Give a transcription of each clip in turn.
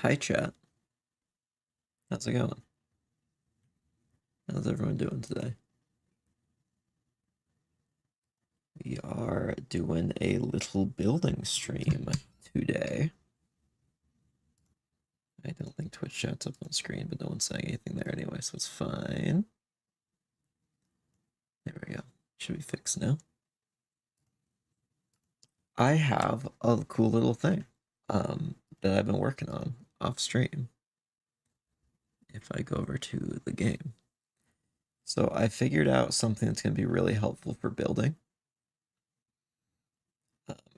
Hi, chat. How's it going? How's everyone doing today? We are doing a little building stream today. I don't think Twitch chat's up on screen, but no one's saying anything there anyway, so it's fine. There we go. Should be fixed now. I have a cool little thing that I've been working on off stream. If I go over to the game. So I figured out something that's going to be really helpful for building.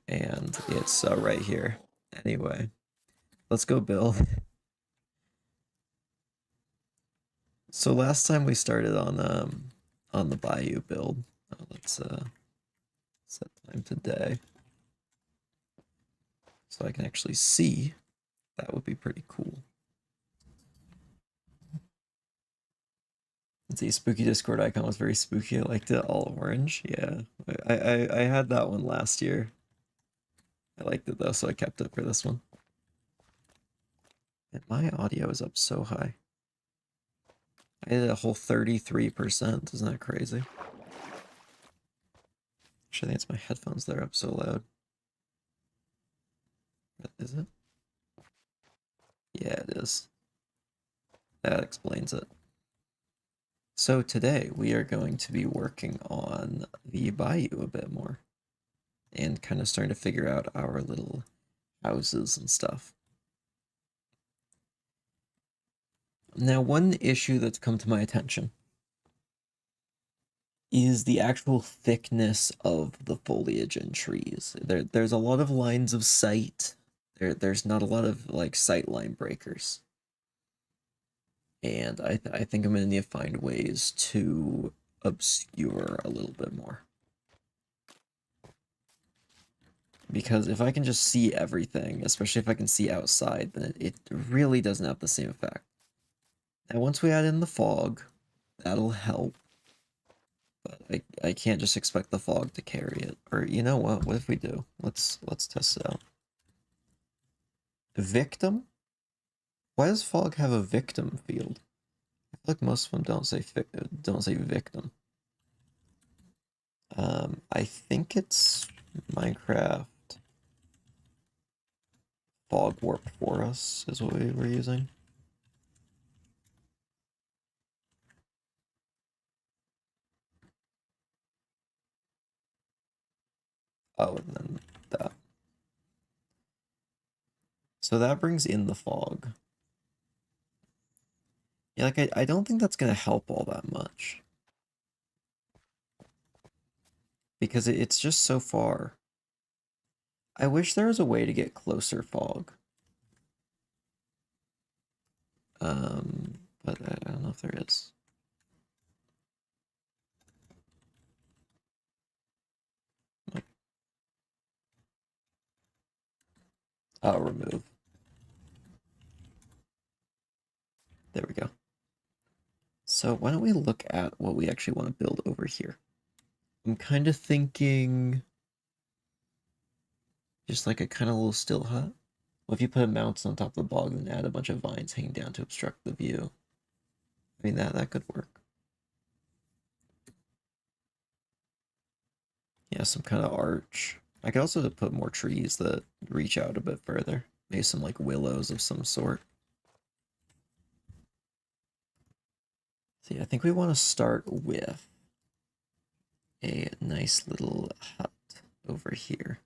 And it's right here. Anyway, let's go build. So last time we started on the Bayou build. Let's set time today. So I can actually see. That would be pretty cool. The spooky Discord icon was very spooky. I liked it all orange. Yeah. I had that one last year. I liked it though, so I kept it for this one. And my audio is up so high. I did a whole 33%. Isn't that crazy? Actually, I think it's my headphones that are up so loud. Is it? Yeah, it is. That explains it. So today we are going to be working on the bayou a bit more and kind of starting to figure out our little houses and stuff. Now, one issue that's come to my attention is the actual thickness of the foliage in trees. There's a lot of lines of sight. There's not a lot of like sight line breakers. And I think I'm gonna need to find ways to obscure a little bit more. Because if I can just see everything, especially if I can see outside, then it really doesn't have the same effect. Now once we add in the fog, that'll help. But I can't just expect the fog to carry it. Or you know what if we do? Let's test it out. Victim? Why does fog have a victim field? I feel like most of them don't say victim. I think it's Minecraft Fog Warp for us is what we were using. Oh, and then that. So that brings in the fog. Yeah, like I don't think that's gonna help all that much. Because it's just so far. I wish there was a way to get closer fog. But I don't know if there is. Nope. I'll remove. There we go. So why don't we look at what we actually want to build over here? I'm kind of thinking just like a kind of little still hut. Well, if you put a mountain on top of the bog and add a bunch of vines hanging down to obstruct the view, I mean that could work. Yeah, some kind of arch. I could also put more trees that reach out a bit further. Maybe some like willows of some sort. See, I think we want to start with a nice little hut over here.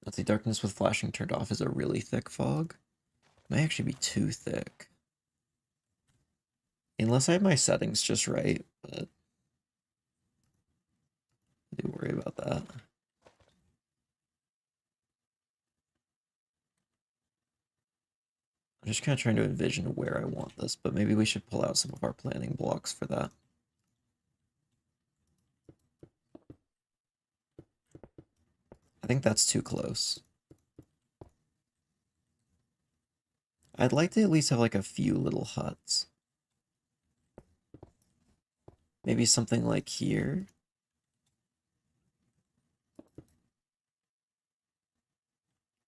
Let's see, darkness with flashing turned off is a really thick fog. It might actually be too thick. Unless I have my settings just right, but I do worry about that. I'm just kind of trying to envision where I want this, but maybe we should pull out some of our planning blocks for that. I think that's too close. I'd like to at least have like a few little huts. Maybe something like here.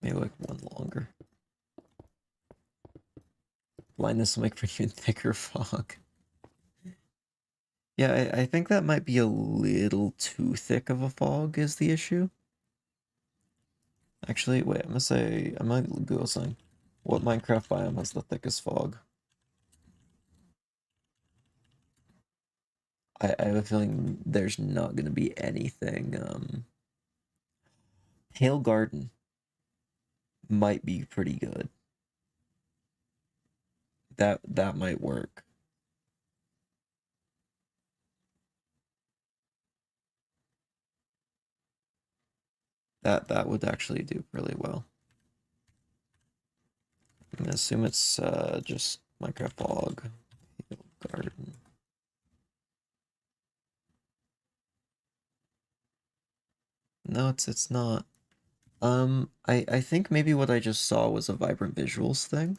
Maybe like one longer. Blindness will make for even thicker fog. Yeah, I think that might be a little too thick of a fog is the issue. Actually, wait, I'm gonna Google something. What Minecraft biome has the thickest fog? I have a feeling there's not gonna be anything. Pale Garden might be pretty good. That might work. That would actually do really well. I'm gonna assume it's just Minecraft fog. Pale Garden. No, it's not. I think maybe what I just saw was a vibrant visuals thing.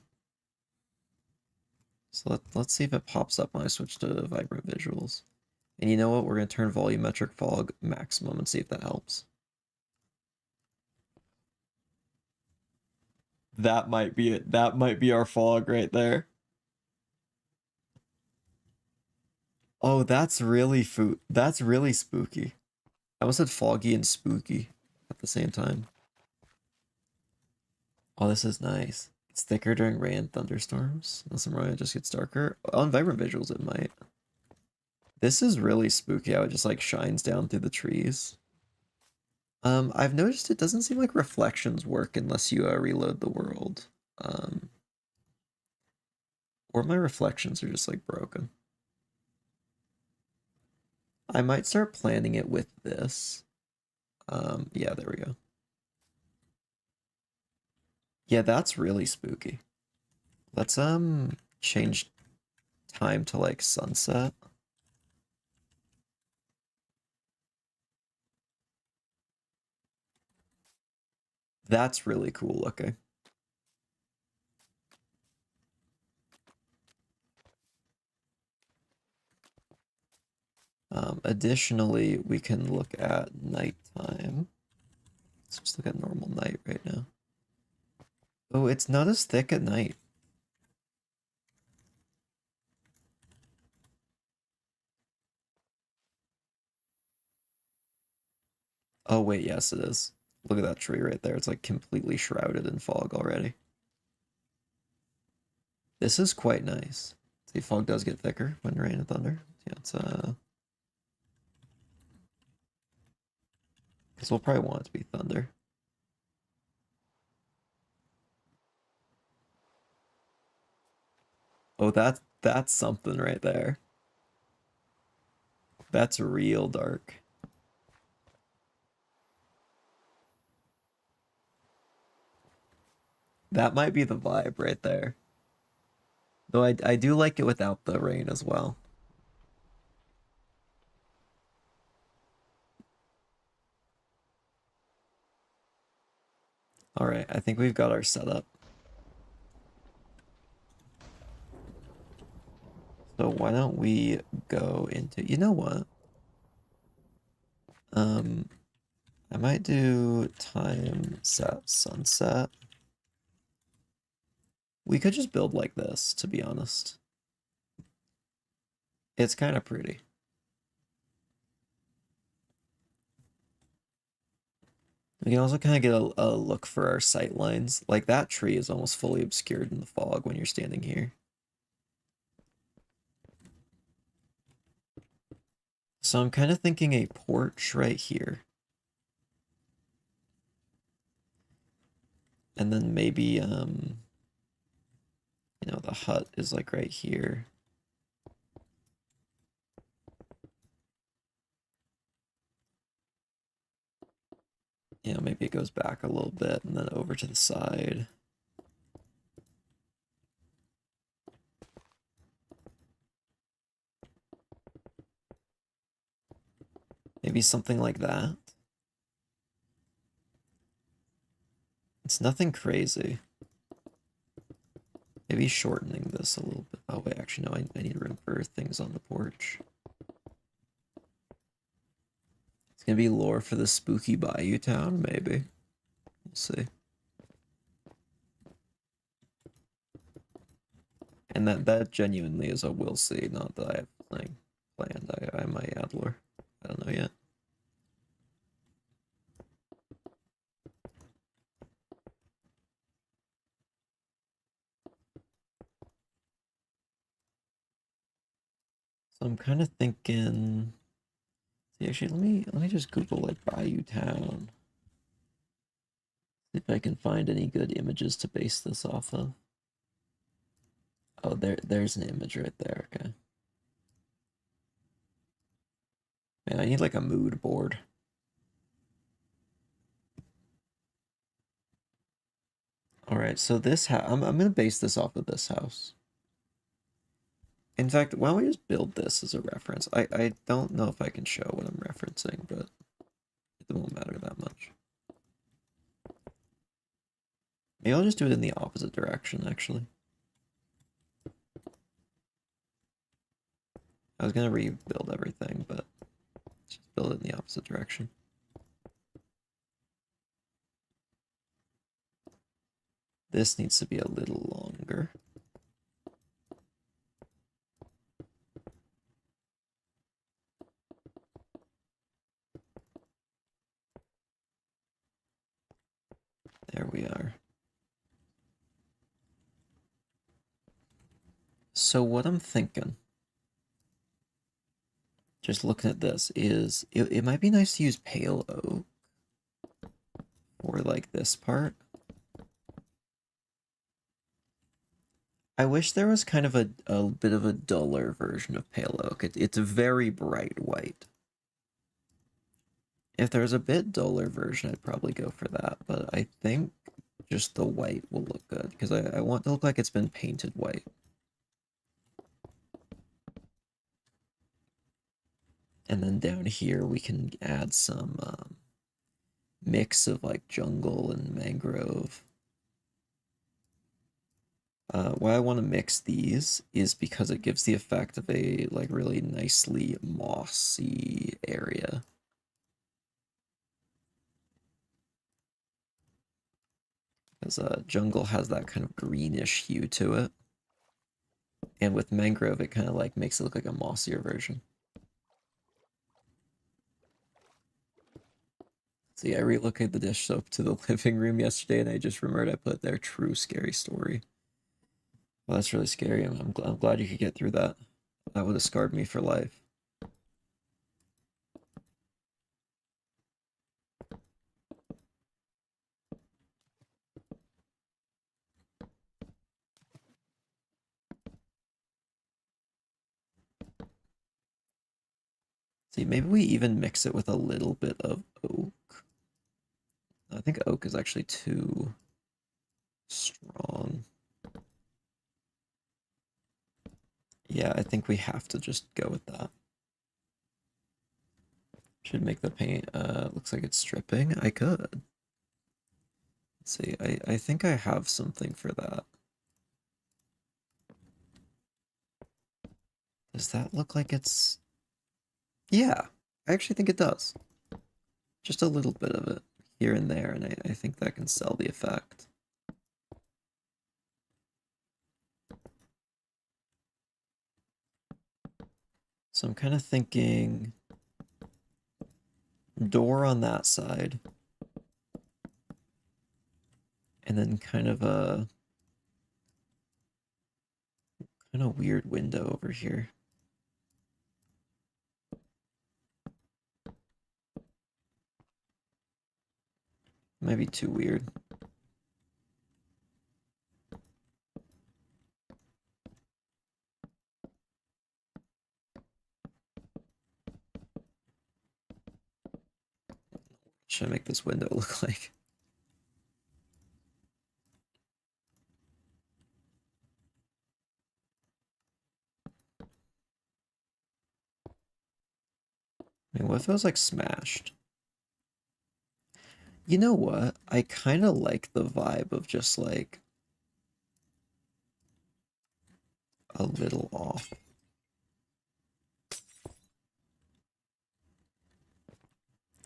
So let's see if it pops up when I switch to vibrant visuals. And you know what? We're gonna turn volumetric fog maximum and see if that helps. That might be it. That might be our fog right there. Oh, that's really spooky. I almost said foggy and spooky at the same time. Oh, this is nice. It's thicker during rain and thunderstorms. Unless I'm wrong, it just gets darker. On vibrant visuals, it might. This is really spooky how it just like shines down through the trees. I've noticed it doesn't seem like reflections work unless you reload the world. Um, or my reflections are just like broken. I might start planning it with this. Yeah, there we go. Yeah, that's really spooky. Let's change time to like sunset. That's really cool looking. Additionally, we can look at nighttime. Let's just look at normal night right now. Oh, it's not as thick at night. Oh, wait, yes, it is. Look at that tree right there. It's like completely shrouded in fog already. This is quite nice. See, fog does get thicker when rain and thunder. Yeah, it's because we'll probably want it to be thunder. Oh, that's something right there. That's real dark. That might be the vibe right there. Though I do like it without the rain as well. All right, I think we've got our setup. So why don't we go into, you know what? Um, I might do time set sunset. We could just build like this, to be honest. It's kind of pretty. We can also kind of get a look for our sight lines. Like that tree is almost fully obscured in the fog when you're standing here. So I'm kind of thinking a porch right here. And then maybe, you know, the hut is like right here. You know, maybe it goes back a little bit and then over to the side. Maybe something like that. It's nothing crazy. Maybe shortening this a little bit. Oh, wait, actually, no, I need room for things on the porch. It's gonna be lore for the spooky bayou town, maybe. We'll see. And that genuinely is a we'll see, not that I have something planned. I might add lore. I don't know yet. So I'm kind of thinking. See, actually, let me just Google like Bayou Town. See if I can find any good images to base this off of. Oh, there's an image right there. Okay. Man, I need like a mood board. All right, so this I'm gonna base this off of this house. In fact, why don't we just build this as a reference? I don't know if I can show what I'm referencing, but it won't matter that much. Maybe I'll just do it in the opposite direction, actually. I was gonna rebuild everything, but just build it in the opposite direction. This needs to be a little longer. There we are. So what I'm thinking, just looking at this, is it might be nice to use pale oak for like this part. I wish there was kind of a bit of a duller version of pale oak. It's a very bright white. If there's a bit duller version, I'd probably go for that, but I think just the white will look good, because I want to look like it's been painted white. And then down here we can add some mix of like jungle and mangrove. Why I want to mix these is because it gives the effect of a like really nicely mossy area. Because jungle has that kind of greenish hue to it. And with mangrove, it kind of like makes it look like a mossier version. See, I relocated the dish soap to the living room yesterday, and I just remembered I put their true scary story. Well, that's really scary. I'm glad you could get through that. That would have scarred me for life. See, maybe we even mix it with a little bit of oak. I think oak is actually too strong. Yeah, I think we have to just go with that. Should make the paint, looks like it's stripping. I could. Let's see, I think I have something for that. Does that look like it's... Yeah, I actually think it does. Just a little bit of it here and there, and I think that can sell the effect. So I'm kind of thinking door on that side, and then kind of a weird window over here. Might be too weird. Should I make this window look like? I mean, what if it was like smashed? You know what? I kind of like the vibe of just like a little off.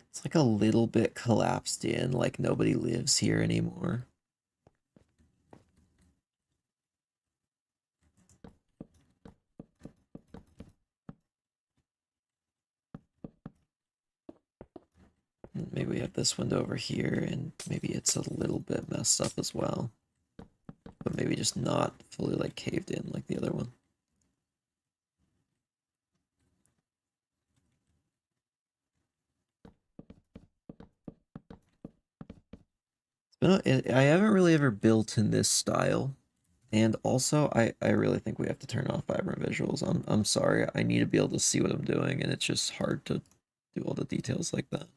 It's like a little bit collapsed in, like nobody lives here anymore. Maybe we have this window over here, and maybe it's a little bit messed up as well. But maybe just not fully like caved in like the other one. I haven't really ever built in this style. And also, I really think we have to turn off vibrant visuals. I'm sorry. I need to be able to see what I'm doing, and it's just hard to do all the details like that.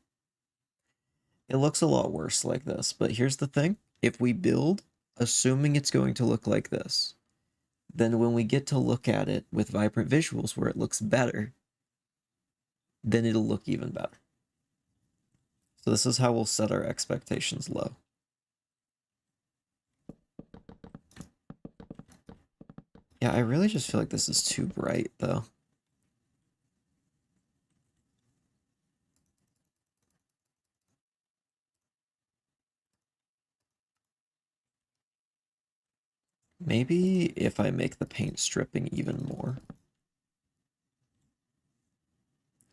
It looks a lot worse like this, but here's the thing. If we build, assuming it's going to look like this, then when we get to look at it with vibrant visuals where it looks better, then it'll look even better. So this is how we'll set our expectations low. Yeah, I really just feel like this is too bright, though. Maybe if I make the paint stripping even more.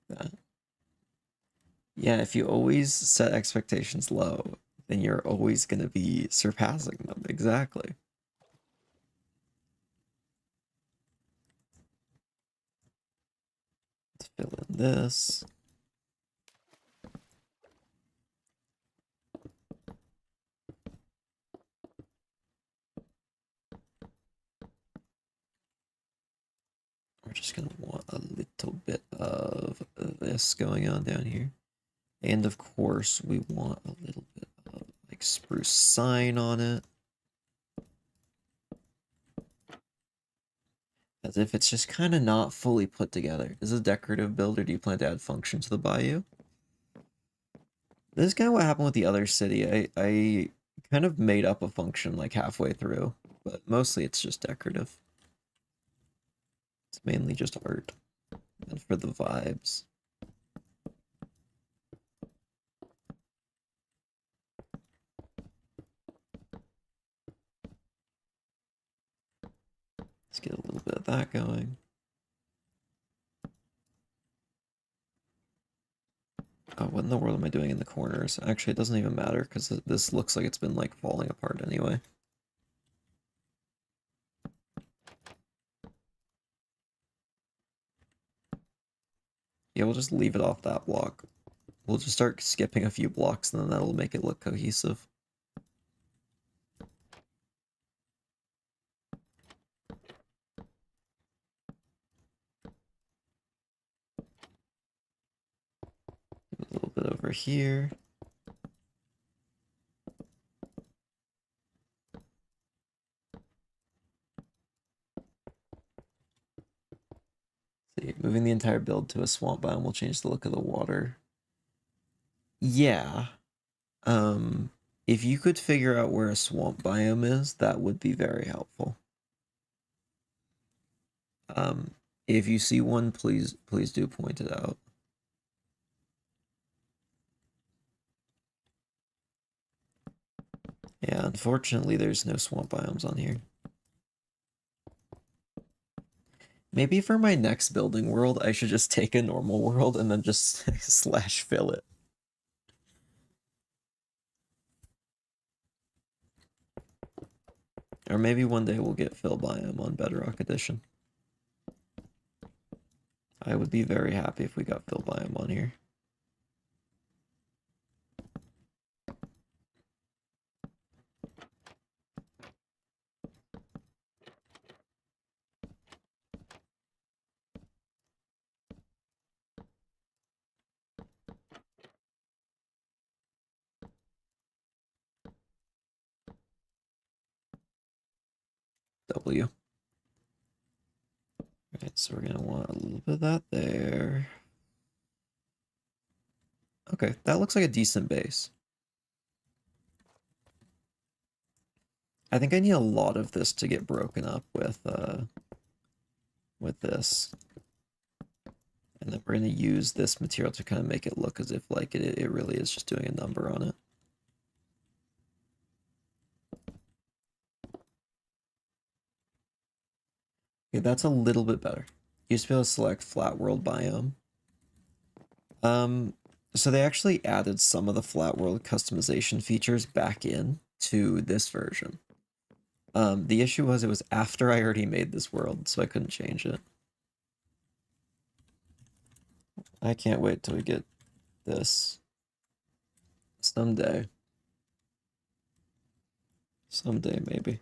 That. Yeah, if you always set expectations low, then you're always going to be surpassing them. Exactly. Let's fill in this. We're just going to want a little bit of this going on down here. And of course, we want a little bit of like spruce sign on it. As if it's just kind of not fully put together. Is this a decorative build, or do you plan to add function to the bayou? This is kind of what happened with the other city. I kind of made up a function like halfway through, but mostly it's just decorative. It's mainly just art and for the vibes. Let's get a little bit of that going. Oh, what in the world am I doing in the corners? Actually, it doesn't even matter because this looks like it's been like falling apart anyway. Yeah, we'll just leave it off that block. We'll just start skipping a few blocks and then that'll make it look cohesive. A little bit over here. See, moving the entire build to a swamp biome will change the look of the water. Yeah. If you could figure out where a swamp biome is, that would be very helpful. If you see one, please do point it out. Yeah, unfortunately, there's no swamp biomes on here. Maybe for my next building world, I should just take a normal world and then just slash fill it. Or maybe one day we'll get fill biome on Bedrock Edition. I would be very happy if we got fill biome on here. W. Alright, so we're gonna want a little bit of that there. Okay, that looks like a decent base. I think I need a lot of this to get broken up with this. And then we're gonna use this material to kind of make it look as if like it really is just doing a number on it. Okay, that's a little bit better. You used to be able to select flat world biome. So they actually added some of the flat world customization features back in to this version. The issue was it was after I already made this world, so I couldn't change it. I can't wait till we get this. Someday. Someday, maybe.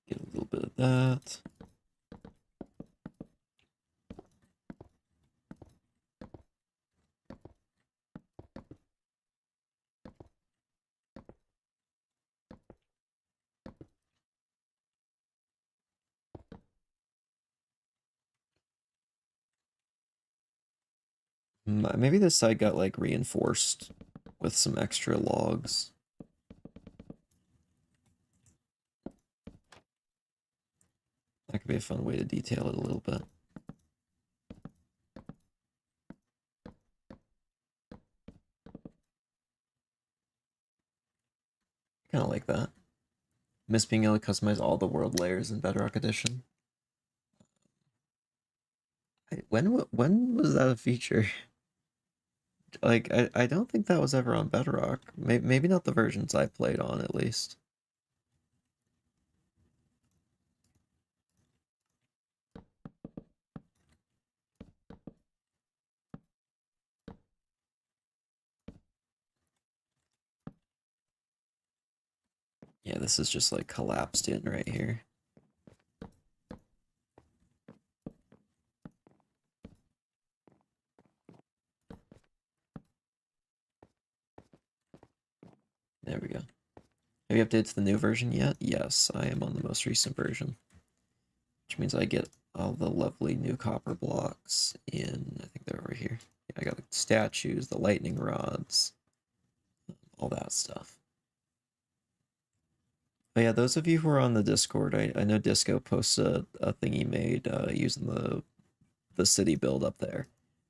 Get a little bit of that. Maybe this side got like reinforced with some extra logs. That could be a fun way to detail it a little bit. Kind of like that. Miss being able to customize all the world layers in Bedrock Edition. When was that a feature? Like, I don't think that was ever on Bedrock. Maybe not the versions I played on, at least. Yeah, this is just like collapsed in right here. There we go. Have you updated to the new version yet? Yes, I am on the most recent version. Which means I get all the lovely new copper blocks in, I think they're over here. Yeah, I got the statues, the lightning rods, all that stuff. But yeah, those of you who are on the Discord, I know Disco posted a thing he made using the city build up there.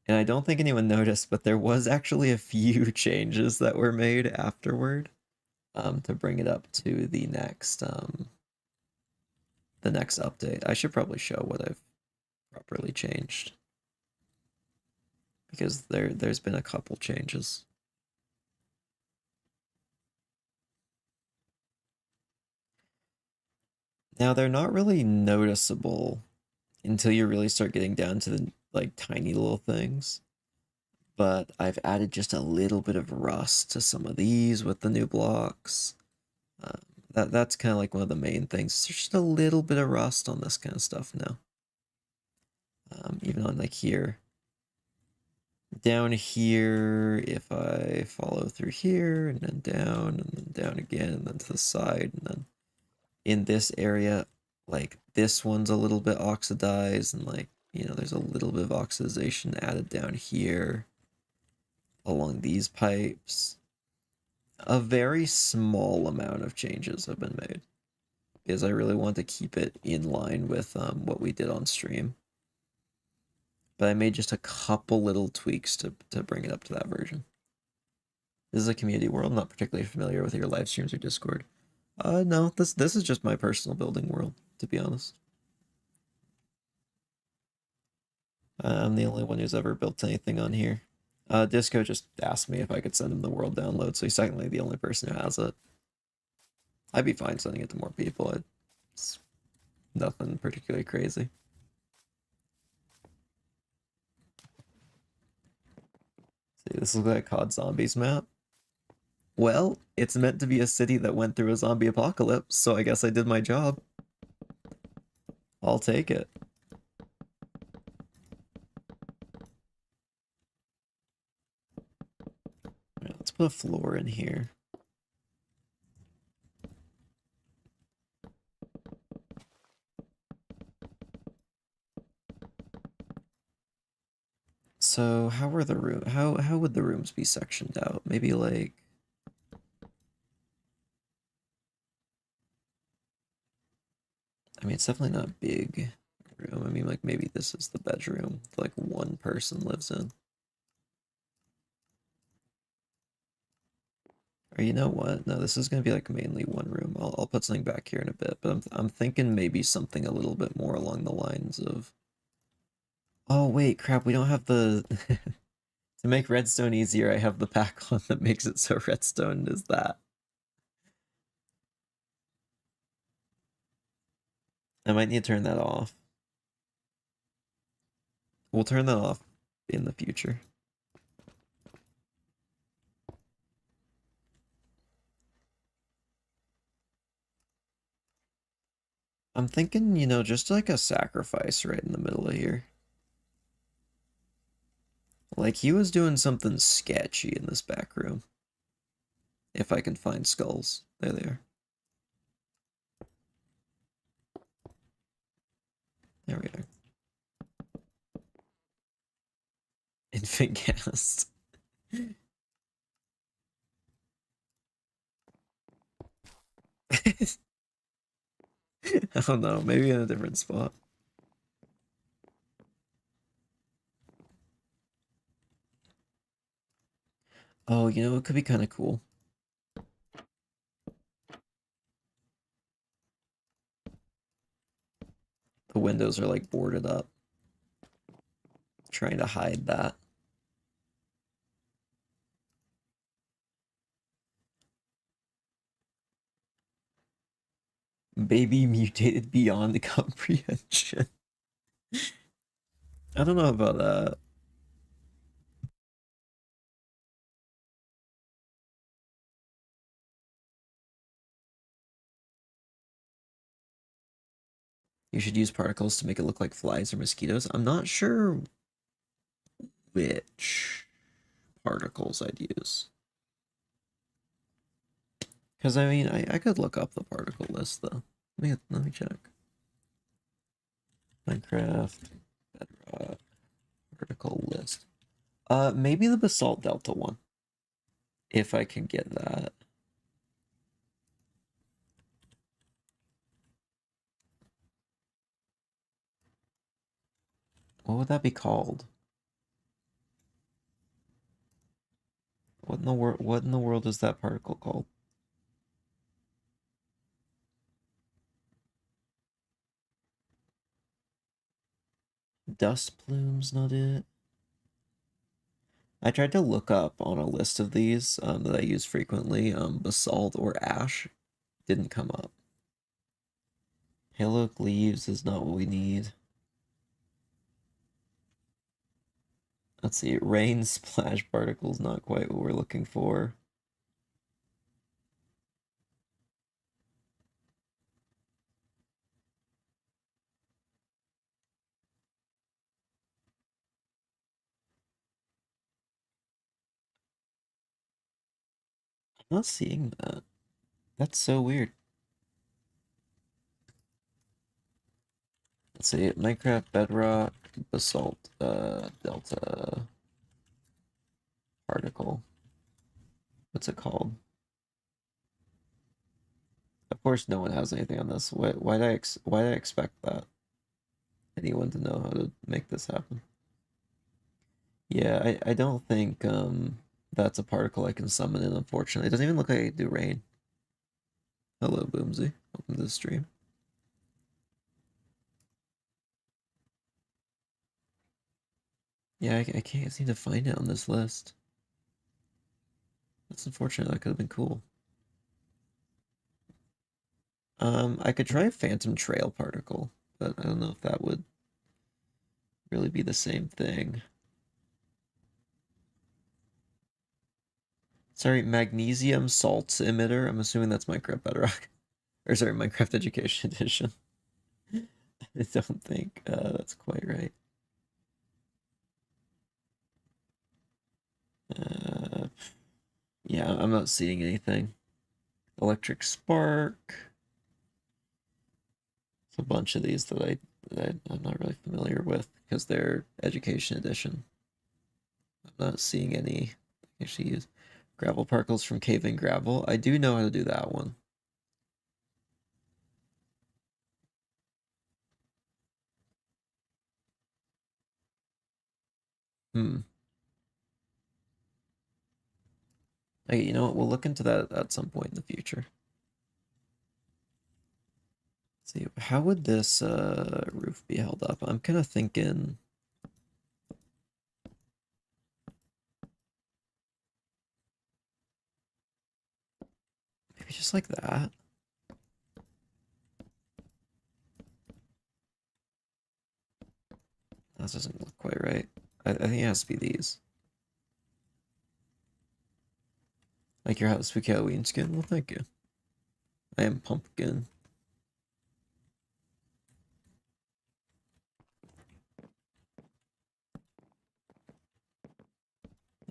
And I don't think anyone noticed, but there was actually a few changes that were made afterward to bring it up to the next update. I should probably show what I've properly changed because there's been a couple changes. Now they're not really noticeable until you really start getting down to the like tiny little things. But I've added just a little bit of rust to some of these with the new blocks. Uh, that's kind of like one of the main things. There's just a little bit of rust on this kind of stuff now. Even on like here. Down here, if I follow through here and then down again and then to the side and then in this area, like this one's a little bit oxidized and like, you know, there's a little bit of oxidization added down here along these pipes. A very small amount of changes have been made because I really want to keep it in line with what we did on stream. But I made just a couple little tweaks to bring it up to that version. This is a community world. I'm not particularly familiar with your live streams or Discord. No, this is just my personal building world, to be honest. I'm the only one who's ever built anything on here. Disco just asked me if I could send him the world download, so he's technically the only person who has it. I'd be fine sending it to more people. It's nothing particularly crazy. See, this is like COD Zombies map. Well, it's meant to be a city that went through a zombie apocalypse, so I guess I did my job. I'll take it. Right, let's put a floor in here. So how are the room? How would the rooms be sectioned out? Maybe like. I mean, it's definitely not a big room. I mean, like maybe this is the bedroom like one person lives in. Or you know what? No, this is gonna be like mainly one room. I'll put something back here in a bit, but I'm thinking maybe something a little bit more along the lines of. Oh wait, crap! We don't have the to make redstone easier. I have the pack on that makes it so redstone is that. I might need to turn that off. We'll turn that off in the future. I'm thinking, you know, just like a sacrifice right in the middle of here. Like he was doing something sketchy in this back room. If I can find skulls. There they are. There we are. Infant gas. I don't know, maybe in a different spot. Oh, you know, it could be kind of cool. The windows are like boarded up. Trying to hide that. Baby mutated beyond comprehension. I don't know about that. You should use particles to make it look like flies or mosquitoes. I'm not sure which particles I'd use. Because I mean, I could look up the particle list though. Let me check. Minecraft Bedrock particle list. Maybe the basalt delta one. If I can get that. What would that be called? What in the world is that particle called? Dust plumes, not it. I tried to look up on a list of these that I use frequently, basalt or ash. Didn't come up. Halo leaves is not what we need. Let's see, rain splash particles, not quite what we're looking for. I'm not seeing that. That's so weird. Let's see, Minecraft Bedrock Basalt Delta particle. What's it called? Of course, no one has anything on this. Why did I expect that? Anyone to know how to make this happen? Yeah, I don't think that's a particle I can summon in, unfortunately. It doesn't even look like I can do rain. Hello, Boomsy. Welcome to the stream. Yeah, I can't seem to find it on this list. That's unfortunate. That could have been cool. I could try a phantom trail particle, but I don't know if that would really be the same thing. Sorry, magnesium salts emitter. I'm assuming that's Minecraft Bedrock. Or sorry, Minecraft Education Edition. I don't think that's quite right. Uh, yeah, I'm not seeing anything. Electric spark. It's a bunch of these that I'm not really familiar with because they're Education Edition. I'm not seeing any I actually use. Gravel particles from Cave-in Gravel. I do know how to do that one. Hmm. Okay, you know what? We'll look into that at some point in the future. Let's see, how would this roof be held up? I'm kind of thinking maybe just like that. That doesn't look quite right. I think it has to be these. Like your spooky Halloween skin? Well, thank you. I am pumpkin.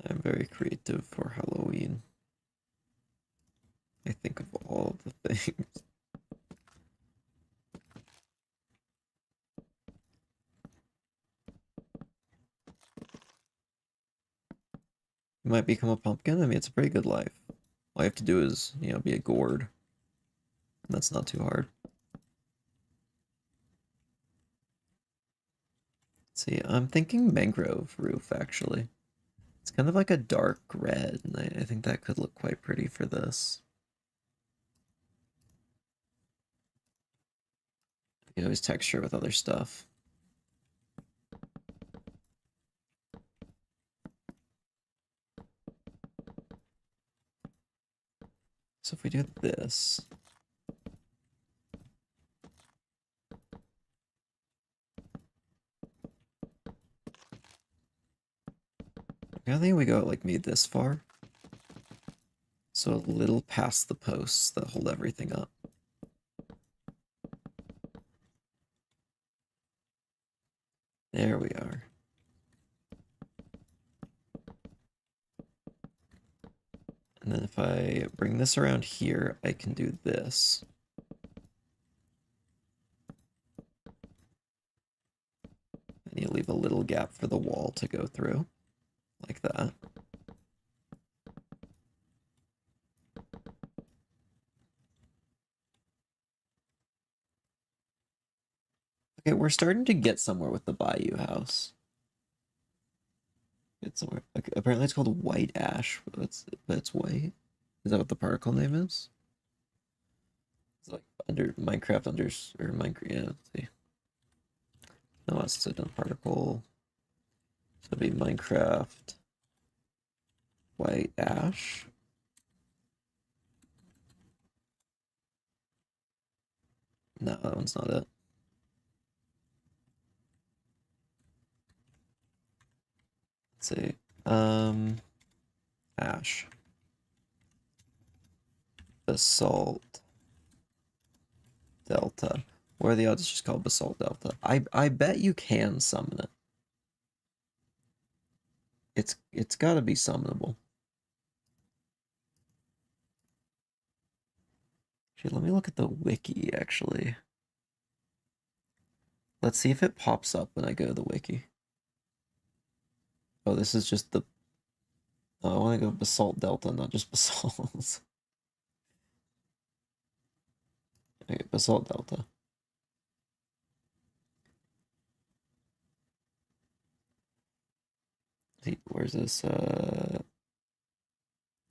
I'm very creative for Halloween. I think of all the things. You might become a pumpkin. I mean, it's a pretty good life. All you have to do is, you know, be a gourd. That's not too hard. Let's see, I'm thinking mangrove roof, actually. It's kind of like a dark red, and I think that could look quite pretty for this. You can always texture with other stuff. So if we do this, I think we go like maybe this far. So a little past the posts that hold everything up. There we are. And then if I bring this around here, I can do this. And you leave a little gap for the wall to go through, like that. Okay, we're starting to get somewhere with the Bayou House. Get somewhere. Okay, apparently it's called White Ash, but it's white. Is that what the particle name is? It's like under Minecraft or Minecraft. Yeah, let's see. No, it's a particle. So it'd be Minecraft White Ash. No, that one's not it. Let's see. Ash. Basalt Delta. What are the odds it's just called Basalt Delta? I bet you can summon it. It's gotta be summonable. Actually, let me look at the wiki, actually. Let's see if it pops up when I go to the wiki. Oh, this is just the... Oh, I want to go Basalt Delta, not just Basalt. Okay, Basalt Delta. See, where's this?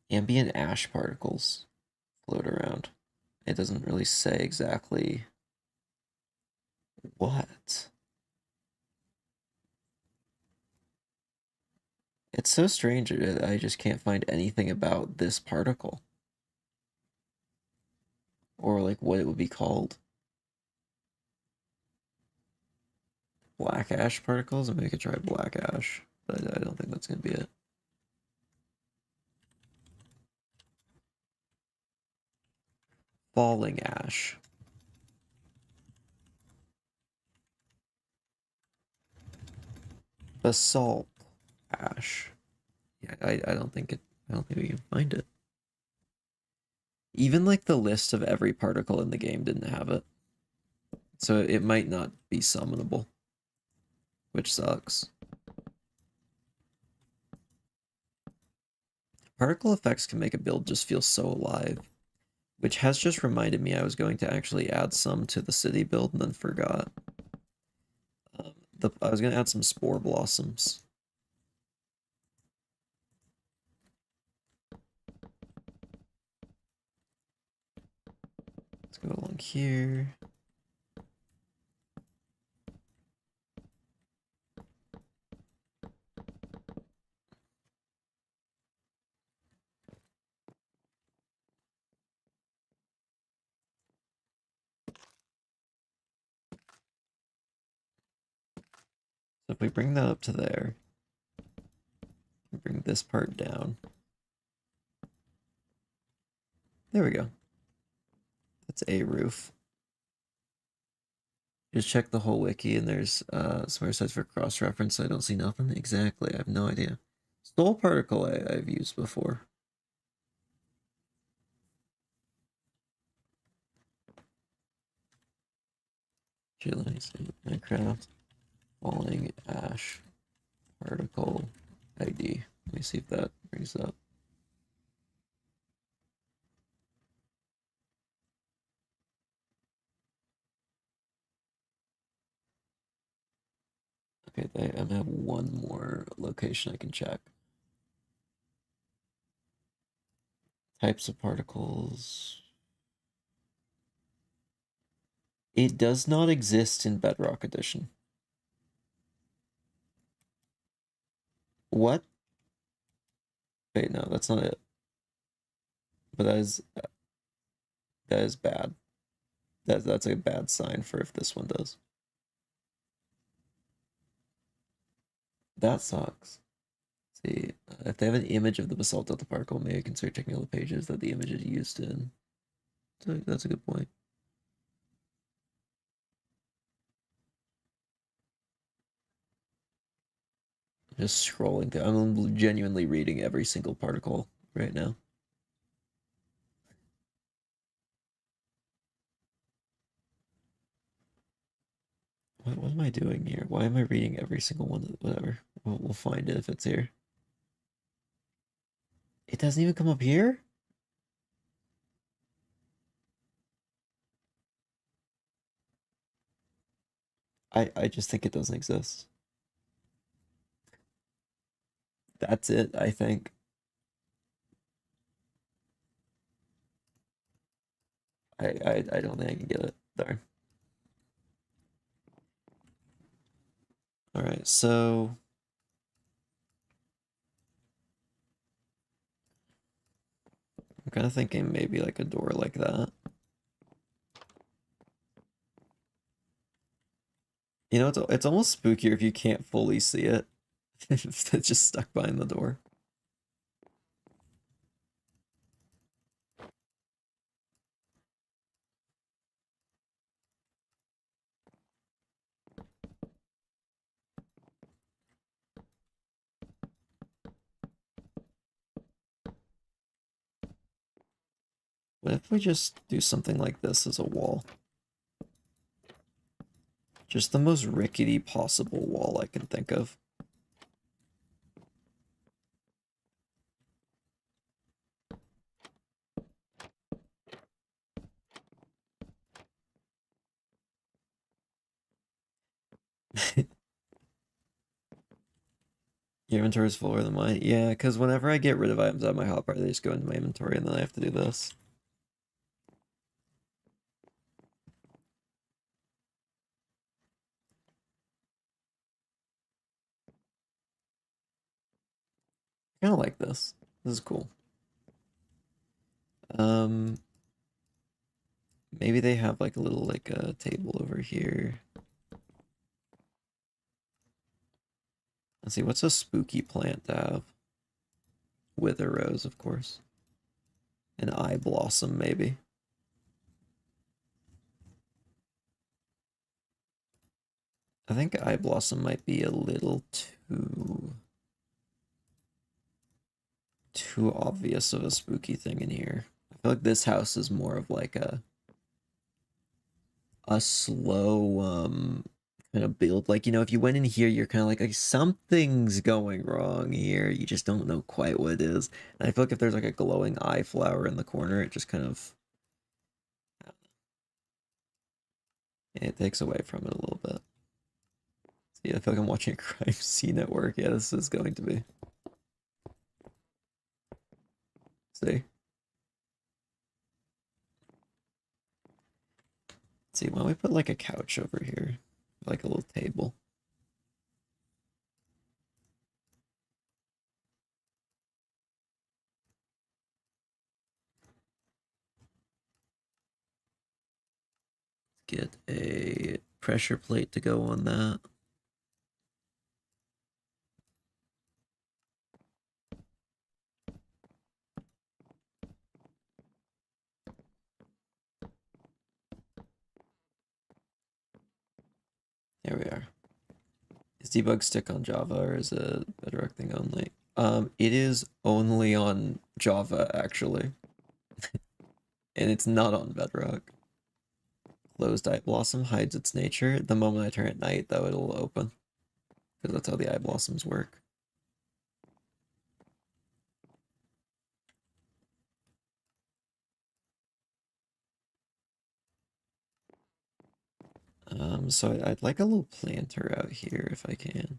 Ambient ash particles float around. It doesn't really say exactly what. It's so strange. I just can't find anything about this particle. Or like what it would be called. Black ash particles? I mean, we could try black ash, but I don't think that's gonna be it. Falling ash. Basalt ash. Yeah, I don't think we can find it. Even like the list of every particle in the game didn't have it. So it might not be summonable, which sucks. Particle effects can make a build just feel so alive, which has just reminded me I was going to actually add some to the city build and then forgot. I was going to add some spore blossoms. here. So if we bring that up to there, bring this part down. There we go. That's a roof. Just check the whole wiki and there's somewhere sites for cross-reference. I don't see nothing. Exactly. I have no idea. Soul particle I've used before. Chilies in Minecraft. Falling ash particle ID. Let me see if that brings up. Okay, I have one more location I can check. Types of particles. It does not exist in Bedrock Edition. What? Wait, no, that's not it. But that is bad. That's a bad sign for if this one does. That sucks. See, if they have an image of the basalt delta particle, maybe I can start checking all the pages that the image is used in. So that's a good point. Just scrolling through. I'm genuinely reading every single particle right now. What am I doing here? Why am I reading every single one? Whatever. We'll find it if it's here. It doesn't even come up here? I just think it doesn't exist. That's it, I think. I don't think I can get it. Darn. Alright, so I'm kind of thinking maybe like a door like that. You know, it's almost spookier if you can't fully see it. If it's just stuck behind the door. What if we just do something like this as a wall? Just the most rickety possible wall I can think of. Your inventory is fuller than mine. Yeah, because whenever I get rid of items out of my hotbar, they just go into my inventory and then I have to do this. I kind of like this. This is cool. Maybe they have like a little like a table over here. Let's see, what's a spooky plant to have? Wither rose, of course. An eye blossom, maybe. I think eye blossom might be a little too obvious of a spooky thing in here. I feel like this house is more of like a slow kind of build. Like, you know, if you went in here, you're kind of like something's going wrong here. You just don't know quite what it is. And I feel like if there's like a glowing eye flower in the corner, it just kind of it takes away from it a little bit. See, I feel like I'm watching a crime scene at work. Yeah, this is going to be. See? Let's see, why don't we put like a couch over here? Like a little table. Get a pressure plate to go on that. There we are. Is debug stick on Java or is it Bedrock thing only? It is only on Java actually, and it's not on Bedrock. Closed eye blossom hides its nature. The moment I turn at night, though, it'll open because that's how the eye blossoms work. So I'd like a little planter out here if I can.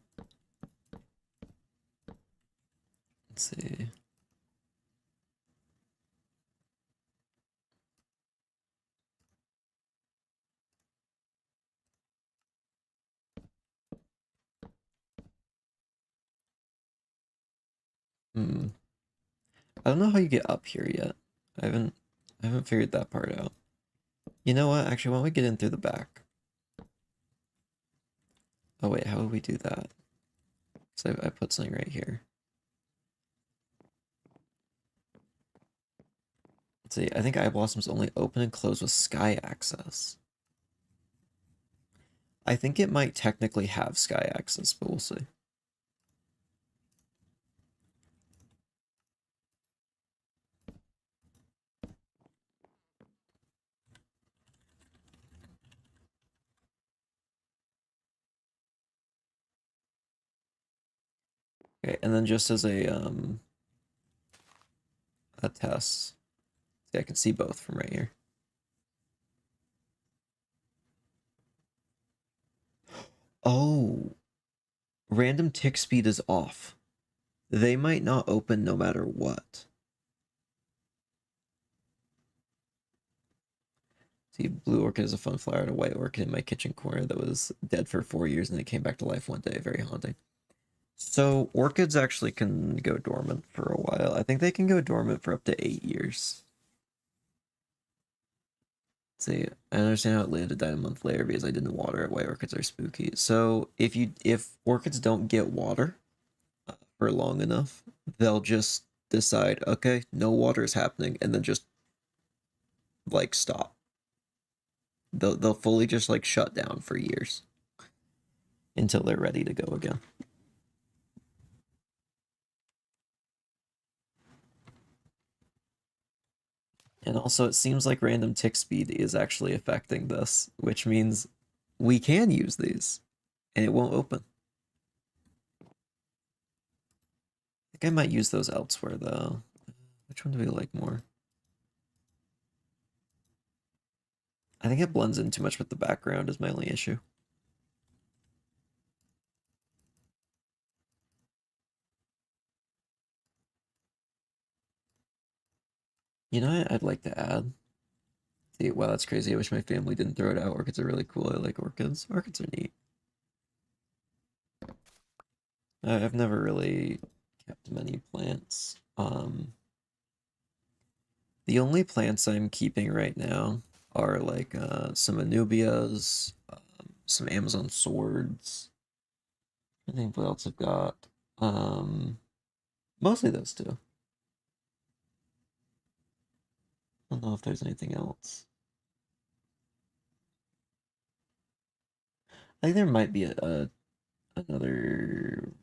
Let's see. I don't know how you get up here yet. I haven't figured that part out. You know what? Actually, why don't we get in through the back? Oh wait, how would we do that? So I put something right here. Let's see, I think Eye Blossom's only open and close with sky access. I think it might technically have sky access, but we'll see. Okay, and then just as a test, see, I can see both from right here. Oh, random tick speed is off. They might not open no matter what. See, blue orchid is a fun flower and a white orchid in my kitchen corner that was dead for 4 years and it came back to life one day. Very haunting. So orchids actually can go dormant for a while. I think they can go dormant for up to 8 years. See, I understand how it lived to die a month later because I didn't water it. White orchids are spooky. So if orchids don't get water for long enough, they'll just decide, okay, no water is happening, and then just like stop. They'll fully just like shut down for years until they're ready to go again. And also, it seems like random tick speed is actually affecting this, which means we can use these, and it won't open. I think I might use those elsewhere, though. Which one do we like more? I think it blends in too much with the background is my only issue. You know what I'd like to add? See, wow, that's crazy. I wish my family didn't throw it out. Orchids are really cool. I like orchids. Orchids are neat. I've never really kept many plants. The only plants I'm keeping right now are like some Anubias, some Amazon swords. I think what else I've got. Mostly those two. I don't know if there's anything else. I think there might be another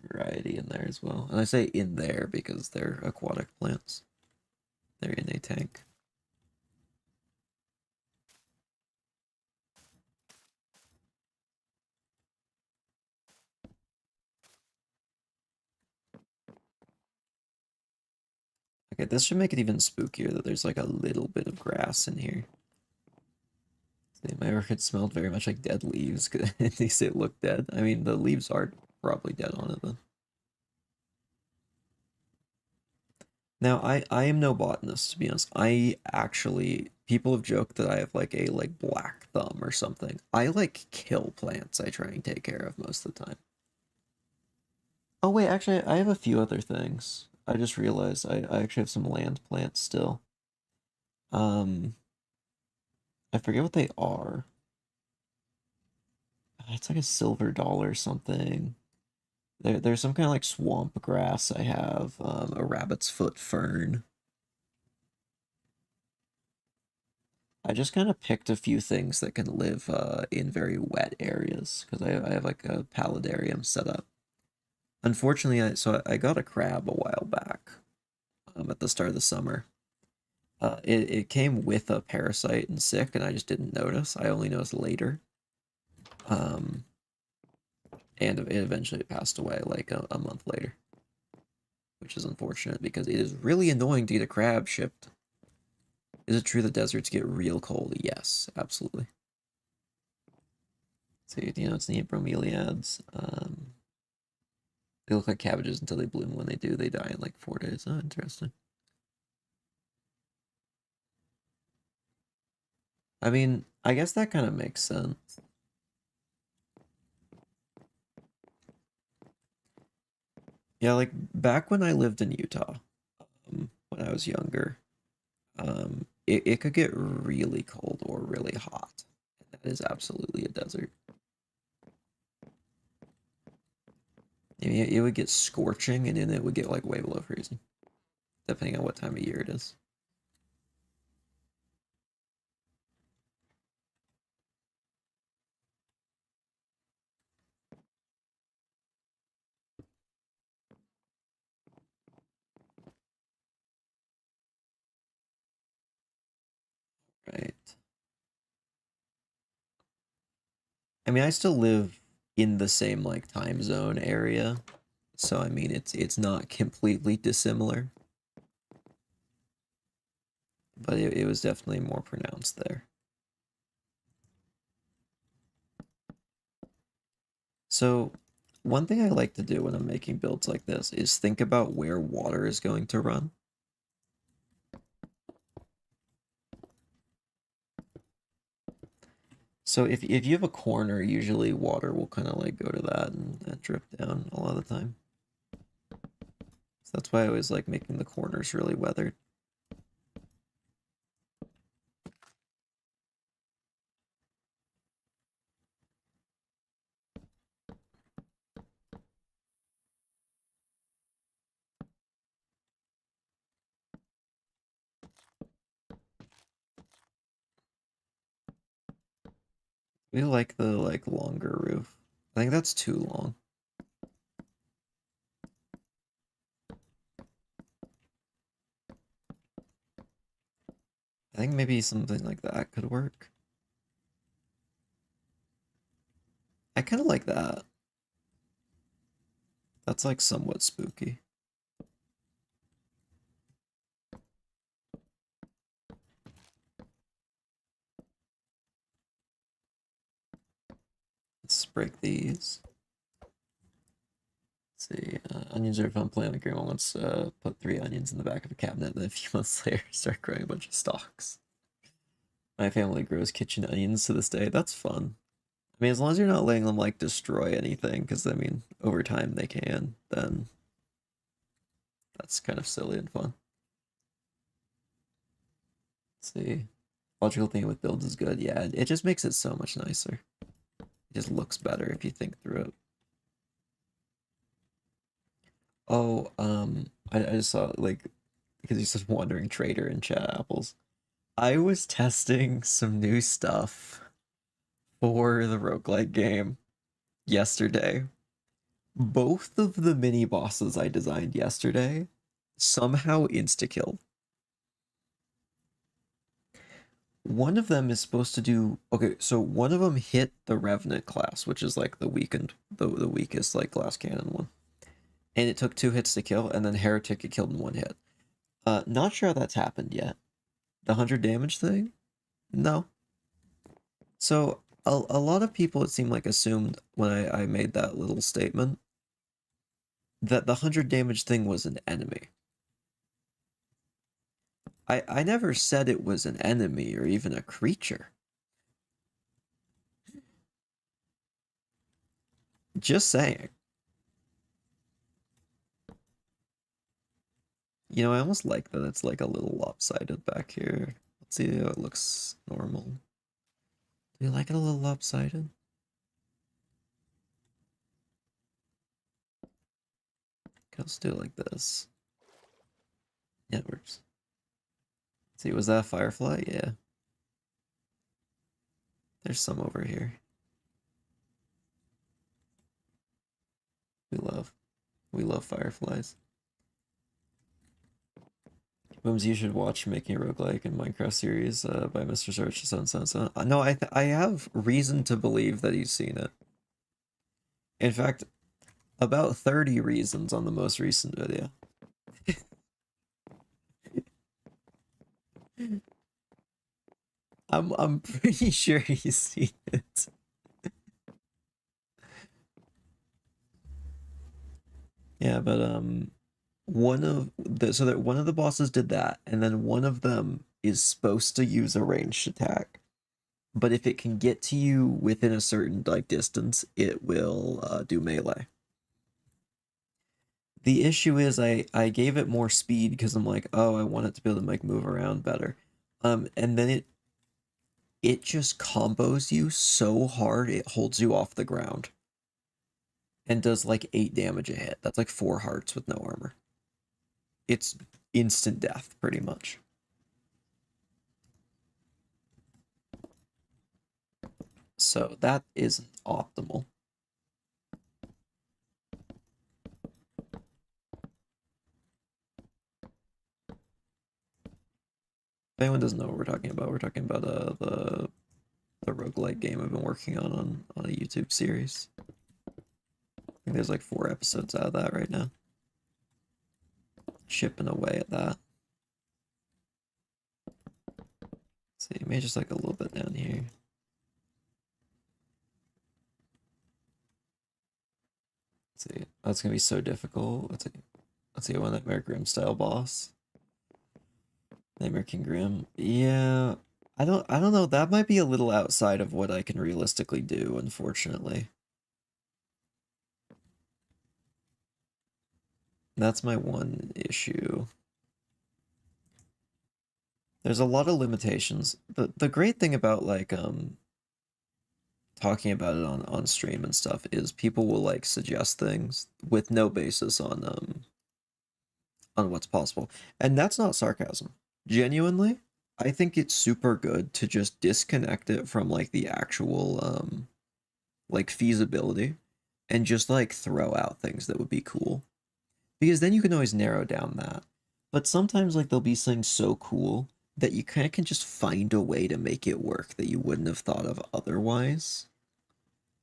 variety in there as well. And I say in there because they're aquatic plants. They're in a tank. Okay, this should make it even spookier that there's like a little bit of grass in here. See, my orchid smelled very much like dead leaves. At least it looked dead. I mean, the leaves are probably dead on it then. Now, I am no botanist, to be honest. I actually people have joked that I have like a like black thumb or something. I like kill plants I try and take care of most of the time. Oh wait, actually I have a few other things. I just realized I actually have some land plants still. Um, I forget what they are. It's like a silver dollar or something. There's some kind of like swamp grass I have, a rabbit's foot fern. I just kind of picked a few things that can live in very wet areas because I have like a paludarium set up. Unfortunately, I got a crab a while back, at the start of the summer. It came with a parasite and sick, and I just didn't notice. I only noticed later. Um, and it eventually passed away like a month later, which is unfortunate because it is really annoying to get a crab shipped. Is it true that deserts get real cold? Yes, absolutely. So, you know, it's neat bromeliads. They look like cabbages until they bloom. When they do, they die in like 4 days. Oh, interesting. I mean, I guess that kind of makes sense. Yeah, like back when I lived in Utah, when I was younger, it could get really cold or really hot. And that is absolutely a desert. I mean, it would get scorching and then it would get like way below freezing, depending on what time of year it is. Right. I mean, I still live in the same like time zone area, so I mean, it's not completely dissimilar, but it was definitely more pronounced there. So, one thing I like to do when I'm making builds like this is think about where water is going to run. So if you have a corner, usually water will kind of like go to that and drip down a lot of the time. So that's why I always like making the corners really weathered. We like the like longer roof. I think that's too long. I think maybe something like that could work. I kind of like that. That's like somewhat spooky. Let's break these. Let's see, onions are fun plant. Grandma once put 3 onions in the back of a cabinet, and then a few months later start growing a bunch of stalks. My family grows kitchen onions to this day. That's fun. I mean, as long as you're not letting them like destroy anything, because I mean, over time they can, then that's kind of silly and fun. Let's see. Logical thinking with builds is good. Yeah, it just makes it so much nicer. It just looks better if you think through it. Oh, I just saw like because you said wandering trader in chat apples. I was testing some new stuff for the roguelike game yesterday. Both of the mini bosses I designed yesterday somehow insta-killed. One of them is supposed to do okay, so one of them hit the Revenant class, which is like the weakened the weakest like glass cannon one. And it took 2 hits to kill, and then Heretic it killed in 1 hit. Not sure how that's happened yet. The 100 damage thing? No. So a lot of people it seemed like assumed when I made that little statement that the 100 damage thing was an enemy. I never said it was an enemy or even a creature. Just saying. You know, I almost like that it's like a little lopsided back here. Let's see how it looks normal. Do you like it a little lopsided? Can also do it like this. Yeah, it works. See, was that a firefly? Yeah. There's some over here. We love fireflies. Booms, you should watch Making a Roguelike and Minecraft series by Mr. Search 777. No, I have reason to believe that he's seen it. In fact, about 30 reasons on the most recent video. I'm pretty sure he's seen it. Yeah, but one of the bosses did that, and then one of them is supposed to use a ranged attack. But if it can get to you within a certain like distance, it will do melee. The issue is I gave it more speed because I'm like, oh, I want it to be able to like move around better. And then it just combos you so hard it holds you off the ground. And does like 8 damage a hit. That's like 4 hearts with no armor. It's instant death, pretty much. So that isn't optimal. If anyone doesn't know what we're talking about the roguelike game I've been working on a YouTube series. I think there's like 4 episodes out of that right now. Chipping away at that. Let's see, maybe just like a little bit down here. Let's see, that's gonna be so difficult. Let's see one Nightmare Grim style boss. Nightmare King Grim. Yeah, I don't know. That might be a little outside of what I can realistically do, unfortunately. That's my one issue. There's a lot of limitations. The great thing about like talking about it on stream and stuff is people will like suggest things with no basis on what's possible. And that's not sarcasm. Genuinely, I think it's super good to just disconnect it from like the actual like feasibility and just like throw out things that would be cool. Because then you can always narrow down that. But sometimes like there'll be something so cool that you kind of can just find a way to make it work that you wouldn't have thought of otherwise.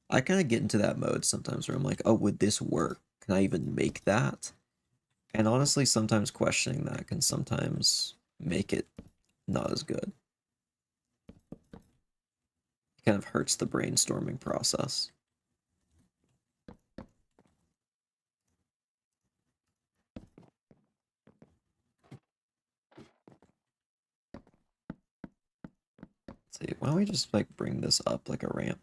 I kind of get into that mode sometimes where I'm like, oh, would this work? Can I even make that? And honestly, sometimes questioning that can sometimes make it not as good. It kind of hurts the brainstorming process. Let's see, why don't we just like bring this up like a ramp?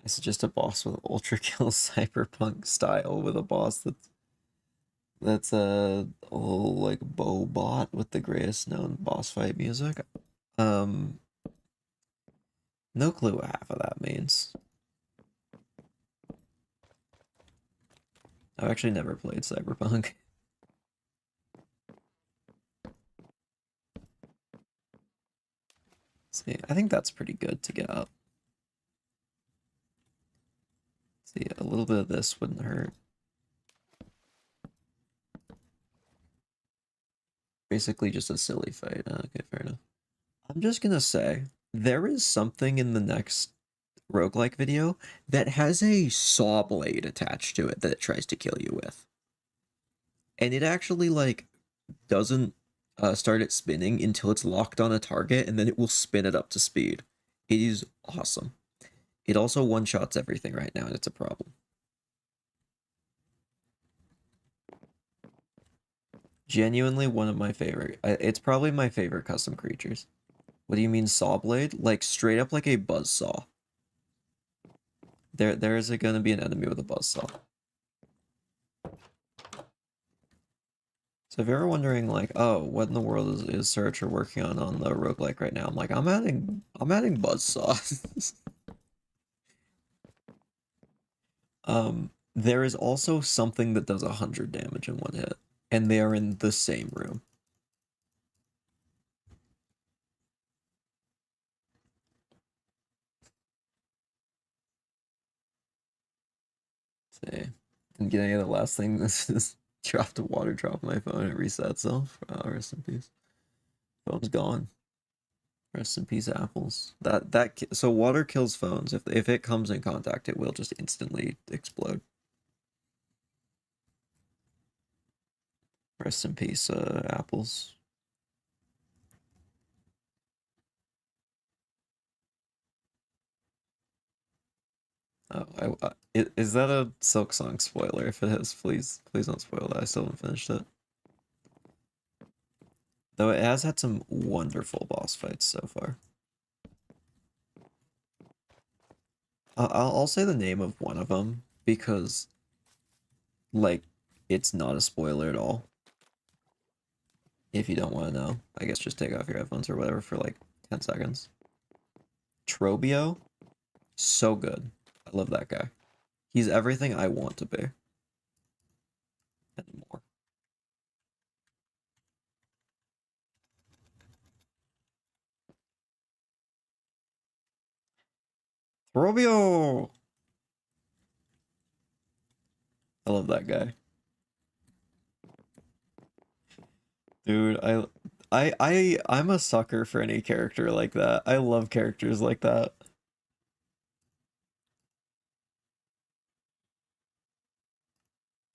This is just a boss with ultra kill cyberpunk style with a boss that's a whole like bow bot with the greatest known boss fight music. No clue what half of that means. I've actually never played Cyberpunk. See, I think that's pretty good to get up. See, a little bit of this wouldn't hurt. Basically just a silly fight. Okay, fair enough. I'm just gonna say, there is something in the next roguelike video that has a saw blade attached to it that it tries to kill you with. And it actually, like, doesn't start it spinning until it's locked on a target, and then it will spin it up to speed. It is awesome. It also one-shots everything right now, and it's a problem. Genuinely one of my favorite. It's probably my favorite custom creatures. What do you mean saw blade? Like straight up like a buzzsaw. There is going to be an enemy with a buzzsaw. So if you're ever wondering like, oh, what in the world is Searcher working on the roguelike right now? I'm like, I'm adding buzzsaw. There is also something that does 100 damage in one hit, and they are in the same room. See, and getting the last thing, this is dropped a water drop on my phone. It reset itself. Rest in peace. Phone's gone. Rest in peace, apples. So water kills phones. If it comes in contact, it will just instantly explode. Rest in peace, apples. Oh, is that a Silk Song spoiler? If it is, please don't spoil that. I still haven't finished it. Though it has had some wonderful boss fights so far. I'll say the name of one of them because, like, it's not a spoiler at all. If you don't want to know, I guess just take off your headphones or whatever for like 10 seconds. Trobio, so good. I love that guy. He's everything I want to be. And more. Trobio! I love that guy. Dude, I'm a sucker for any character like that. I love characters like that.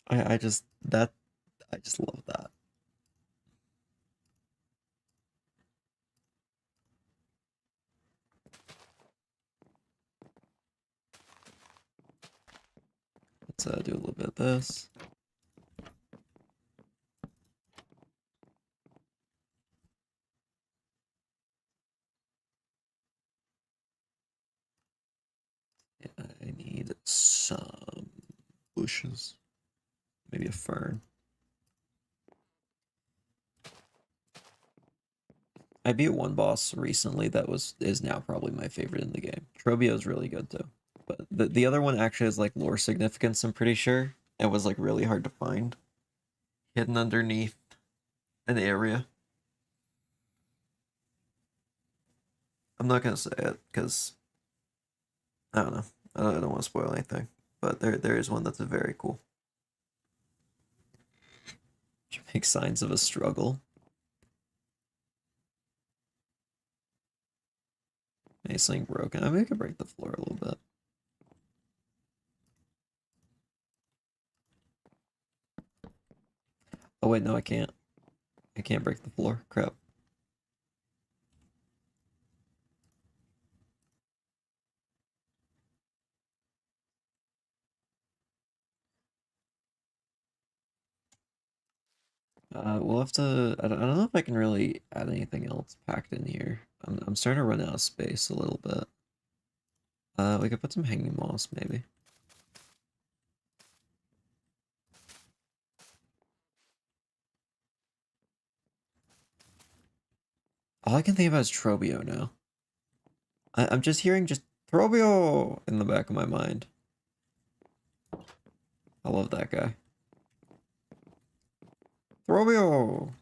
I just I just love that. Let's do a little bit of this. Yeah, I need some bushes. Maybe a fern. I beat one boss recently that is now probably my favorite in the game. Trobio is really good too. But the other one actually has like lore significance, I'm pretty sure. It was like really hard to find. Hidden underneath an area. I'm not gonna say it because I don't know. I don't want to spoil anything. But there is one that's very cool. Which makes signs of a struggle. Anything broken. I mean, I could break the floor a little bit. Oh wait, no, I can't. I can't break the floor. Crap. We'll have to. I don't know if I can really add anything else packed in here. I'm starting to run out of space a little bit. We could put some hanging moss maybe. All I can think about is Trobio now. I'm just hearing just Trobio in the back of my mind. I love that guy. Trobio!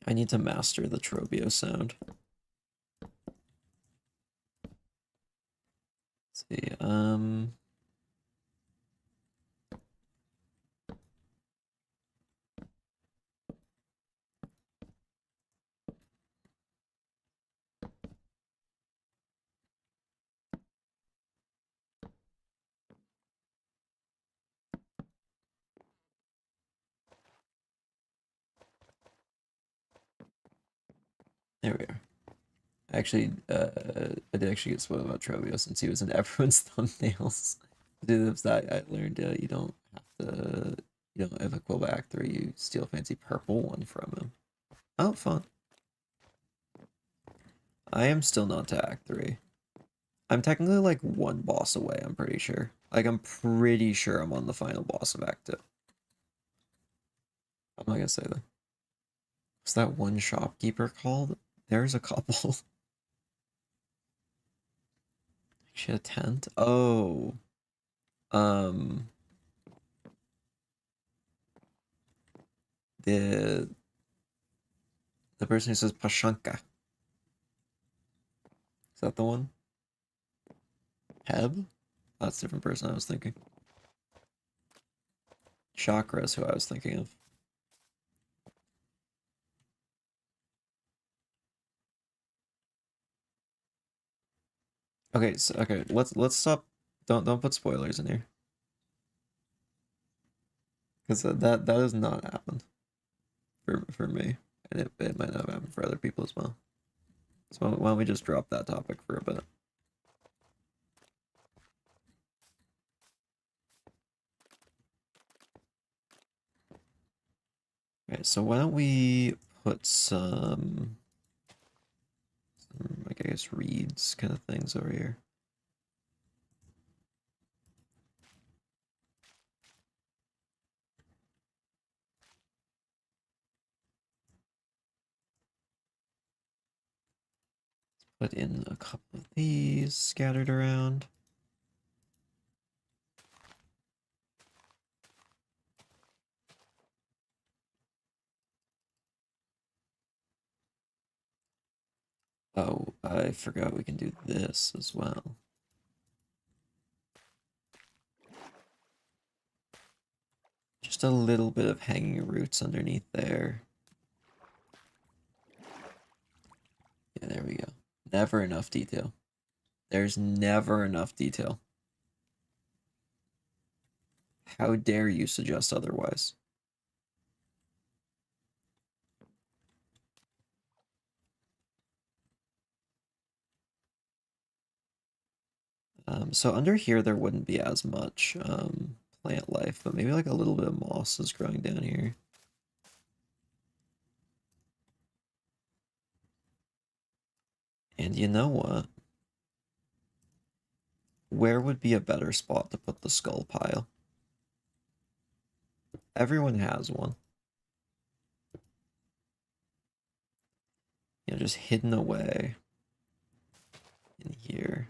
I need to master the Trobio sound. Let's see, there we are. Actually, I did actually get spoiled about Trobio since he was in everyone's thumbnails. Dude, that I learned you don't have you don't ever go back 3, you steal a fancy purple one from him. Oh, fun. I am still not to Act 3. I'm technically like one boss away, I'm pretty sure. Like, I'm pretty sure I'm on the final boss of Act 2. I'm not gonna say that. What's that one shopkeeper called? There's a couple. She had a tent? Oh. Um. The person who says Pashanka. Is that the one? Heb? That's a different person I was thinking. Chakra is who I was thinking of. Okay, so okay, let's stop. Don't put spoilers in here. Because that has not happened for me. And it might not have happened for other people as well. So why don't we just drop that topic for a bit? Okay, so why don't we put some like, I guess, reeds kind of things over here. Put in a couple of these scattered around. Oh, I forgot we can do this as well. Just a little bit of hanging roots underneath there. Yeah, there we go. Never enough detail. There's never enough detail. How dare you suggest otherwise? So under here there wouldn't be as much plant life, but maybe like a little bit of moss is growing down here. And you know what? Where would be a better spot to put the skull pile? Everyone has one. You know, just hidden away in here.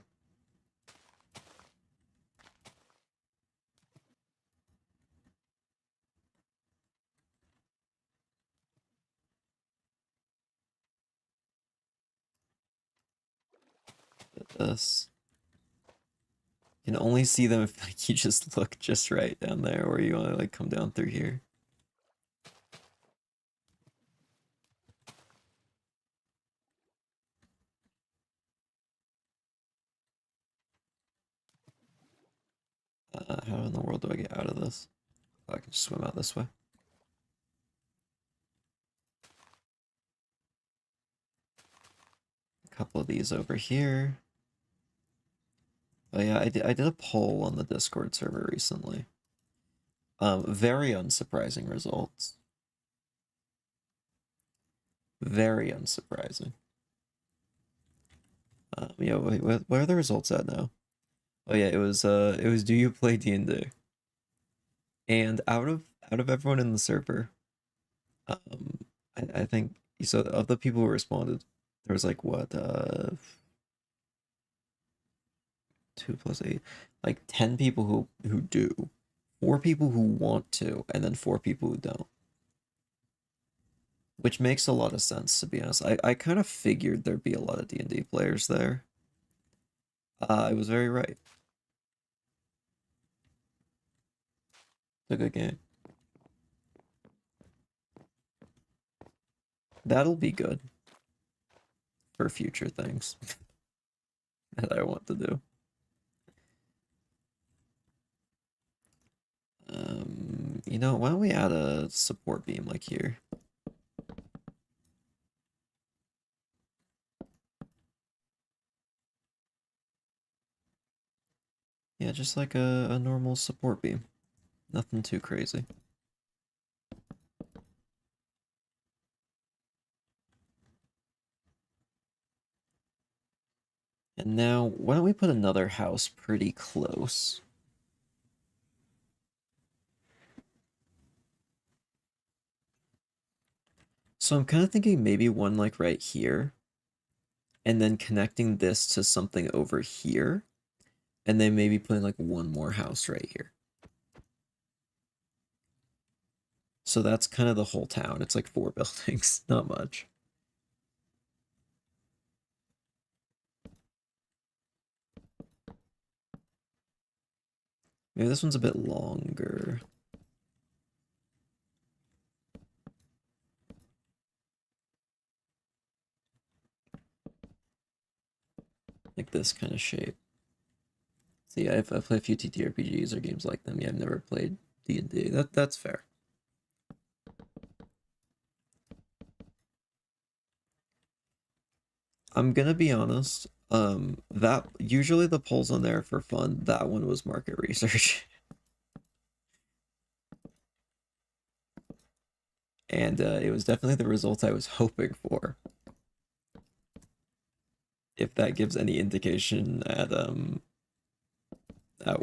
Put this. You can only see them if like you just look just right down there, or you want to like come down through here. How in the world do I get out of this? Oh, I can just swim out this way. A couple of these over here. Oh yeah, I did a poll on the Discord server recently. Very unsurprising results. Very unsurprising. Yeah, wait, what are the results at now? Oh yeah, it was do you play D&D? And out of everyone in the server, um, I think so of the people who responded, there was like what 2 plus 8, like 10 people who do, 4 people who want to, and then 4 people who don't. Which makes a lot of sense, to be honest. I kind of figured there'd be a lot of D&D players there. I was very right. It's a good game. That'll be good for future things that I want to do. You know, why don't we add a support beam like here? Yeah, just like a normal support beam. Nothing too crazy. And now, why don't we put another house pretty close? So I'm kind of thinking maybe one like right here, and then connecting this to something over here, and then maybe putting like one more house right here. So that's kind of the whole town. It's like 4 buildings, not much. Maybe this one's a bit longer. Like this kind of shape. See, I've played a few TTRPGs or games like them. Yeah, I've never played D&D. That's fair. I'm gonna be honest. That usually the polls on there for fun. That one was market research, and it was definitely the result I was hoping for. If that gives any indication at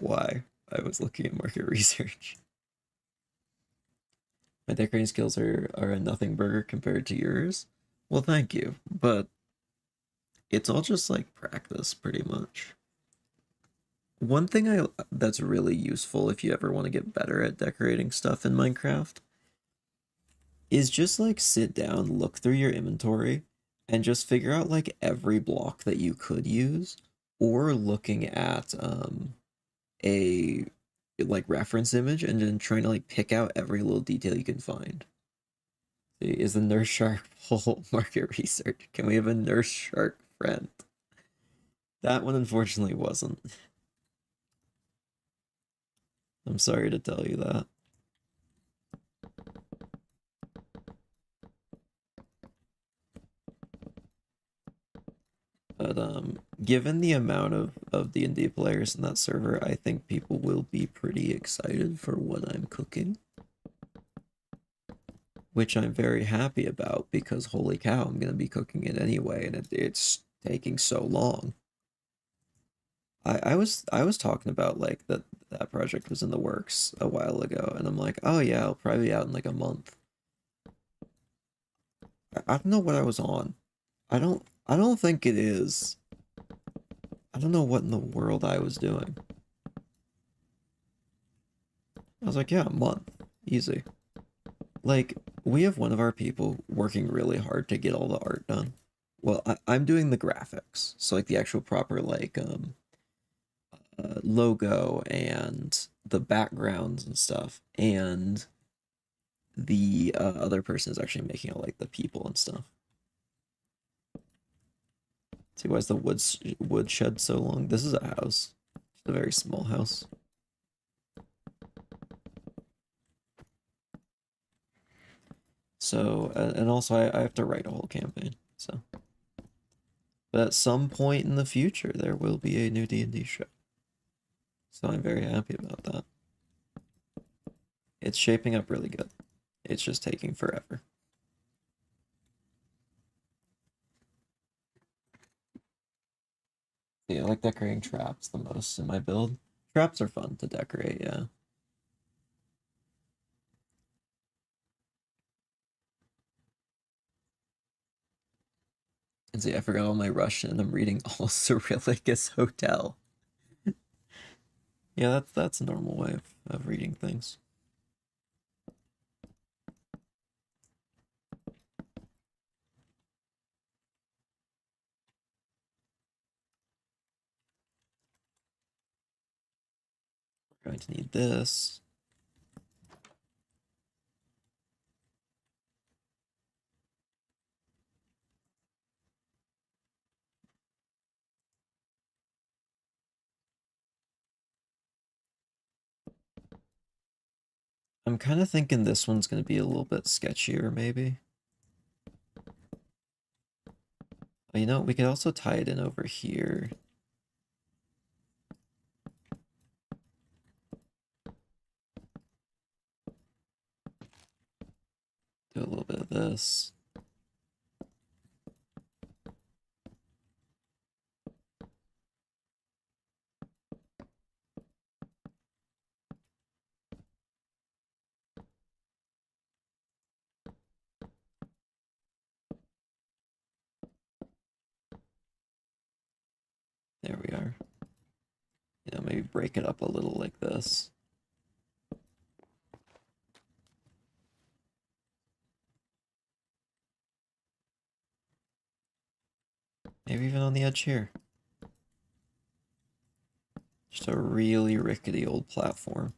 why I was looking at market research. My decorating skills are a nothing burger compared to yours. Well, thank you, but it's all just like practice, pretty much. One thing that's really useful if you ever want to get better at decorating stuff in Minecraft is just like sit down, look through your inventory, and just figure out like every block that you could use, or looking at a like reference image and then trying to like pick out every little detail you can find. See, is the nurse shark full market research? Can we have a nurse shark friend? That one unfortunately wasn't. I'm sorry to tell you that. But given the amount of D&D players in that server, I think people will be pretty excited for what I'm cooking, which I'm very happy about because holy cow, I'm gonna be cooking it anyway, and it's taking so long. I was talking about like that project was in the works a while ago, and I'm like, oh yeah, it'll probably be out in like a month. I don't know what I was on. I don't think it is. I don't know what in the world I was doing. I was like, yeah, a month. Easy. Like, we have one of our people working really hard to get all the art done. Well, I'm doing the graphics. So like the actual proper like logo and the backgrounds and stuff. And the other person is actually making all like the people and stuff. See, why is the woodshed so long? This is a house. It's a very small house. So, and also I have to write a whole campaign. So, but at some point in the future, there will be a new D&D show. So I'm very happy about that. It's shaping up really good. It's just taking forever. Yeah, I like decorating traps the most in my build. Traps are fun to decorate, yeah. And see, I forgot all my Russian and I'm reading all Cyrillicus Hotel. Yeah, that's a normal way of reading things. We're going to need this. I'm kind of thinking this one's going to be a little bit sketchier, maybe. You know, we could also tie it in over here. this. There we are. You know, maybe break it up a little like this. Maybe even on the edge here. Just a really rickety old platform.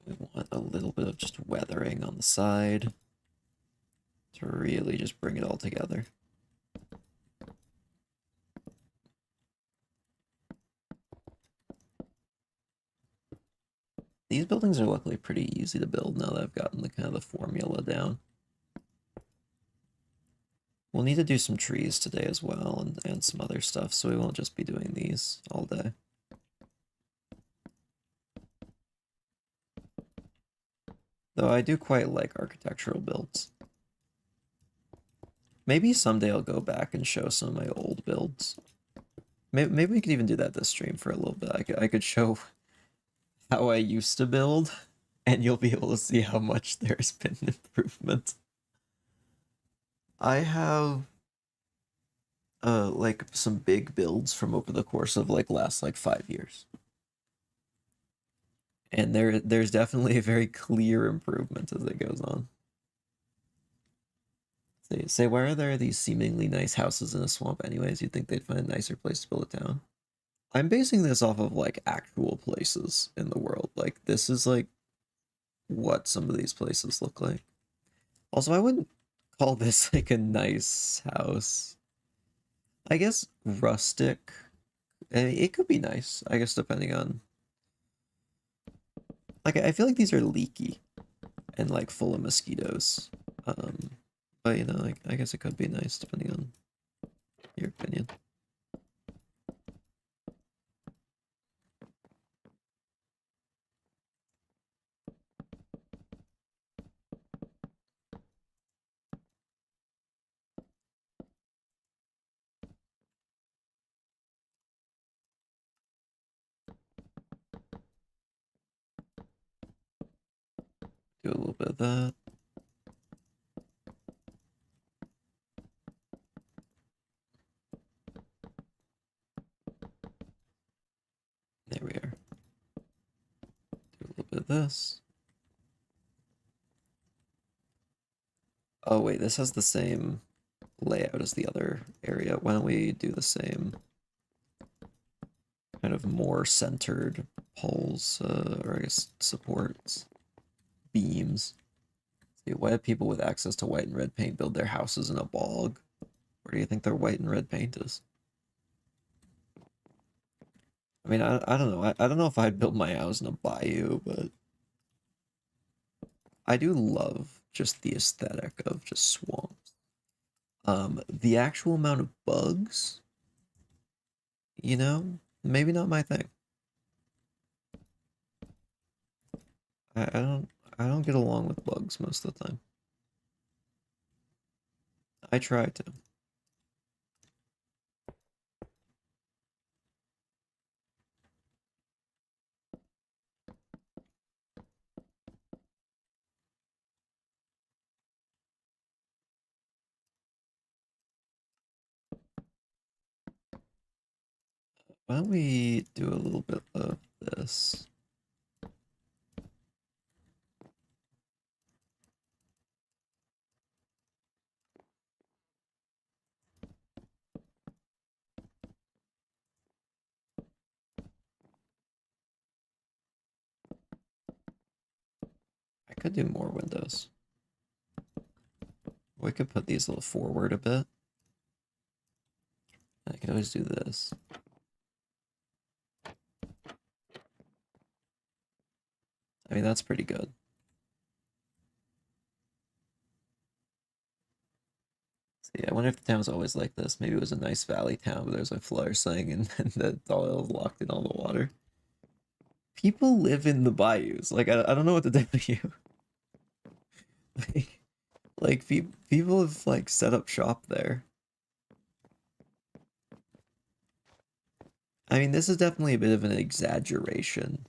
We want a little bit of just weathering on the side to really just bring it all together. These buildings are luckily pretty easy to build now that I've gotten the kind of the formula down. We'll need to do some trees today as well and some other stuff, so we won't just be doing these all day. Though I do quite like architectural builds. Maybe someday I'll go back and show some of my old builds. Maybe we could even do that this stream for a little bit. I could show how I used to build, and you'll be able to see how much there's been improvement. I have like some big builds from over the course of like last like 5 years. And there's definitely a very clear improvement as it goes on. Say, why are there these seemingly nice houses in a swamp anyways? You'd think they'd find a nicer place to build a town. I'm basing this off of like actual places in the world. Like this is like what some of these places look like. Also, I wouldn't call this like a nice house. I guess rustic. I mean, it could be nice, I guess, depending on. Like, I feel like these are leaky and like full of mosquitoes. But you know, like, I guess it could be nice depending on your opinion. Do a little bit of that. There we are. Do a little bit of this. Oh wait, this has the same layout as the other area. Why don't we do the same kind of more centered poles, or I guess supports, beams. See, why do people with access to white and red paint build their houses in a bog? Where do you think their white and red paint is? I mean, I don't know. I don't know if I'd build my house in a bayou, but I do love just the aesthetic of just swamps. The actual amount of bugs, you know, maybe not my thing. I don't get along with bugs most of the time. I try to. Why don't we do a little bit of this? I could do more windows. We could put these a little forward a bit. I could always do this. I mean, that's pretty good. See, I wonder if the town was always like this. Maybe it was a nice valley town, but there's a flood saying and the all locked in all the water. People live in the bayous. Like, I don't know what to tell you. Like, people have like set up shop there. I mean, this is definitely a bit of an exaggeration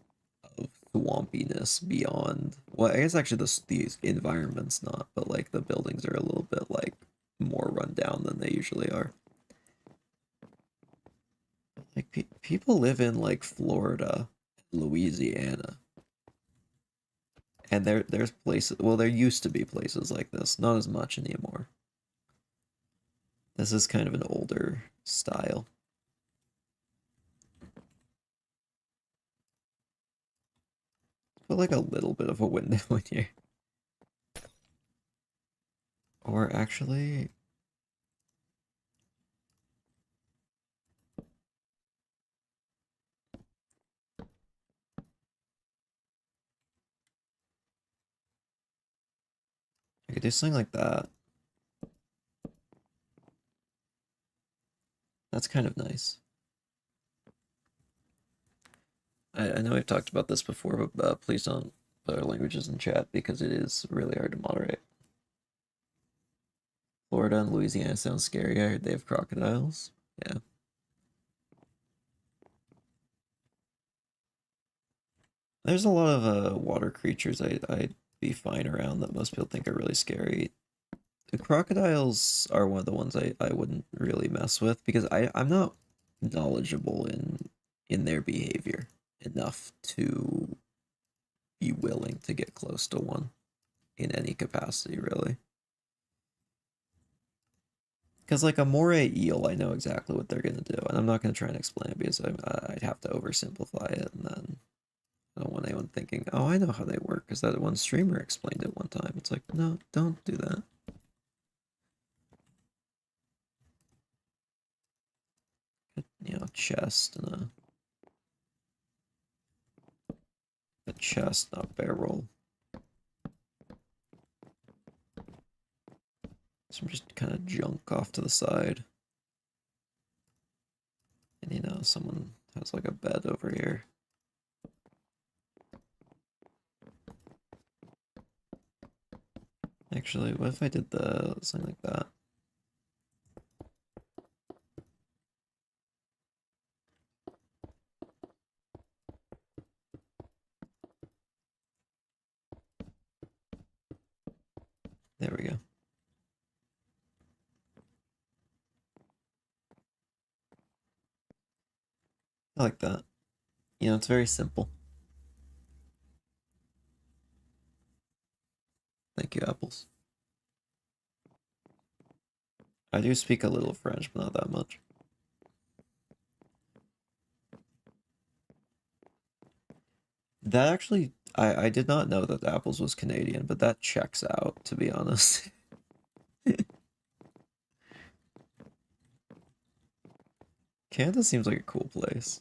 of swampiness beyond. Well, I guess actually the environment's not, but like the buildings are a little bit like more run down than they usually are. Like people live in like Florida, Louisiana, and there's places. Well, there used to be places like this, not as much anymore. This is kind of an older style. Put like a little bit of a window in here. Or actually, I could do something like that. That's kind of nice. I know we've talked about this before, but please don't put our languages in chat because it is really hard to moderate. Florida and Louisiana sounds scary. I heard they have crocodiles. Yeah. There's a lot of water creatures I'd be fine around that most people think are really scary. The crocodiles are one of the ones I wouldn't really mess with because I'm not knowledgeable in their behavior enough to be willing to get close to one in any capacity, really. Because like a moray eel, I know exactly what they're gonna do, and I'm not gonna try and explain it because I'd have to oversimplify it, and then I don't want anyone thinking, "Oh, I know how they work," because that one streamer explained it one time. It's like, no, don't do that. You know, chest and a chest, not barrel. Some just kind of junk off to the side. And you know, someone has like a bed over here. Actually, what if I did something like that? There we go. I like that. You know, it's very simple. Thank you, apples. I do speak a little French, but not that much. That actually, I did not know that apples was Canadian, but that checks out, to be honest. Canada seems like a cool place.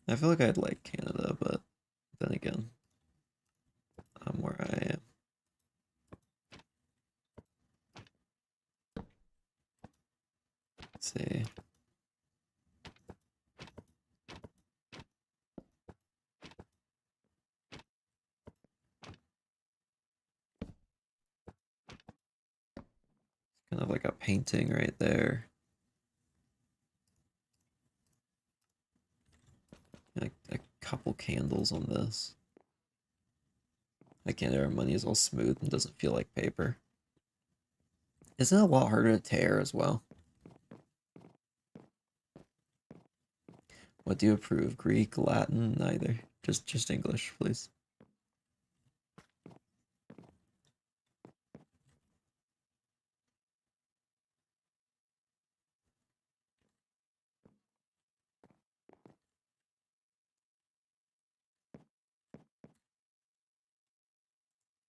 I feel like I'd like Canada, but then again, I'm where I am. Let's see. Kind of like a painting right there. Like a couple candles on this. Like, our money is all smooth and doesn't feel like paper. Isn't it a lot harder to tear as well? What do you approve? Greek, Latin, neither. Just English, please.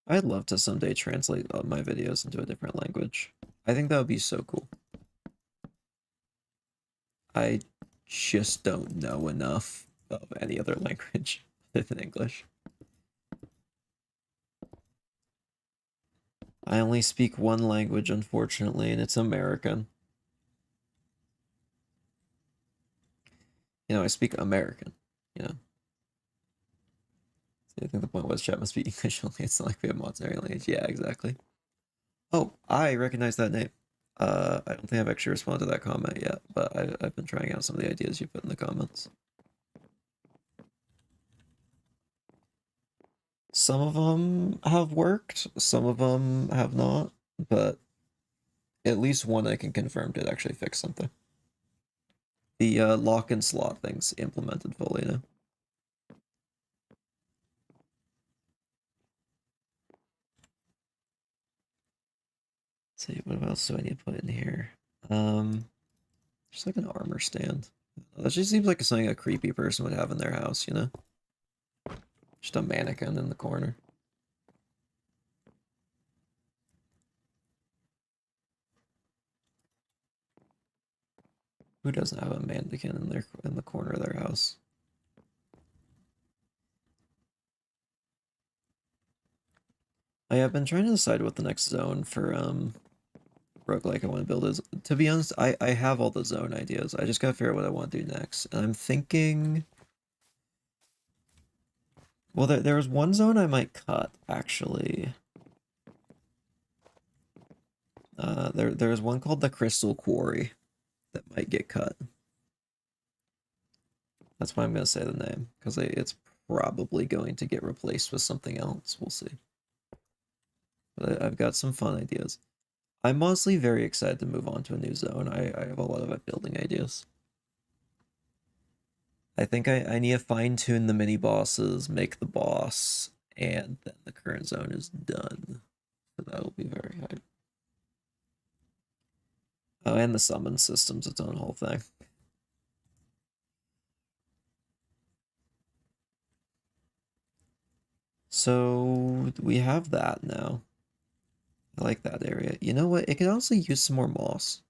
I'd love to someday translate my videos into a different language. I think that would be so cool. I just don't know enough of any other language other than English. I only speak one language, unfortunately, and it's American. You know, I speak American, you know. I think the point was chat must be English only. It's not like we have mods in every language. Yeah, exactly. Oh, I recognize that name. I don't think I've actually responded to that comment yet, but I've been trying out some of the ideas you put in the comments. Some of them have worked, some of them have not, but at least one I can confirm did actually fix something. The lock and slot thing's implemented fully now. Let's see, what else do I need to put in here? Just like an armor stand. That just seems like something a creepy person would have in their house, you know? Just a mannequin in the corner. Who doesn't have a mannequin in the corner of their house? I have been trying to decide what the next zone for roguelike I want to build is. To be honest, I have all the zone ideas. I just gotta figure out what I want to do next. And I'm thinking, well, there was one zone I might cut actually. There's one called the Crystal Quarry that might get cut. That's why I'm gonna say the name because it's probably going to get replaced with something else. We'll see. But I've got some fun ideas. I'm honestly very excited to move on to a new zone. I have a lot of building ideas. I think I need to fine tune the mini bosses, make the boss, and then the current zone is done. So that'll be very hard. Oh, and the summon system's its own whole thing. So we have that now. I like that area. You know what? It could also use some more moss.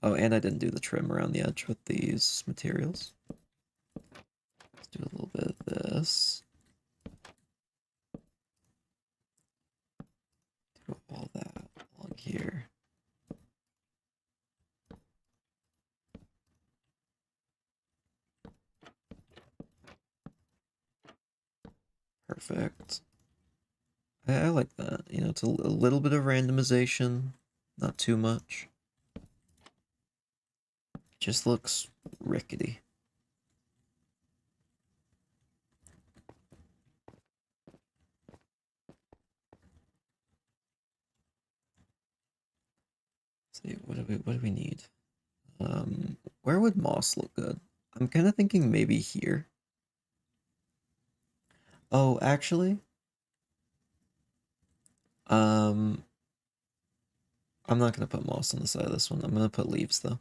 Oh, and I didn't do the trim around the edge with these materials. Let's do a little bit of this. Do all that along here. Perfect. I like that. You know, it's a little bit of randomization, not too much. Just looks rickety. Let's see, what do we need? Where would moss look good? I'm kind of thinking maybe here. Oh, actually, um, I'm not gonna put moss on the side of this one. I'm gonna put leaves though.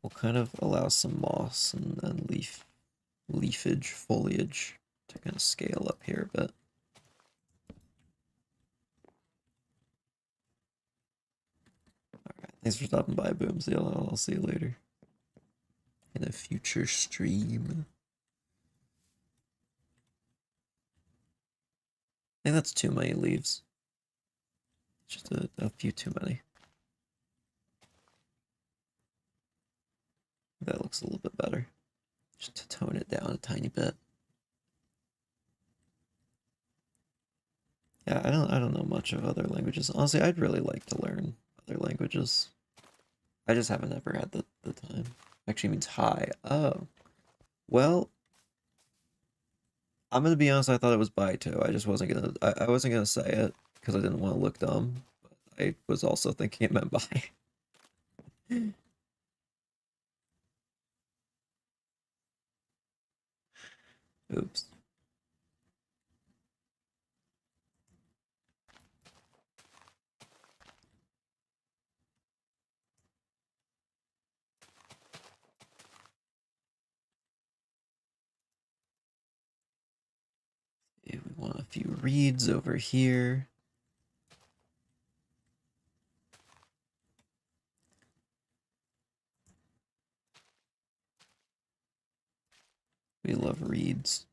We'll kind of allow some moss and leafage, foliage to kind of scale up here a bit. Alright, thanks for stopping by, Boomsy. I'll see you later. In a future stream. I think that's too many leaves. Just a few too many. That looks a little bit better. Just to tone it down a tiny bit. Yeah, I don't know much of other languages. Honestly, I'd really like to learn other languages. I just haven't ever had the time. Actually means hi. Oh. Well, I'm gonna be honest, I thought it was bye too. I just wasn't gonna I wasn't gonna say it because I didn't want to look dumb. But I was also thinking it meant bye. Oops. Okay, we want a few reeds over here. We love reeds.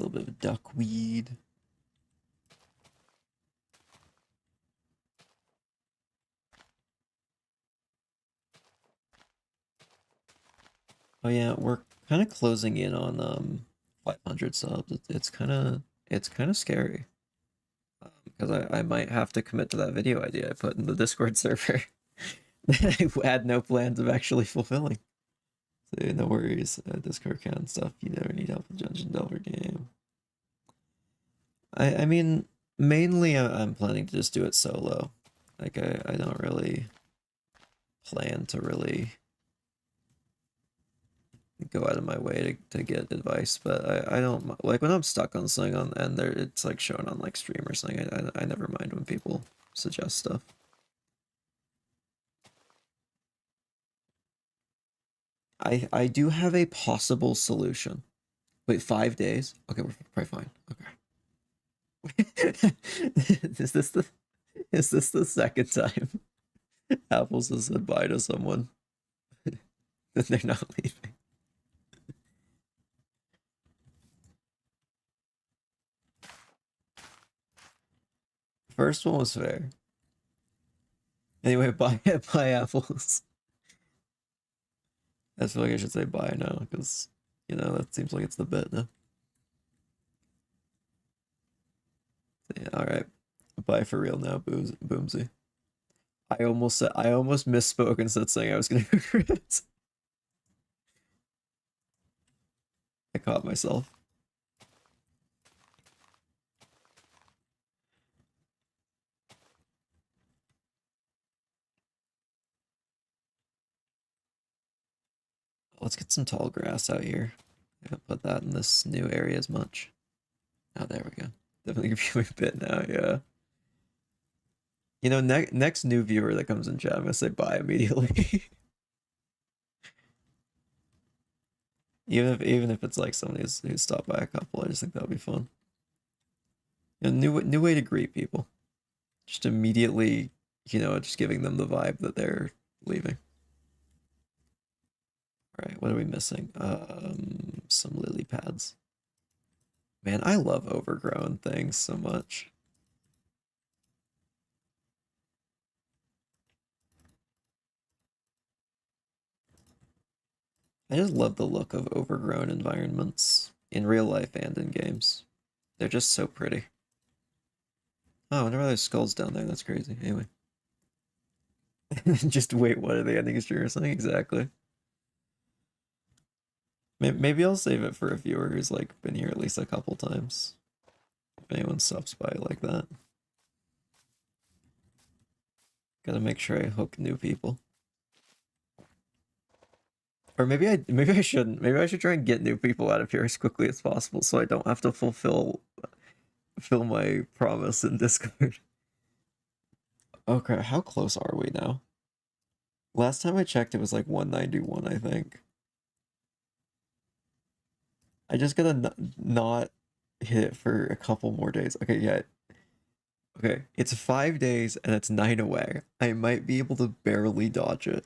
little bit of duckweed. Oh yeah, we're kind of closing in on 500 subs. It's kind of scary because I might have to commit to that video idea I put in the Discord server that I had no plans of actually fulfilling. So no worries, Discord account stuff. You never need help with Dungeon Delver game. I mean, mainly I'm planning to just do it solo. Like I don't really plan to really go out of my way to get advice, but I don't like when I'm stuck on something on and there it's like shown on like stream or something. I never mind when people suggest stuff. I do have a possible solution. Wait, 5 days? Okay, we're probably fine. Okay. Is this the second time Apples has said bye to someone that they're not leaving? First one was fair. Anyway, bye bye Apples. I feel like I should say bye now, because that seems like it's the bit now. So, yeah, alright. Bye for real now, Boomsy. I almost misspoke and said something I was gonna regret. I caught myself. Let's get some tall grass out here. I don't put that in this new area as much. Oh, there we go. Definitely give you a bit now, yeah. Next new viewer that comes in chat, I'm gonna say bye immediately. even if it's like somebody who's stopped by a couple, I just think that would be fun. New way to greet people. Just immediately, just giving them the vibe that they're leaving. All right, what are we missing? Some lily pads. Man, I love overgrown things so much. I just love the look of overgrown environments in real life and in games. They're just so pretty. Oh, I wonder why there's skulls down there. That's crazy. Anyway. Just wait, what are the ending stream or something? Exactly. Maybe I'll save it for a viewer who's like been here at least a couple times. If anyone stops by like that. Gotta make sure I hook new people. Or maybe I shouldn't. Maybe I should try and get new people out of here as quickly as possible so I don't have to fulfill my promise in Discord. Okay, how close are we now? Last time I checked, it was like 191, I think. I just gotta not hit it for a couple more days. Okay, yeah. Okay, it's 5 days and it's 9 away. I might be able to barely dodge it.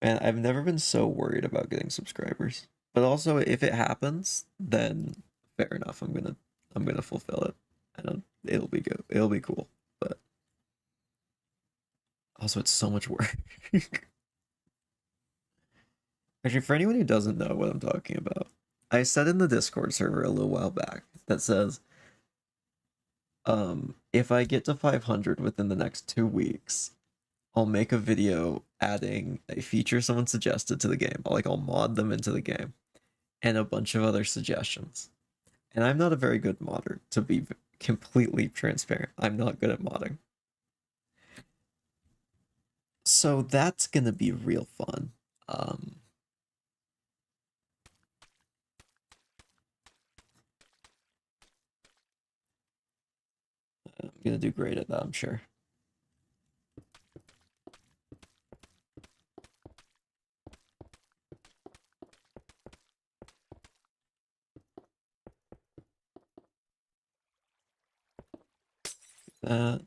And I've never been so worried about getting subscribers. But also, if it happens, then fair enough. I'm gonna fulfill it, and it'll be good. It'll be cool. But also, it's so much work. Actually, for anyone who doesn't know what I'm talking about, I said in the Discord server a little while back that says, if I get to 500 within the next 2 weeks, I'll make a video adding a feature someone suggested to the game. I'll mod them into the game, and a bunch of other suggestions. And I'm not a very good modder, to be completely transparent. I'm not good at modding. So that's gonna be real fun. I'm gonna do great at that, I'm sure. That.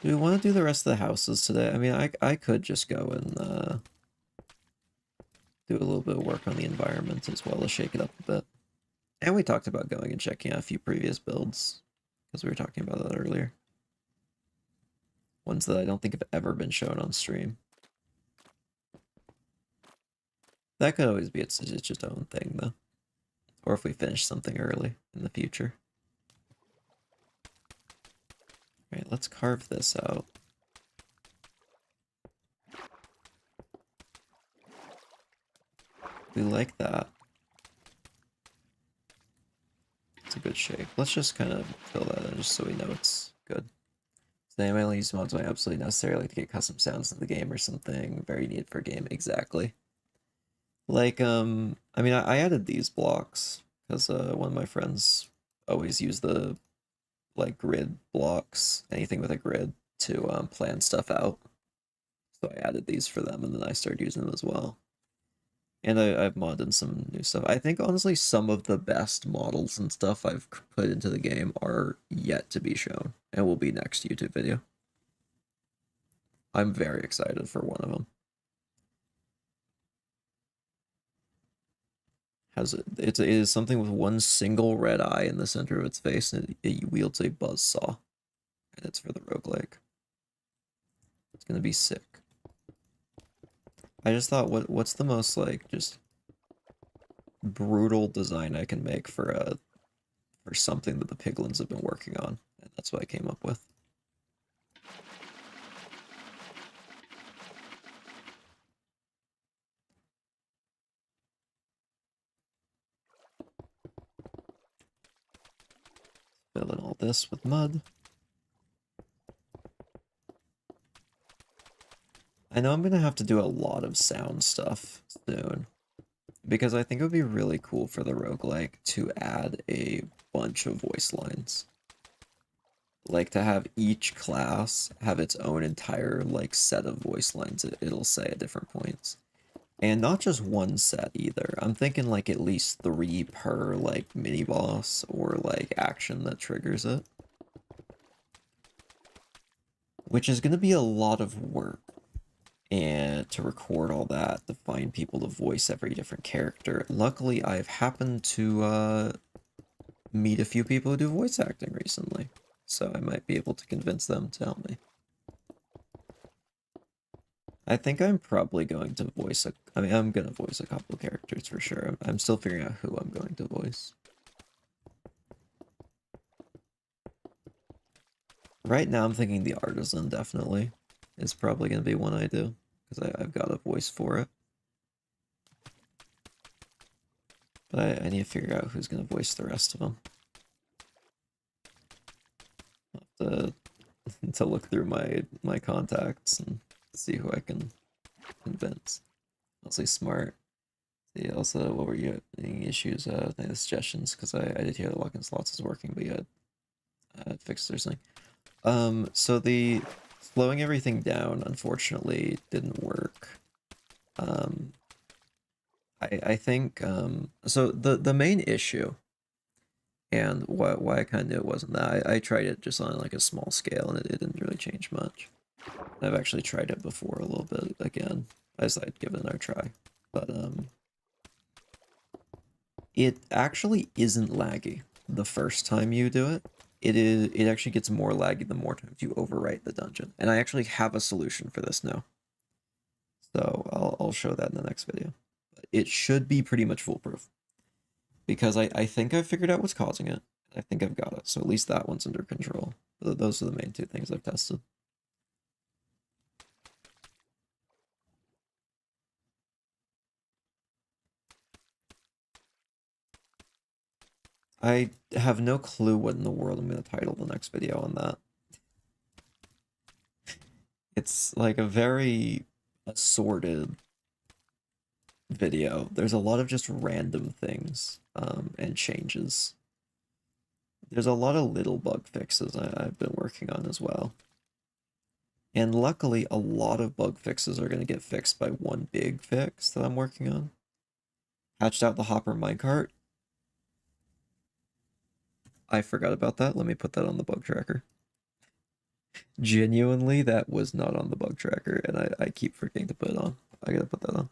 Do we want to do the rest of the houses today? I mean, I could just go and do a little bit of work on the environment as well to shake it up a bit. And we talked about going and checking out a few previous builds, because we were talking about that earlier. Ones that I don't think have ever been shown on stream. That could always be its just own thing, though. Or if we finish something early in the future. Alright, let's carve this out. We like that. It's a good shape. Let's just kind of fill that in just so we know it's good. So I only use mods when absolutely necessary, like to get custom sounds in the game or something very needed for a game. Exactly. Like, I mean, I added these blocks because one of my friends always used the like grid blocks, anything with a grid, to plan stuff out. So I added these for them, and then I started using them as well. And I've modded some new stuff. I think honestly some of the best models and stuff I've put into the game are yet to be shown and will be next YouTube video. I'm very excited for one of them. It is something with one single red eye in the center of its face, and it wields a buzz saw. And it's for the roguelike. It's gonna be sick. I just thought, what's the most like just brutal design I can make for something that the piglins have been working on, and that's what I came up with. Fill in all this with mud. I know I'm gonna have to do a lot of sound stuff soon, because I think it would be really cool for the roguelike to add a bunch of voice lines. Like to have each class have its own entire like set of voice lines it'll say at different points. And not just one set either. I'm thinking like at least 3 per like mini boss or like action that triggers it. Which is gonna be a lot of work. And to record all that, to find people to voice every different character. Luckily, I've happened to meet a few people who do voice acting recently, so I might be able to convince them to help me. I think I'm probably going to voice I mean, I'm gonna voice a couple of characters for sure. I'm still figuring out who I'm going to voice. Right now, I'm thinking the artisan definitely is probably gonna be one I do, because I've got a voice for it. But I need to figure out who's gonna voice the rest of them. I'll have to look through my contacts and see who I can convince. Mostly smart. See, also, what were you any issues? Any suggestions? Because I did hear the lock-in slots is working, but you had fixed their thing. So the slowing everything down, unfortunately, didn't work. I think so the main issue, and why I kind of knew it wasn't that, I tried it just on like a small scale, and it didn't really change much. I've actually tried it before a little bit again, as I'd give it another try, but it actually isn't laggy the first time you do it. It actually gets more laggy the more times you overwrite the dungeon, and I actually have a solution for this now. So I'll show that in the next video. But it should be pretty much foolproof, because I think I've figured out what's causing it. I think I've got it, so at least that one's under control. Those are the main 2 things I've tested. I have no clue what in the world I'm going to title the next video on that. It's like a very assorted video. There's a lot of just random things and changes. There's a lot of little bug fixes I've been working on as well. And luckily, a lot of bug fixes are going to get fixed by one big fix that I'm working on. Hatched out the hopper minecart. I forgot about that. Let me put that on the bug tracker. Genuinely, that was not on the bug tracker, and I keep forgetting to put it on. I gotta put that on.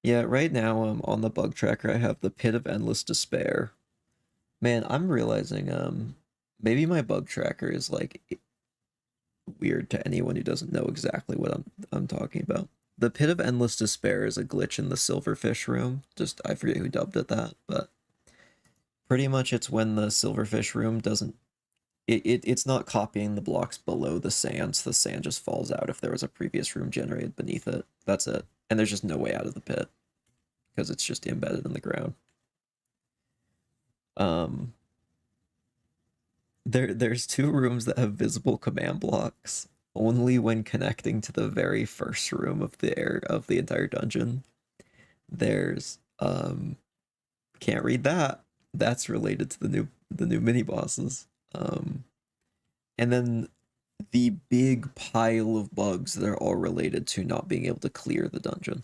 Yeah, right now on the bug tracker I have the Pit of Endless Despair. Man, I'm realizing maybe my bug tracker is like weird to anyone who doesn't know exactly what I'm talking about. The Pit of Endless Despair is a glitch in the Silverfish room. Just I forget who dubbed it that, but pretty much it's when the Silverfish room doesn't it's not copying the blocks below the sand, so the sand just falls out if there was a previous room generated beneath it. That's it. And there's just no way out of the pit because it's just embedded in the ground. Um there's two rooms that have visible command blocks only when connecting to the very first room of the entire dungeon. There's can't read that. That's related to the new mini bosses. And then the big pile of bugs that are all related to not being able to clear the dungeon.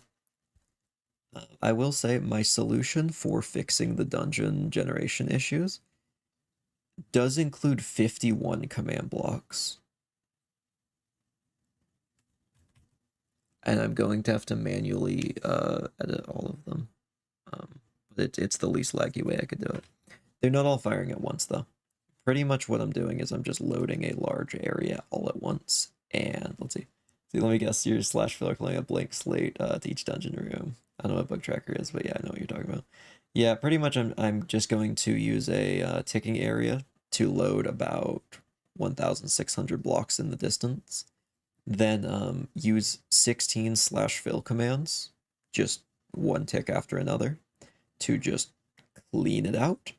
I will say my solution for fixing the dungeon generation issues does include 51 command blocks. And I'm going to have to manually edit all of them. But it's the least laggy way I could do it. They're not all firing at once, though. Pretty much what I'm doing is I'm just loading a large area all at once. And let's see. Let me guess. You're slash filler calling a blank slate to each dungeon room. I don't know what bug tracker is, but yeah, I know what you're talking about. Yeah, pretty much I'm just going to use a ticking area to load about 1,600 blocks in the distance. Then use 16 slash fill commands, just one tick after another, to just clean it out.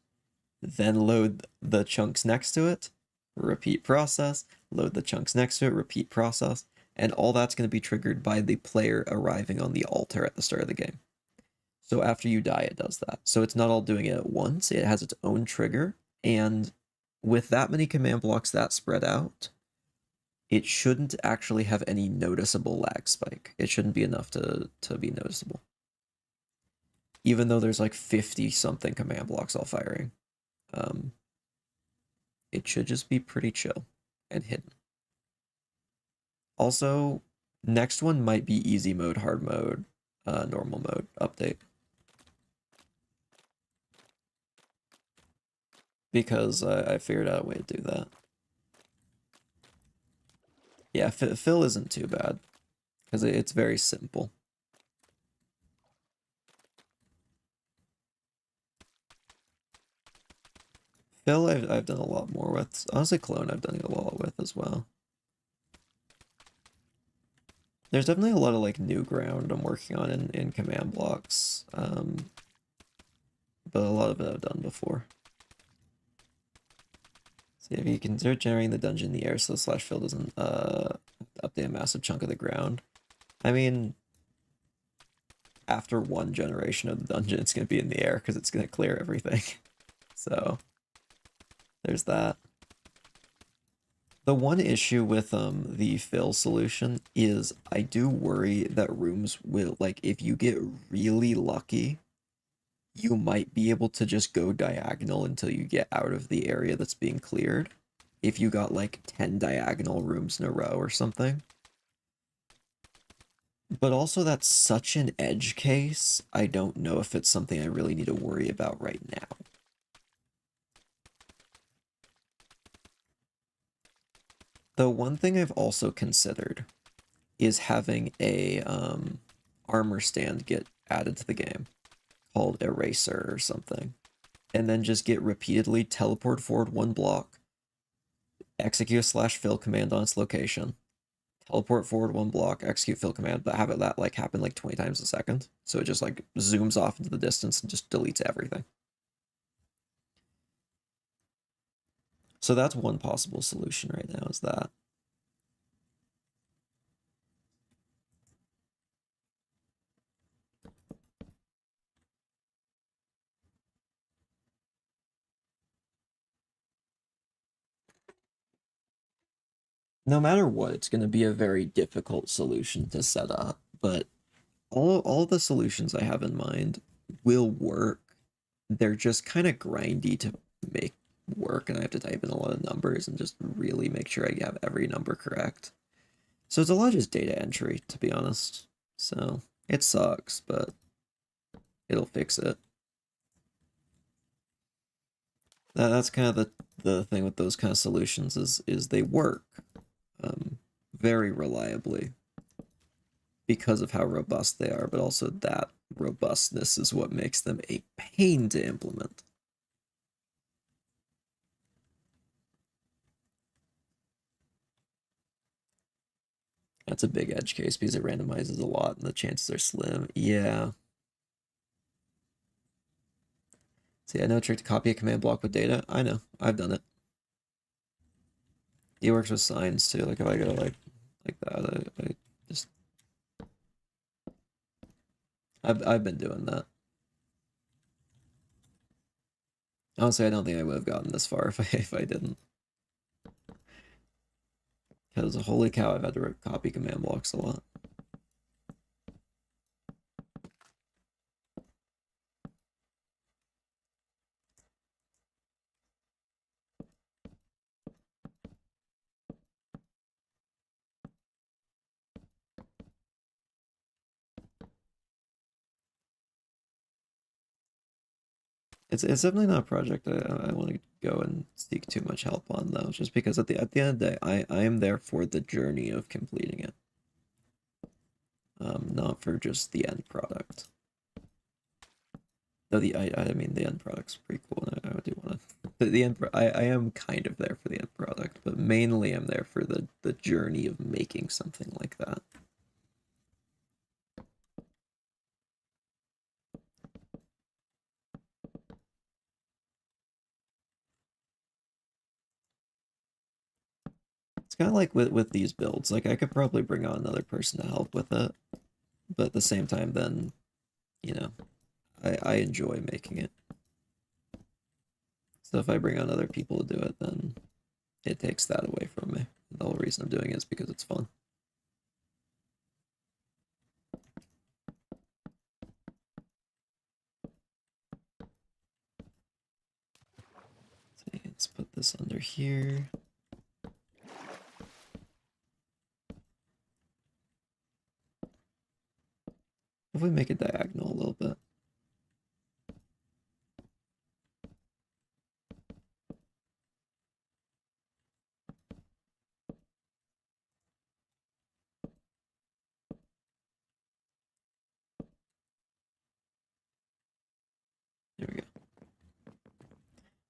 Then load the chunks next to it, repeat process, load the chunks next to it, repeat process, and all that's going to be triggered by the player arriving on the altar at the start of the game. So after you die, it does that. So it's not all doing it at once, it has its own trigger, and with that many command blocks that spread out, it shouldn't actually have any noticeable lag spike. It shouldn't be enough to be noticeable. Even though there's like 50 something command blocks all firing. It should just be pretty chill and hidden. Also, next one might be easy mode, hard mode, normal mode update. Because I figured out a way to do that. Yeah, fill isn't too bad. Because it's very simple. Fill I've done a lot more with. Honestly, clone I've done a lot with as well. There's definitely a lot of like new ground I'm working on in command blocks. But a lot of it I've done before. So if you can start generating the dungeon in the air so the slash fill doesn't update a massive chunk of the ground. I mean, after one generation of the dungeon, it's going to be in the air because it's going to clear everything. So there's that. The one issue with the fill solution is I do worry that rooms will, like, if you get really lucky, you might be able to just go diagonal until you get out of the area that's being cleared. If you got like 10 diagonal rooms in a row or something. But also that's such an edge case, I don't know if it's something I really need to worry about right now. The one thing I've also considered is having a armor stand get added to the game called Eraser or something. And then just get repeatedly teleport forward one block, execute a slash fill command on its location, teleport forward one block, execute fill command, but have it that like happen like 20 times a second. So it just like zooms off into the distance and just deletes everything. So that's one possible solution right now is that. No matter what, it's going to be a very difficult solution to set up, but all the solutions I have in mind will work. They're just kind of grindy to make work, and I have to type in a lot of numbers and just really make sure I have every number correct. So it's a lot of just data entry, to be honest. So it sucks, but it'll fix it. That's kind of the thing with those kind of solutions is they work very reliably because of how robust they are, but also that robustness is what makes them a pain to implement. That's a big edge case because it randomizes a lot and the chances are slim. Yeah. See, I know a trick to copy a command block with data. I know. I've done it. It works with signs too. Like if I go like that, I just I've been doing that. Honestly, I don't think I would have gotten this far if I didn't. Because holy cow, I've had to copy command blocks a lot. It's definitely not a project I want to go and seek too much help on though, just because at the end of the day, I am there for the journey of completing it, not for just the end product. Though I mean the end product's pretty cool, and I do want to the end. I am kind of there for the end product, but mainly I'm there for the journey of making something like that. It's kind of like with these builds. Like I could probably bring on another person to help with it, but at the same time, then you know, I enjoy making it. So if I bring on other people to do it, then it takes that away from me. The whole reason I'm doing it is because it's fun. So let's put this under here. If we make it diagonal a little bit. There we go.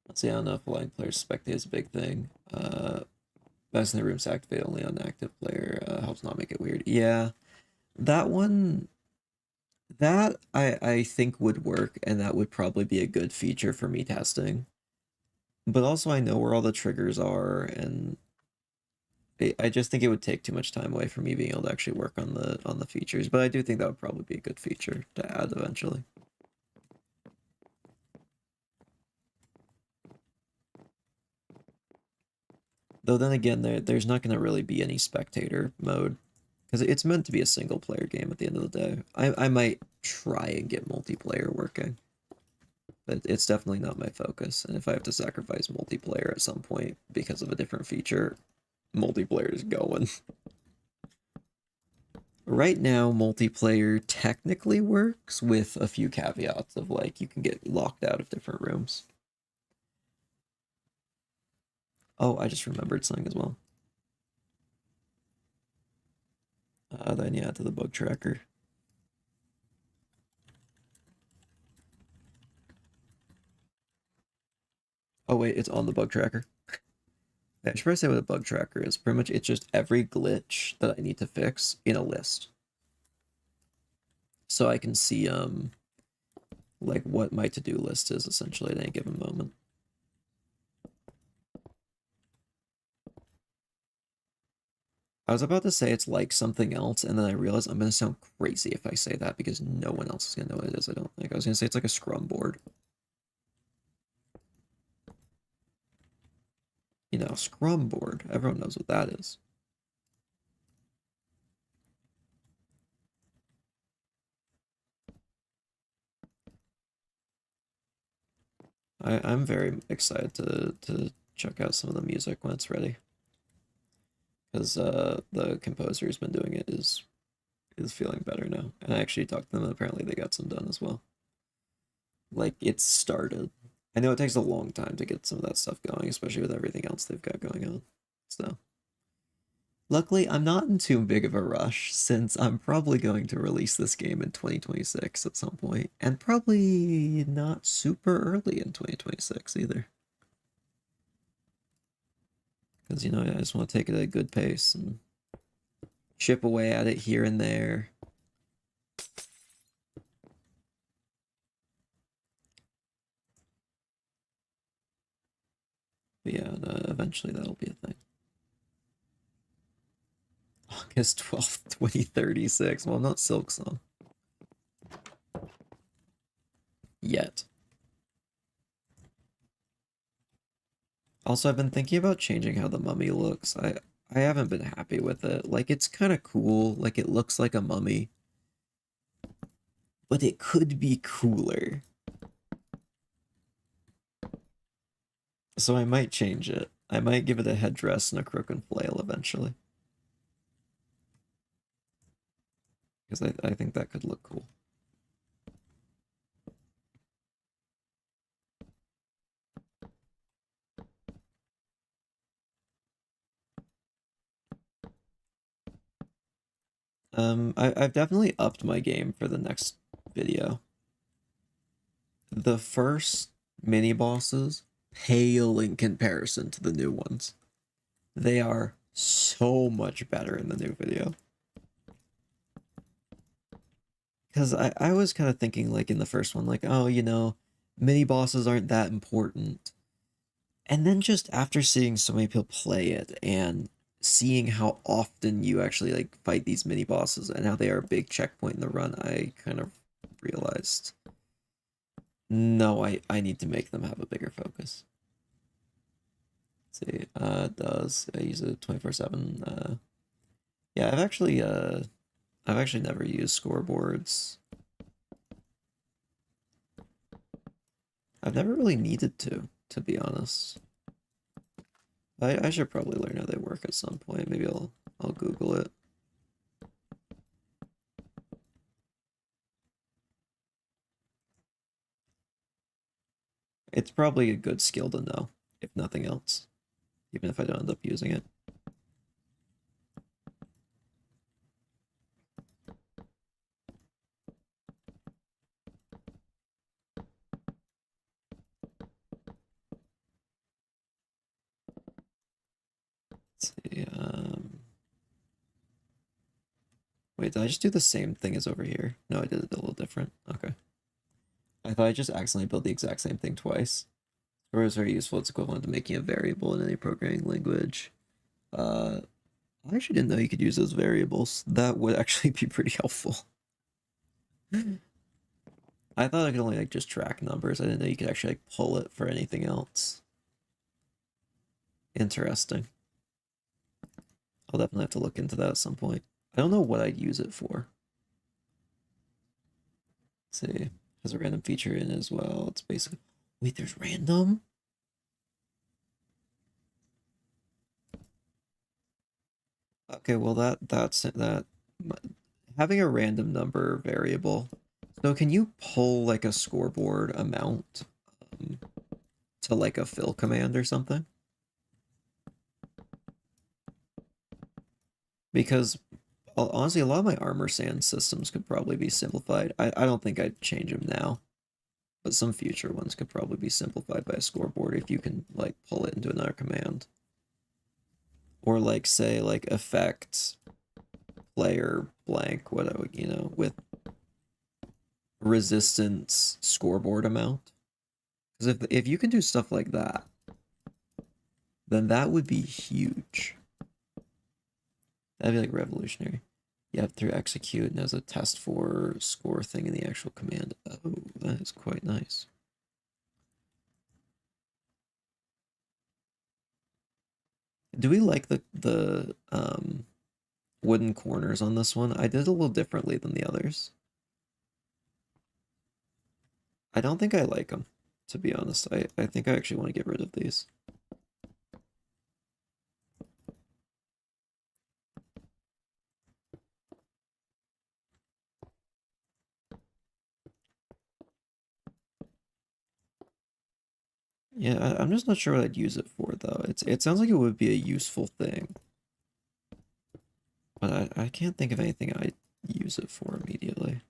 Let's see, I don't know if blind players spectate is a big thing. Best in the rooms activate only on active player. Helps not make it weird. Yeah, that one, that I think would work, and that would probably be a good feature for me testing. But also, I know where all the triggers are, and I just think it would take too much time away from me being able to actually work on the features. But I do think that would probably be a good feature to add eventually. Though then again, there's not going to really be any spectator mode because it's meant to be a single player game at the end of the day. I might try and get multiplayer working, but it's definitely not my focus. And if I have to sacrifice multiplayer at some point because of a different feature, multiplayer is going. Right now, multiplayer technically works with a few caveats of like you can get locked out of different rooms. Oh, I just remembered something as well. Then yeah, to the bug tracker. Oh wait, it's on the bug tracker. I should probably say what a bug tracker is. Pretty much, it's just every glitch that I need to fix in a list, so I can see like what my to-do list is essentially at any given moment. I was about to say it's like something else, and then I realized I'm gonna sound crazy if I say that because no one else is gonna know what it is. I don't think. I was gonna say it's like a Scrum board. You know, Scrum board. Everyone knows what that is. I'm very excited to check out some of the music when it's ready, because the composer who's been doing it is feeling better now, and I actually talked to them, and apparently they got some done as well. Like, it's started. I know it takes a long time to get some of that stuff going, especially with everything else they've got going on. So, luckily, I'm not in too big of a rush since I'm probably going to release this game in 2026 at some point, and probably not super early in 2026 either. Because, you know, I just want to take it at a good pace and chip away at it here and there. But yeah, eventually that'll be a thing. August 12th, 2036. Well, not Silksong. Yet. Also, I've been thinking about changing how the mummy looks. I haven't been happy with it. Like, it's kind of cool. Like, it looks like a mummy. But it could be cooler. So I might change it. I might give it a headdress and a crook and flail eventually. Because I think that could look cool. I've definitely upped my game for the next video. The first mini bosses pale in comparison to the new ones. They are so much better in the new video. Because I was kind of thinking, like, in the first one, like, oh, you know, mini bosses aren't that important. And then just after seeing so many people play it and seeing how often you actually, like, fight these mini bosses and how they are a big checkpoint in the run, I kind of realized, no, I need to make them have a bigger focus. Let's see, does I use it 24/7? Yeah, I've actually never used scoreboards. I've never really needed to be honest. I should probably learn how they work at some point. Maybe I'll Google it. It's probably a good skill to know, if nothing else, even if I don't end up using it. Let's see, wait, did I just do the same thing as over here? No, I did it a little different. Okay. I thought I just accidentally built the exact same thing twice. Or is very useful. It's equivalent to making a variable in any programming language. I actually didn't know you could use those variables. That would actually be pretty helpful. I thought I could only, like, just track numbers. I didn't know you could actually, like, pull it for anything else. Interesting. I'll definitely have to look into that at some point. I don't know what I'd use it for. Let's see. Has a random feature in it as well. It's basically... Wait, there's random? Okay, well that's that. Having a random number variable. So can you pull, like, a scoreboard amount um, to, like, a fill command or something? Because honestly, a lot of my armor sand systems could probably be simplified. I don't think I'd change them now, but some future ones could probably be simplified by a scoreboard if you can, like, pull it into another command. Or, like, say, like, effect player blank, whatever, you know, with resistance scoreboard amount. Because if you can do stuff like that, then that would be huge. That'd be, like, revolutionary. You have to execute and as a test for score thing in the actual command. Oh, that is quite nice. Do we like the wooden corners on this one? I did it a little differently than the others. I don't think I like them. to be honest. I think I actually want to get rid of these. Yeah, I'm just not sure what I'd use it for though. It sounds like it would be a useful thing, but I can't think of anything I'd use it for immediately.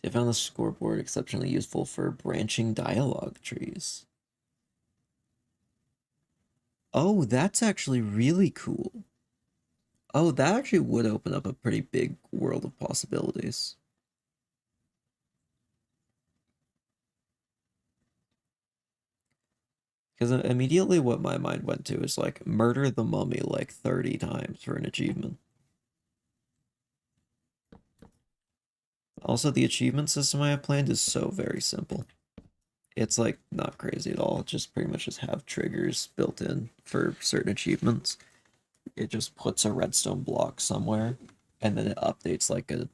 I found the scoreboard exceptionally useful for branching dialogue trees. Oh, that's actually really cool. Oh, that actually would open up a pretty big world of possibilities. Because immediately what my mind went to is like murder the mummy like 30 times for an achievement. Also, the achievement system I have planned is so very simple. It's like not crazy at all. It just pretty much just have triggers built in for certain achievements. It just puts a redstone block somewhere and then it updates like a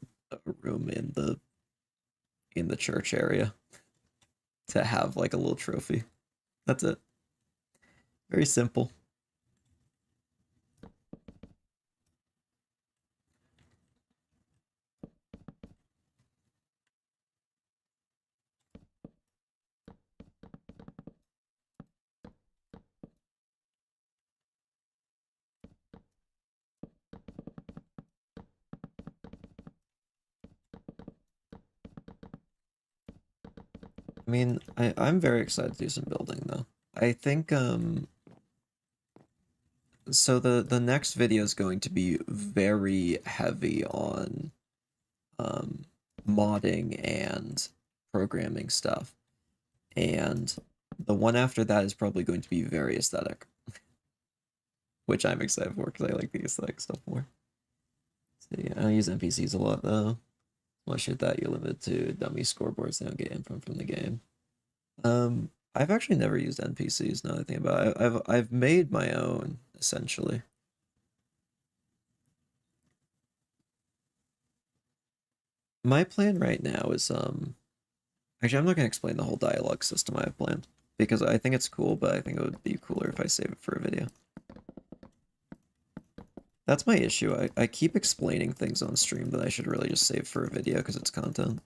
room in the church area to have like a little trophy. That's it. Very simple. I mean, I'm very excited to do some building though. I think so the next video is going to be very heavy on um modding and programming stuff. And the one after that is probably going to be very aesthetic, which I'm excited for because I like the aesthetic stuff more. So yeah, I use NPCs a lot though. Once you hit that, you're limited to dummy scoreboards. They don't get info from the game. I've actually never used NPCs now that I think about it. I've made my own essentially. My plan right now is actually I'm not gonna explain the whole dialogue system I have planned because I think it's cool, but I think it would be cooler if I save it for a video. That's my issue. I keep explaining things on stream that I should really just save for a video because it's content.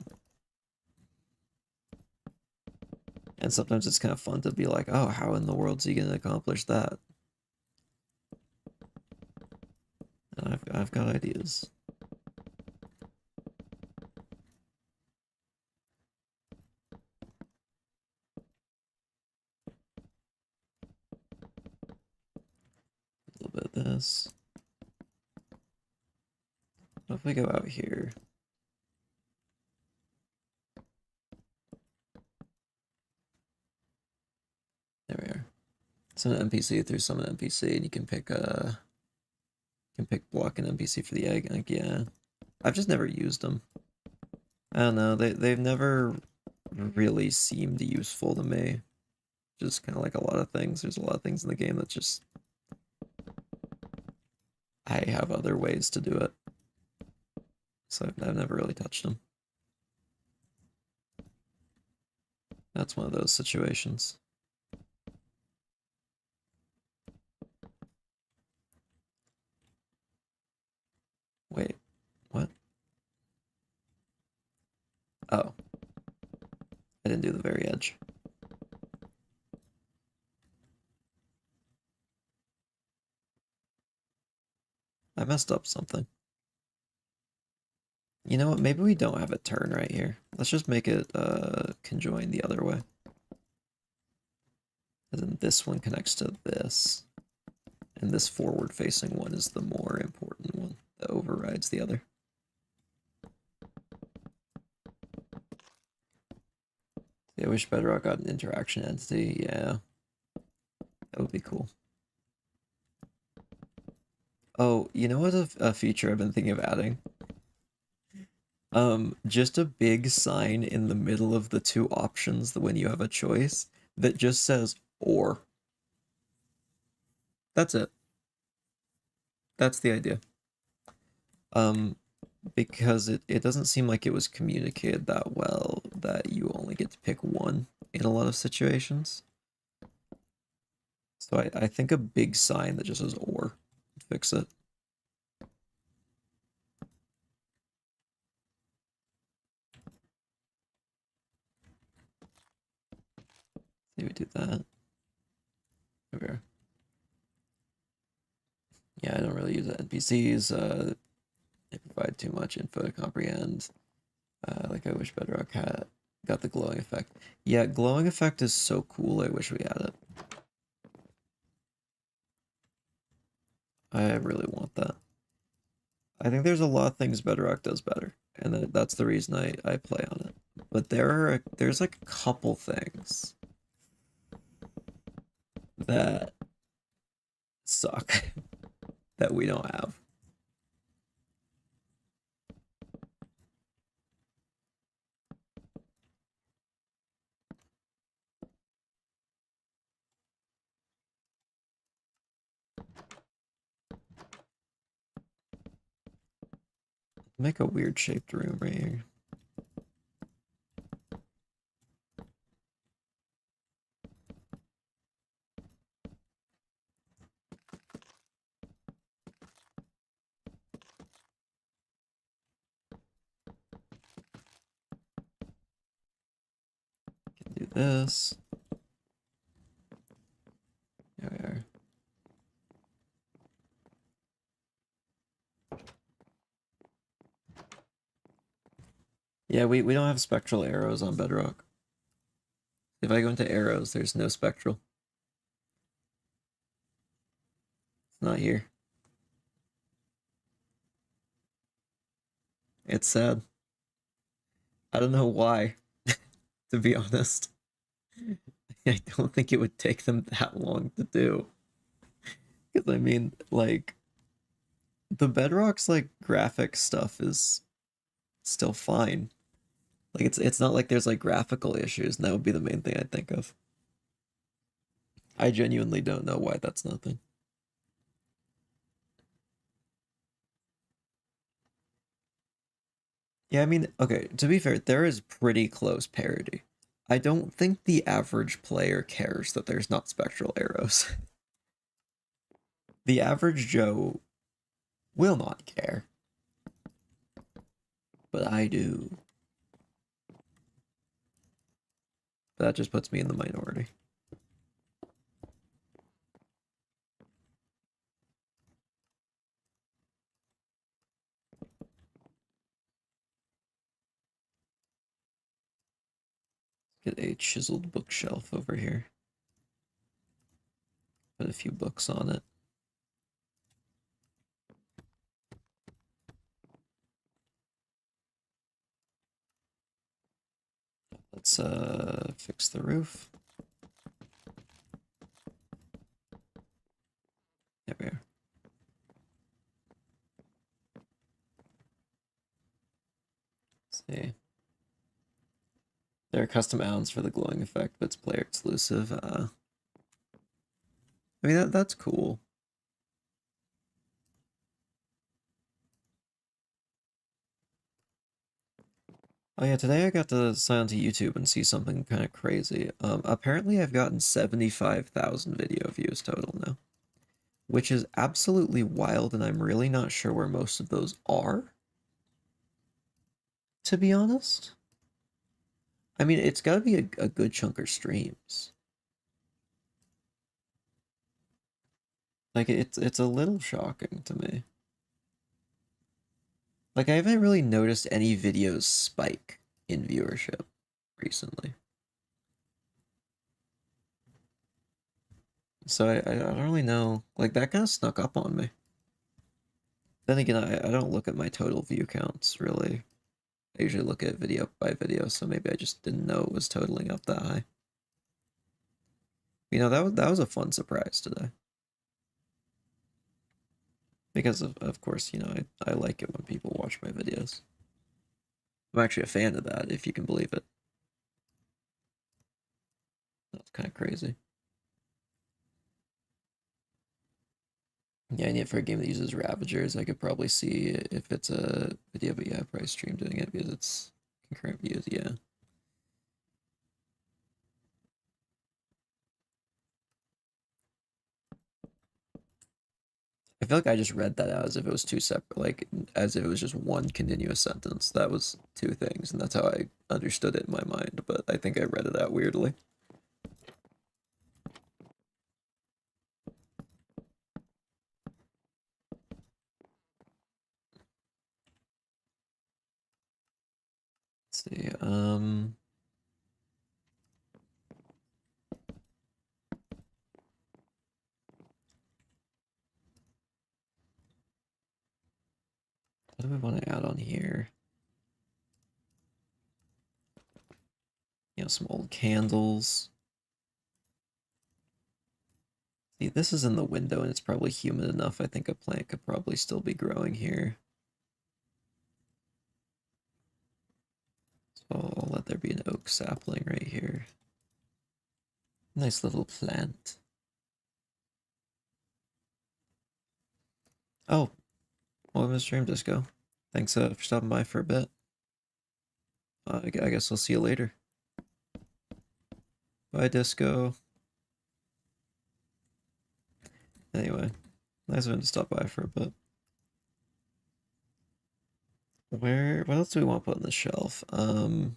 And sometimes it's kind of fun to be like, oh, how in the world is he gonna accomplish that? And I've got ideas. A little bit of this. What if we go out here? There we are. Summon NPC through summon NPC, and you can pick block an NPC for the egg. Like, yeah, I've just never used them. I don't know. They've never really seemed useful to me. Just kind of like a lot of things. There's a lot of things in the game that just I have other ways to do it, so I've never really touched them. That's one of those situations. Wait, what? Oh, I didn't do the very edge. I messed up something. You know what? Maybe we don't have a turn right here. Let's just make it conjoin the other way. And then this one connects to this. And this forward-facing one is the more important one that overrides the other. Yeah, I wish Bedrock got an interaction entity. Yeah, that would be cool. Oh, you know what a feature I've been thinking of adding? Just a big sign in the middle of the two options when you have a choice that just says or. That's it. That's the idea. Um, because it doesn't seem like it was communicated that well that you only get to pick one in a lot of situations. So I think a big sign that just says or would fix it. Maybe do that. Okay. Yeah, I don't really use NPCs. They provide too much info to comprehend. Like I wish Bedrock had got the glowing effect. Yeah, glowing effect is so cool. I wish we had it. I really want that. I think there's a lot of things Bedrock does better, and that's the reason I play on it. But there's like a couple things that suck that we don't have. Make a weird shaped room right here. Can do this. There we are. Yeah, we don't have spectral arrows on Bedrock. If I go into arrows, there's no spectral. It's not here. It's sad. I don't know why, to be honest. I don't think it would take them that long to do. Because I mean, like, the Bedrock's like graphic stuff is still fine. Like it's not like there's like graphical issues, and that would be the main thing I'd think of. I genuinely don't know why that's nothing. Yeah, I mean, okay, to be fair, there is pretty close parity. I don't think the average player cares that there's not spectral arrows. The average Joe will not care. But I do. That just puts me in the minority. Get a chiseled bookshelf over here. Put a few books on it. Let's fix the roof. There we are. Let's see. There are custom mounts for the glowing effect, but it's player exclusive. I mean that's cool. Oh yeah, today I got to sign on to YouTube and see something kind of crazy. Apparently I've gotten 75,000 video views total now, which is absolutely wild, and I'm really not sure where most of those are, to be honest. I mean, it's got to be a good chunk of streams. Like it's a little shocking to me. Like I haven't really noticed any videos spike in viewership recently. So I don't really know. Like that kind of snuck up on me. Then again, I don't look at my total view counts really. I usually look at video by video, so maybe I just didn't know it was totaling up that high. You know, that was a fun surprise today. Because of course, you know, I like it when people watch my videos. I'm actually a fan of that, if you can believe it. That's kind of crazy. Yeah, I need it for a game that uses Ravagers. I could probably see if it's a video, but yeah, I'd probably stream doing it because it's concurrent views, yeah. I feel like I just read that out as if it was two separate, like as if it was just one continuous sentence. That was two things, and that's how I understood it in my mind, but I think I read it out weirdly. Let's see, what do we want to add on here? You know, some old candles. See, this is in the window and it's probably humid enough. I think a plant could probably still be growing here. So I'll let there be an oak sapling right here. Nice little plant. Oh, welcome to Stream Disco. Thanks for stopping by for a bit. I guess I'll see you later. Bye, Disco. Anyway, nice of him to stop by for a bit. What else do we want to put on the shelf? Could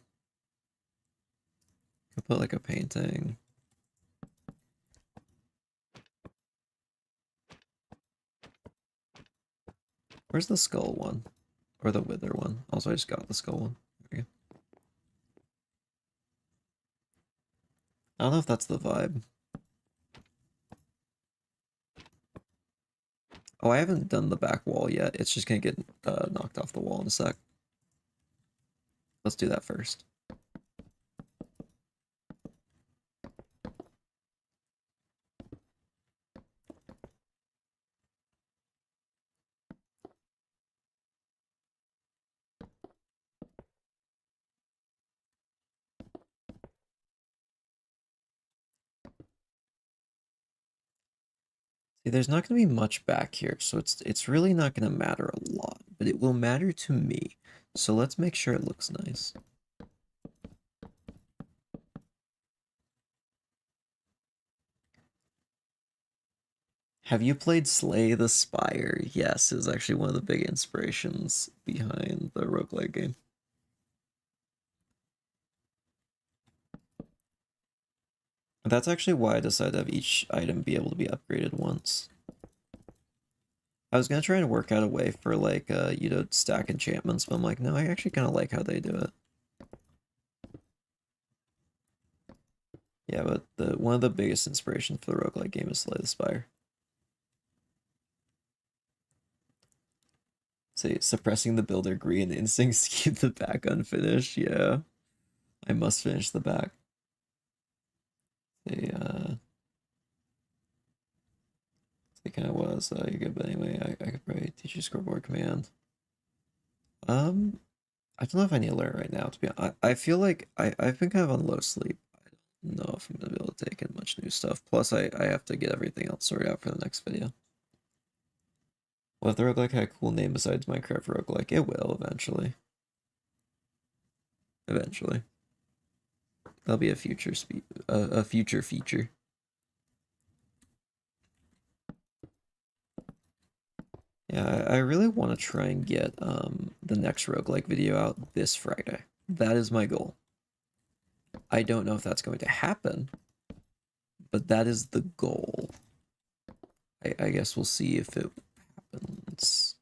put like a painting. Where's the skull one? Or the wither one? Also, I just got the skull one. There we go. I don't know if that's the vibe. Oh, I haven't done the back wall yet. It's just gonna get knocked off the wall in a sec. Let's do that first. See, there's not going to be much back here, so it's really not going to matter a lot, but it will matter to me. So let's make sure it looks nice. Have you played Slay the Spire? Yes, it was actually one of the big inspirations behind the roguelike game. That's actually why I decided to have each item be able to be upgraded once. I was gonna try and work out a way for like you know, stack enchantments, but I'm like, no, I actually kind of like how they do it. Yeah, but one of the biggest inspirations for the roguelike game is Slay the Spire. Say suppressing the builder green instincts to keep the back unfinished. Yeah, I must finish the back. They they kind of was you're good, but anyway, I could probably teach you scoreboard command. I don't know if I need to learn right now. To be honest, I feel like I've been kind of on low sleep. I don't know if I'm gonna be able to take in much new stuff. Plus, I have to get everything else sorted out for the next video. Well, if the roguelike had a cool name besides Minecraft roguelike, it will eventually. Eventually, that'll be a future a future feature. Yeah, I really want to try and get the next roguelike video out this Friday. That is my goal. I don't know if that's going to happen, but that is the goal. I guess we'll see if it happens.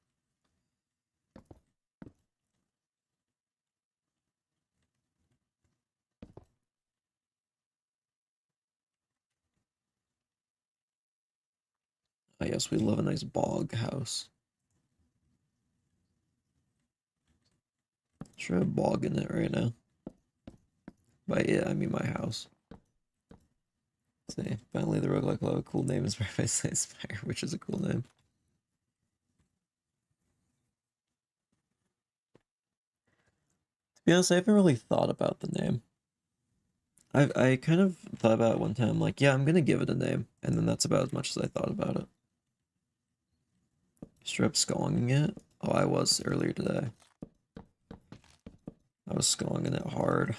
I guess we love a nice bog house. Sure, a bog in it right now. By it, I mean my house. See, finally the roguelike will have a cool name inspired by Slay Spire, which is a cool name. To be honest, I haven't really thought about the name. I kind of thought about it one time, like, yeah, I'm gonna give it a name, and then that's about as much as I thought about it. Strip sculling it? Oh, I was earlier today. I was sculling it hard.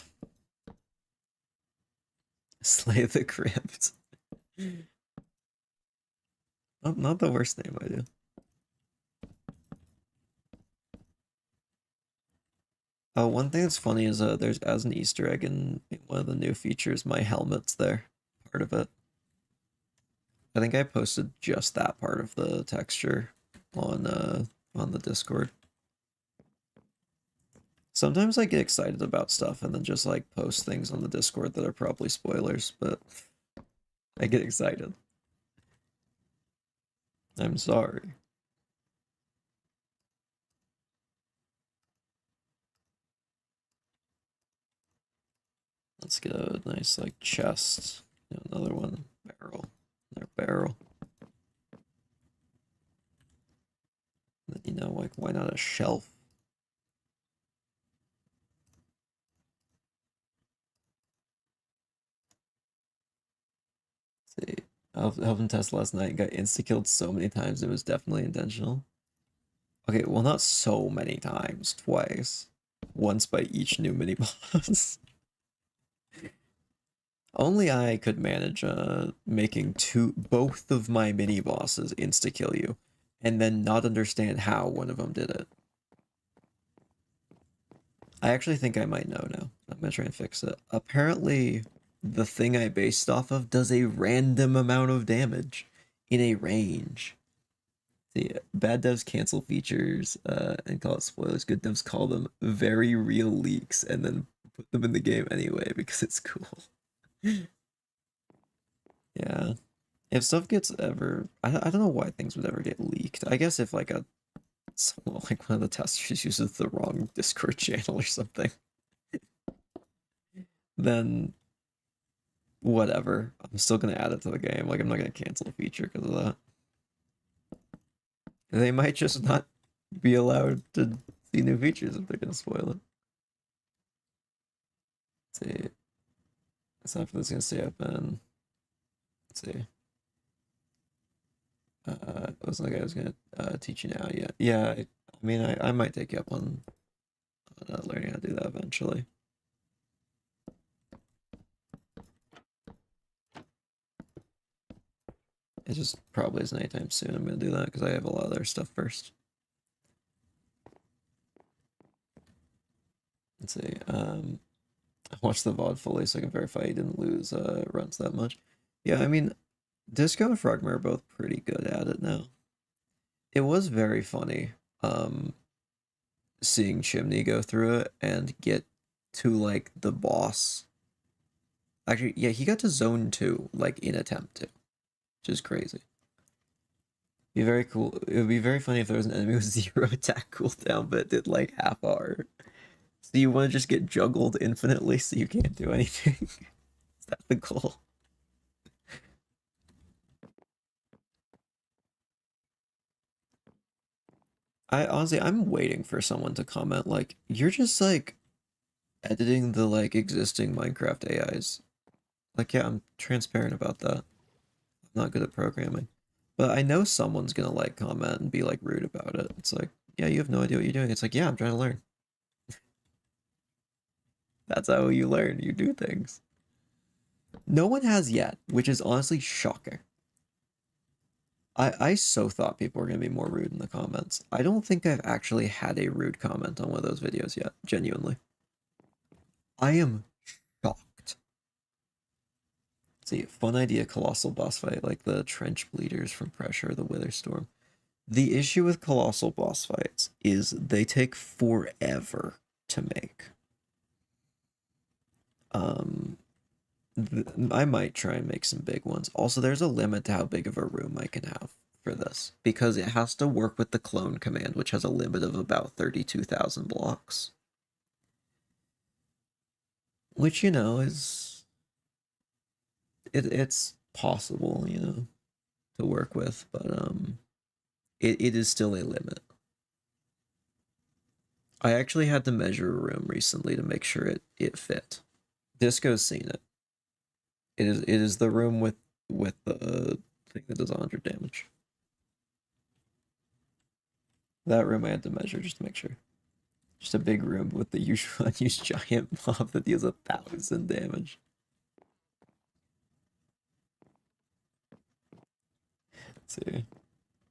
Slay the Crypt. Not the worst name I do. One thing that's funny is there's as an Easter egg in one of the new features, my helmet's there, part of it. I think I posted just that part of the texture on the Discord. Sometimes I get excited about stuff and then just like post things on the Discord that are probably spoilers, but I get excited. I'm sorry. Let's get a nice like chest. Another one. Barrel. Another barrel. Like why not a shelf? Let's see. Helping test last night got insta-killed so many times it was definitely intentional. Okay, well not so many times, twice. Once by each new mini boss. Only I could manage making both of my mini bosses insta kill you, and then not understand how one of them did it. I actually think I might know now. I'm gonna try and fix it. Apparently, the thing I based off of does a random amount of damage in a range. See, bad devs cancel features and call it spoilers. Good devs call them very real leaks and then put them in the game anyway because it's cool. Yeah. If stuff gets ever, I don't know why things would ever get leaked. I guess if like like one of the testers uses the wrong Discord channel or something, then whatever. I'm still gonna add it to the game. Like I'm not gonna cancel a feature because of that. They might just not be allowed to see new features if they're gonna spoil it. Let's see. It's not for this gonna stay open. Let's see. It was like I was gonna teach you now. Yeah. I mean, I might take you up on learning how to do that eventually. It just probably isn't anytime soon. I'm gonna do that because I have a lot of other stuff first. Let's see. I watched the VOD fully so I can verify he didn't lose runs that much. Yeah, I mean, Disco and Frogmer are both pretty good at it now. It was very funny seeing Chimney go through it and get to like the boss. Actually, yeah, he got to zone 2 like in attempt to, which is crazy. Be very cool. It would be very funny if there was an enemy with 0 attack cooldown, but it did like half hour. So you want to just get juggled infinitely so you can't do anything? Is that the goal? I honestly, I'm waiting for someone to comment like, you're just like editing the like existing Minecraft AIs. Like, yeah, I'm transparent about that. I'm not good at programming. But I know someone's gonna like comment and be like rude about it. It's like, yeah, you have no idea what you're doing. It's like, yeah, I'm trying to learn. That's how you learn. You do things. No one has yet, which is honestly shocking. I so thought people were gonna be more rude in the comments. I don't think I've actually had a rude comment on one of those videos yet, genuinely. I am shocked. See, fun idea, colossal boss fight, like the trench bleeders from Pressure, the Wither Storm. The issue with colossal boss fights is they take forever to make. Um, I might try and make some big ones. Also, there's a limit to how big of a room I can have for this because it has to work with the clone command, which has a limit of about 32,000 blocks. Which, is it's possible, to work with, but it is still a limit. I actually had to measure a room recently to make sure it fit. Disco's seen it. It is the room with the thing that does 100 damage. That room I had to measure just to make sure. Just a big room with the usual unused giant mob that deals 1,000 damage. Let's see.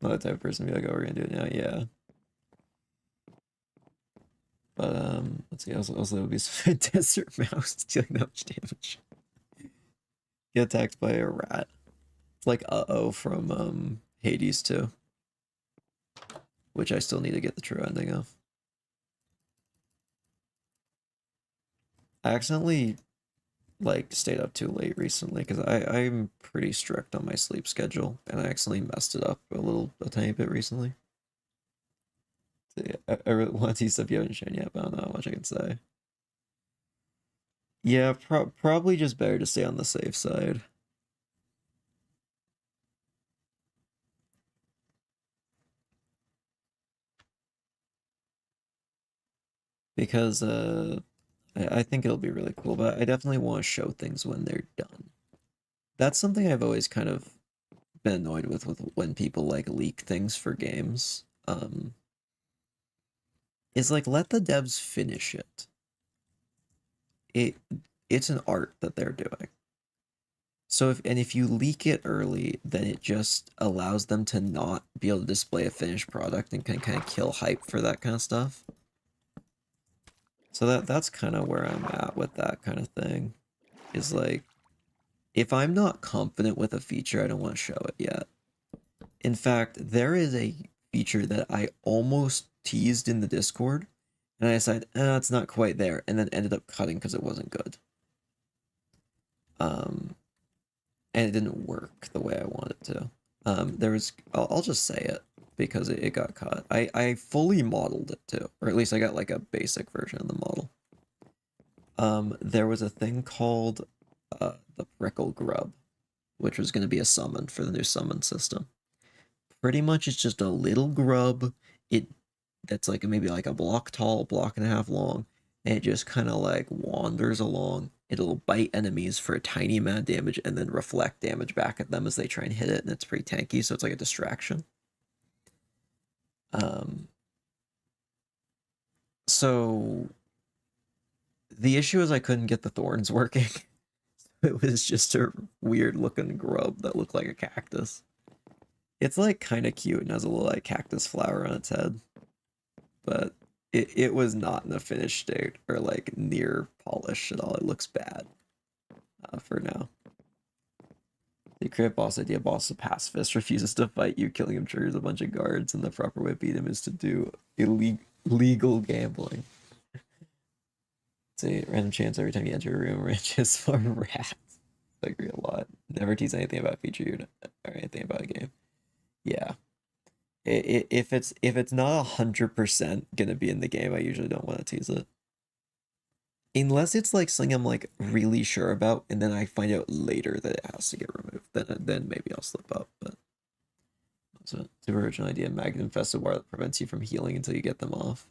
Not the type of person to be like, oh, we're gonna do it now. Yeah. But let's see. Also, it would be a desert mouse dealing that much damage. Get attacked by a rat. It's like uh-oh from Hades too, which I still need to get the true ending of. I accidentally like stayed up too late recently because I'm pretty strict on my sleep schedule, and I accidentally messed it up a tiny bit recently. So, yeah, I really want to see stuff you haven't shown yet, but I don't know how much I can say. Yeah, probably just better to stay on the safe side. Because I think it'll be really cool, but I definitely want to show things when they're done. That's something I've always kind of been annoyed with when people like leak things for games. Is like let the devs finish it. It it's an art that they're doing. So if you leak it early, then it just allows them to not be able to display a finished product and can kind of kill hype for that kind of stuff. So that's kind of where I'm at with that kind of thing. Is like if I'm not confident with a feature, I don't want to show it yet. In fact, there is a feature that I almost teased in the Discord, and I decided, it's not quite there, and then ended up cutting because it wasn't good. And it didn't work the way I wanted it to. I'll just say it because it got cut. I fully modeled it too, or at least I got like a basic version of the model. There was a thing called the Prickle Grub, which was going to be a summon for the new summon system. Pretty much it's just a little grub. It that's like maybe like a block tall, block and a half long, and it just kind of like wanders along. It'll bite enemies for a tiny amount of damage and then reflect damage back at them as they try and hit it, and it's pretty tanky, so it's like a distraction. So the issue is I couldn't get the thorns working. It was just a weird looking grub that looked like a cactus. It's like kind of cute and has a little like cactus flower on its head, but it was not in a finished state or like near polish at all. It looks bad for now. The crit boss idea: boss a pacifist, refuses to fight you, killing him triggers a bunch of guards, and the proper way to beat him is to do illegal gambling. Say random chance every time you enter a room, ranches for rats. I agree a lot. Never tease anything about feature unit or anything about a game. Yeah. If it's not 100% gonna be in the game, I usually don't want to tease it. Unless it's like something I'm like really sure about, and then I find out later that it has to get removed. Then maybe I'll slip up. But it's a super original idea. Magnet infested wire that prevents you from healing until you get them off.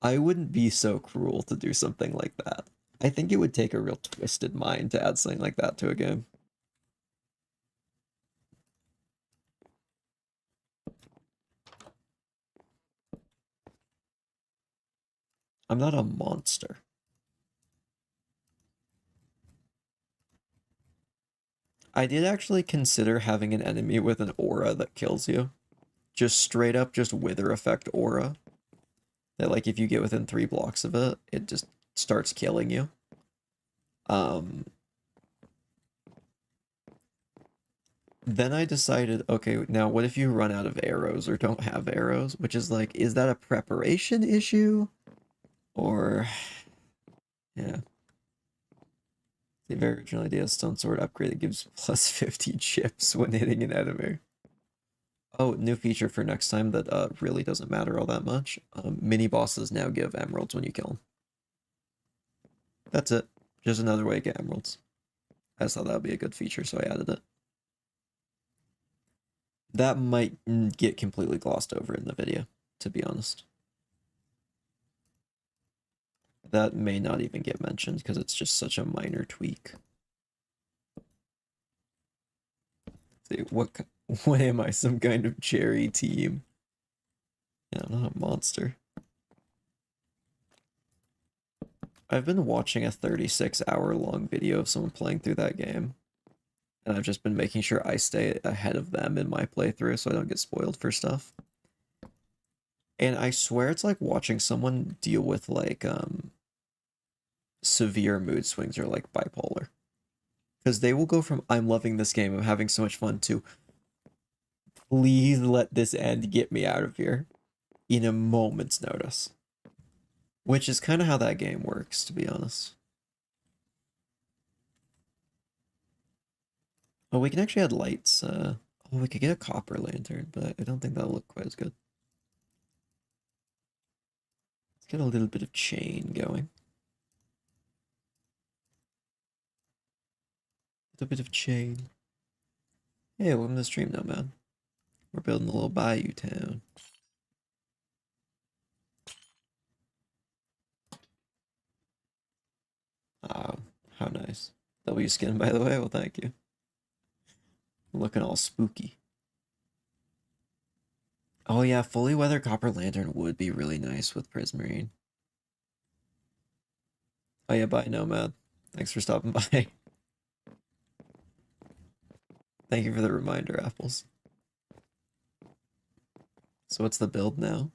I wouldn't be so cruel to do something like that. I think it would take a real twisted mind to add something like that to a game. I'm not a monster. I did actually consider having an enemy with an aura that kills you. Just straight up, just wither effect aura. That like if you get within 3 blocks of it, it just starts killing you. Then I decided, okay, now what if you run out of arrows or don't have arrows? Which is like, is that a preparation issue? Or, yeah. The very original idea, Stone Sword upgrade that gives plus 50 chips when hitting an enemy. Oh, new feature for next time that really doesn't matter all that much. Mini bosses now give emeralds when you kill them. That's it. Just another way to get emeralds. I just thought that would be a good feature, so I added it. That might get completely glossed over in the video, to be honest. That may not even get mentioned because it's just such a minor tweak. See, what am I, some kind of cherry team? Yeah, I'm not a monster. I've been watching a 36-hour long video of someone playing through that game, and I've just been making sure I stay ahead of them in my playthrough so I don't get spoiled for stuff. And I swear it's like watching someone deal with like severe mood swings or like bipolar. Because they will go from I'm loving this game, I'm having so much fun to please let this end, get me out of here in a moment's notice. Which is kind of how that game works, to be honest. Oh, we can actually add lights. Oh, we could get a copper lantern, but I don't think that'll look quite as good. Let's get a little bit of chain going. A bit of chain. Hey, welcome to the stream, Nomad. We're building a little bayou town. Oh, how nice. W skin, by the way. Well, thank you. Looking all spooky. Oh yeah, fully weathered copper lantern would be really nice with Prismarine. Oh yeah, bye Nomad. Thanks for stopping by. Thank you for the reminder, Apples. So what's the build now?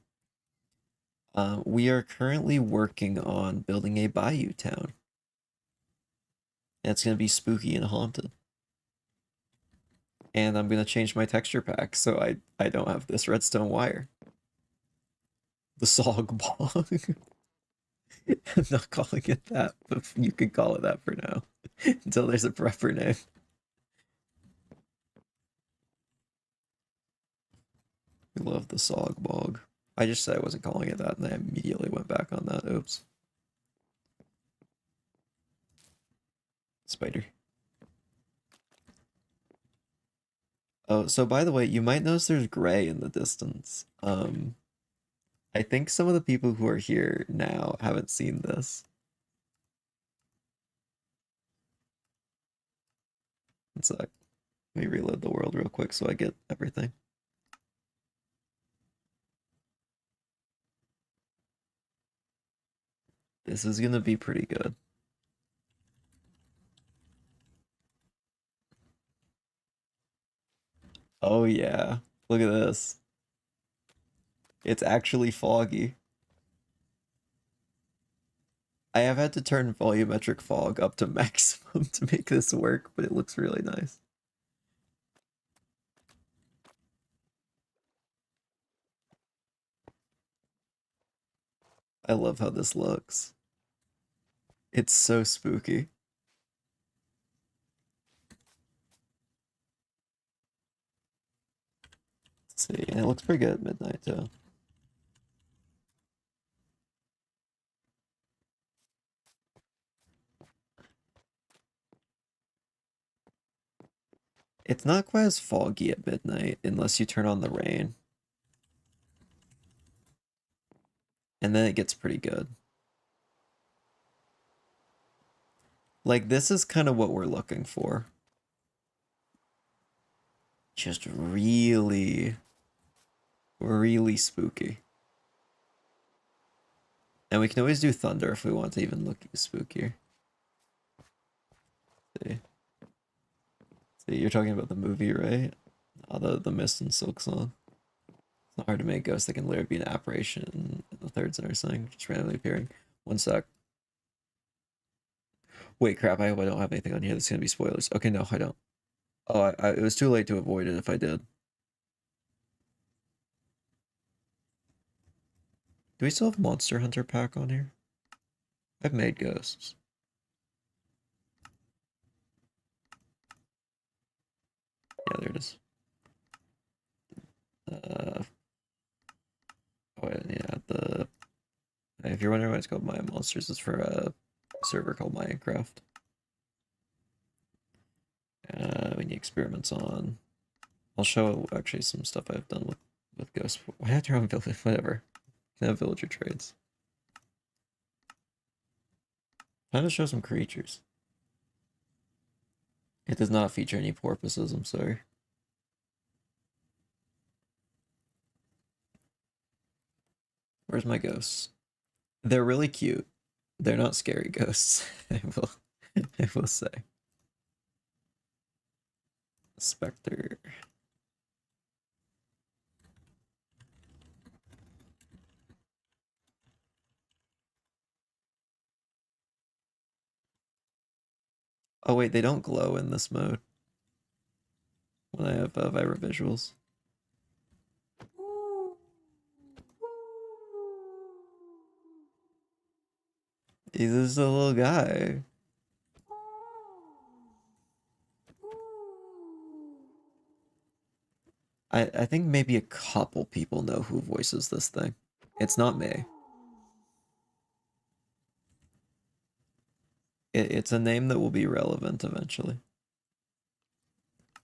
We are currently working on building a bayou town. It's gonna be spooky and haunted. And I'm gonna change my texture pack so I don't have this redstone wire. The Sog Bog. I'm not calling it that, but you can call it that for now. Until there's a proper name. We love the Sog Bog. I just said I wasn't calling it that, and I immediately went back on that. Oops. Spider. Oh, so by the way, you might notice there's gray in the distance. I think some of the people who are here now haven't seen this. One sec. Let me reload the world real quick so I get everything. This is gonna be pretty good. Oh yeah. Look at this. It's actually foggy. I have had to turn volumetric fog up to maximum to make this work, but it looks really nice. I love how this looks. It's so spooky. Let's see, and it looks pretty good at midnight too. It's not quite as foggy at midnight unless you turn on the rain. And then it gets pretty good. Like, this is kind of what we're looking for. Just really, really spooky. And we can always do thunder if we want to even look spookier. See? See, you're talking about the movie, right? Oh, the Mist and Silk Song. It's not hard to make ghosts that can literally be an apparition in the third center thing, just randomly appearing. One sec. Wait, crap, I hope I don't have anything on here that's gonna be spoilers. Okay, no, I don't. Oh, it was too late to avoid it if I did. Do we still have Monster Hunter pack on here? I've made ghosts. Yeah, there it is. Oh, yeah, if you're wondering why it's called Maya Monsters, it's for a server called Minecraft. We need experiments on. I'll show actually some stuff I've done with ghosts. Why not turn on village? Whatever. Can have villager trades. Trying to show some creatures. It does not feature any porpoises, I'm sorry. Where's my ghosts? They're really cute. They're not scary ghosts. I will say. Spectre. Oh wait, they don't glow in this mode when I have Vibra visuals. He's just a little guy. I think maybe a couple people know who voices this thing. It's not me. It's a name that will be relevant eventually.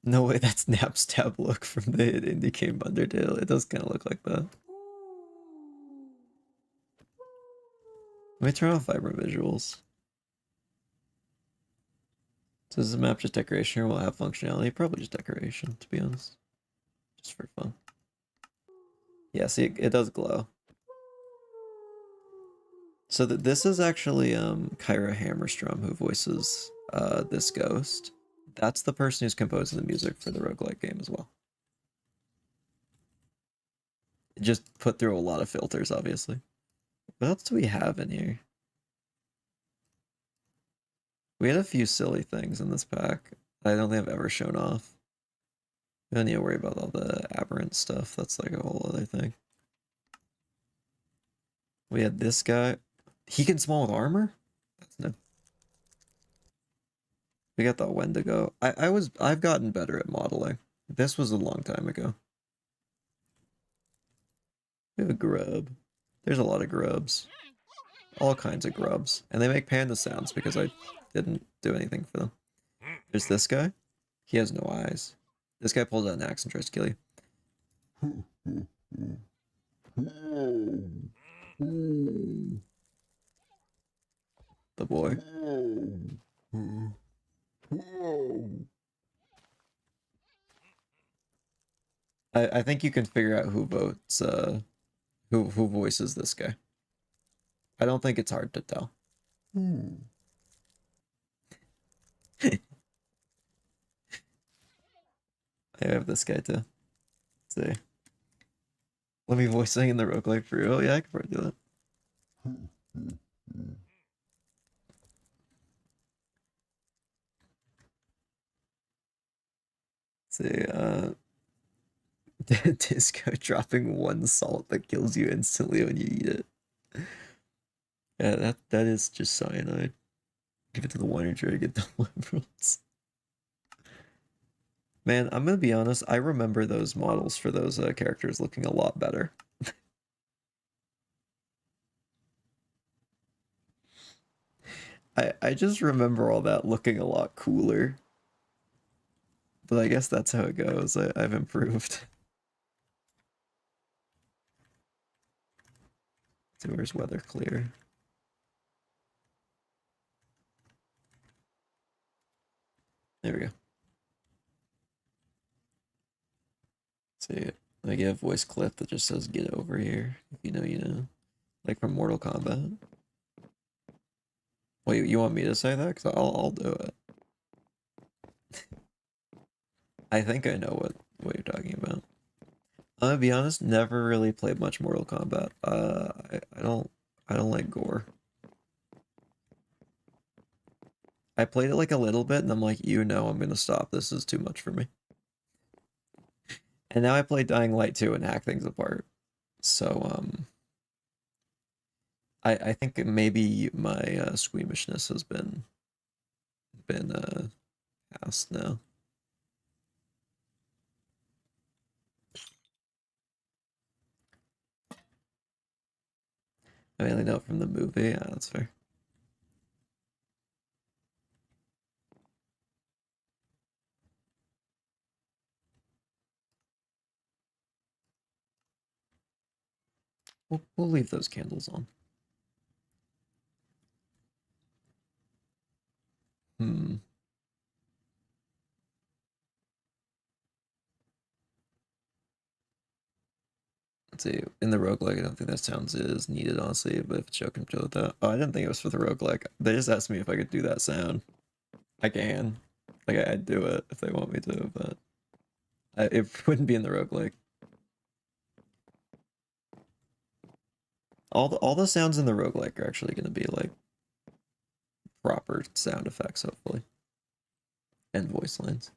No way, that's Napstab look from the indie game Undertale. It does kind of look like that. Let me turn off Vibra visuals. So is the map just decoration or will it have functionality? Probably just decoration, to be honest. Just for fun. Yeah, see, it does glow. So this is actually Kyra Hammerstrom who voices this ghost. That's the person who's composing the music for the roguelike game as well. Just put through a lot of filters, obviously. What else do we have in here? We had a few silly things in this pack I don't think I've ever shown off. We don't need to worry about all the aberrant stuff. That's like a whole other thing. We had this guy. He can spawn with armor? That's no. We got the Wendigo. I've gotten better at modeling. This was a long time ago. We have a grub. There's a lot of grubs. All kinds of grubs. And they make panda sounds because I didn't do anything for them. There's this guy. He has no eyes. This guy pulls out an axe and tries to kill you. The boy. I think you can figure out who votes who voices this guy. I don't think it's hard to tell. I have this guy too. Let's see. Let me voice sing in the roguelike for real. Yeah, I can probably do that. See, Disco dropping one salt that kills you instantly when you eat it. Yeah, that is just cyanide. Give it to the wine try to get the liberals. Man, I'm gonna be honest, I remember those models for those characters looking a lot better. I just remember all that looking a lot cooler. But I guess that's how it goes. I've improved. So where's weather clear? There we go. See, I get a voice clip that just says "get over here." If you know, you know. Like from Mortal Kombat. Wait, you want me to say that? Because I'll do it. I think I know what you're talking about. I'm gonna be honest, never really played much Mortal Kombat. I don't like gore. I played it like a little bit and I'm like, you know, I'm gonna stop. This is too much for me. And now I play Dying Light 2 and hack things apart. So I think maybe my squeamishness has been passed now. I mainly know it from the movie. Yeah, that's fair. We'll leave those candles on. Hmm. see, in the roguelike, I don't think that sounds is needed, honestly, but if it's joking with that. Oh, I didn't think it was for the roguelike. They just asked me if I could do that sound. I can. Like, I'd do it if they want me to, but it wouldn't be in the roguelike. All the sounds in the roguelike are actually going to be, like, proper sound effects, hopefully. And voice lines.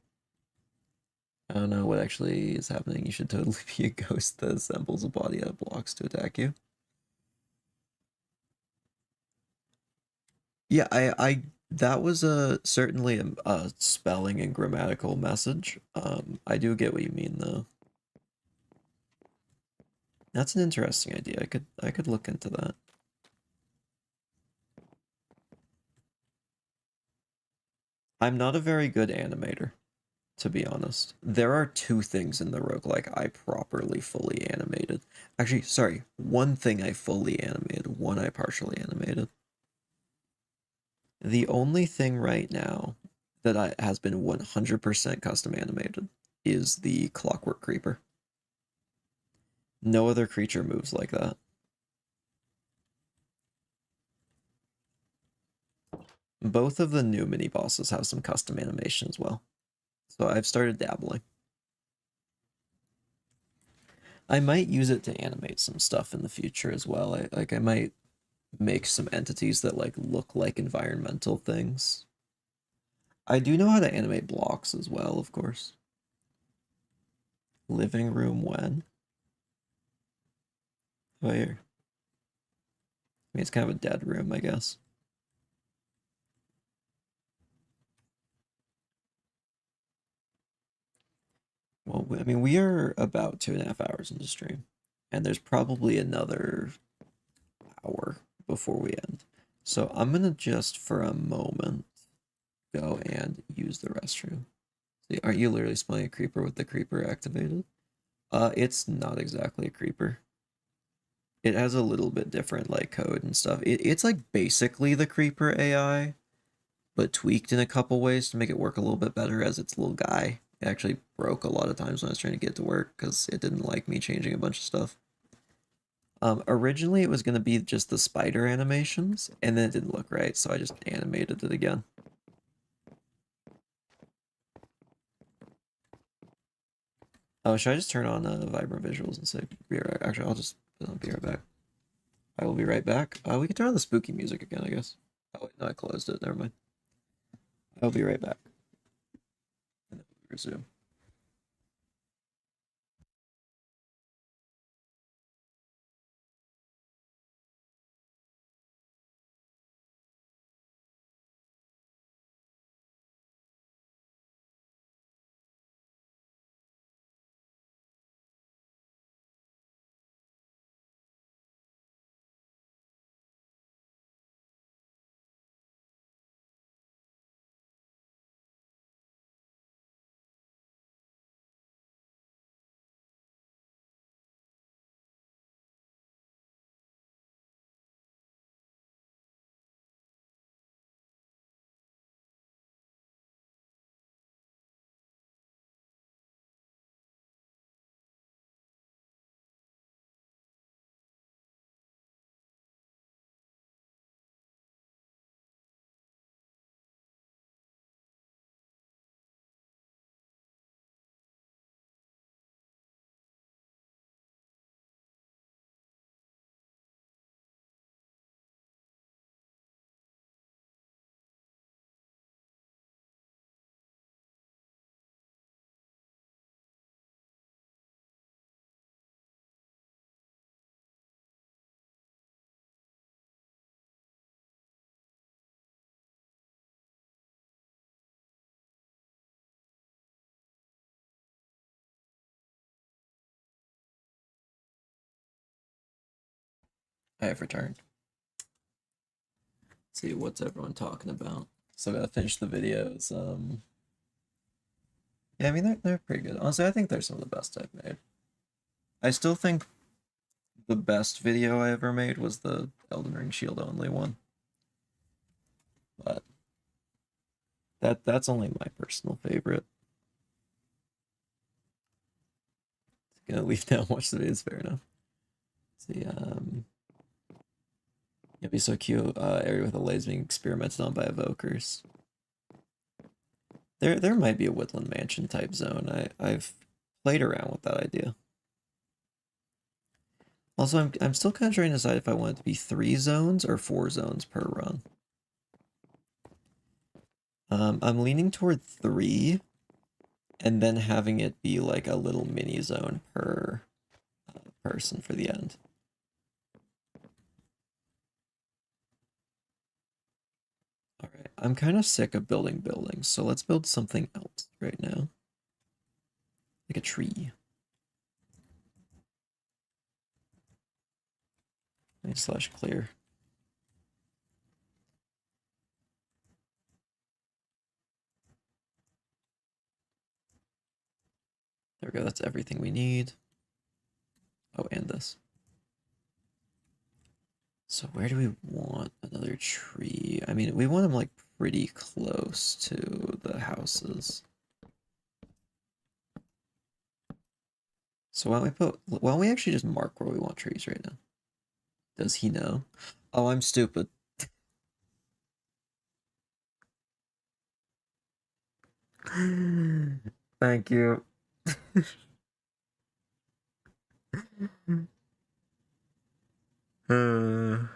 I don't know what actually is happening. You should totally be a ghost that assembles a body out of blocks to attack you. Yeah, I that was certainly a spelling and grammatical message. I do get what you mean though. That's an interesting idea. I could look into that. I'm not a very good animator, to be honest. There are two things in the roguelike I properly fully animated. Actually, sorry, one thing I fully animated, one I partially animated. The only thing right now that has been 100% custom animated is the Clockwork Creeper. No other creature moves like that. Both of the new mini bosses have some custom animation as well. So I've started dabbling. I might use it to animate some stuff in the future as well. I might make some entities that like look like environmental things. I do know how to animate blocks as well, of course. Living room when? Oh, here. I mean, it's kind of a dead room, I guess. Well, I mean, we are about 2.5 hours into stream, and there's probably another hour before we end. So I'm gonna just for a moment go and use the restroom. See, aren't you literally spelling a creeper with the creeper activated? It's not exactly a creeper. It has a little bit different like code and stuff. It's like basically the creeper AI, but tweaked in a couple ways to make it work a little bit better as its little guy. It actually broke a lot of times when I was trying to get it to work because it didn't like me changing a bunch of stuff. Originally it was going to be just the spider animations, and then it didn't look right, so I just animated it again. Oh, should I just turn on vibrant visuals and say be right? Actually, I'll be right back. I will be right back. We can turn on the spooky music again, I guess. Oh wait, no, I closed it. Never mind. I'll be right back. And then we'll resume. I have returned. Let's see what's everyone talking about. So I gotta finish the videos. Yeah, I mean they're pretty good. Honestly, I think they're some of the best I've made. I still think the best video I ever made was the Elden Ring Shield only one. But that's only my personal favorite. Gonna leave now and watch the videos, fair enough. See, it'd be so cute. Area with a laser being experimented on by evokers. There might be a woodland mansion type zone. I've played around with that idea. Also, I'm still kind of trying to decide if I want it to be 3 zones or 4 zones per run. I'm leaning toward 3, and then having it be like a little mini zone per person for the end. Alright, I'm kind of sick of building buildings, so let's build something else right now. Like a tree. Slash clear. There we go, that's everything we need. Oh, and this. So where do we want another tree? I mean, we want them like pretty close to the houses. So why don't we actually just mark where we want trees right now? Does he know? Oh, I'm stupid. Thank you. I'm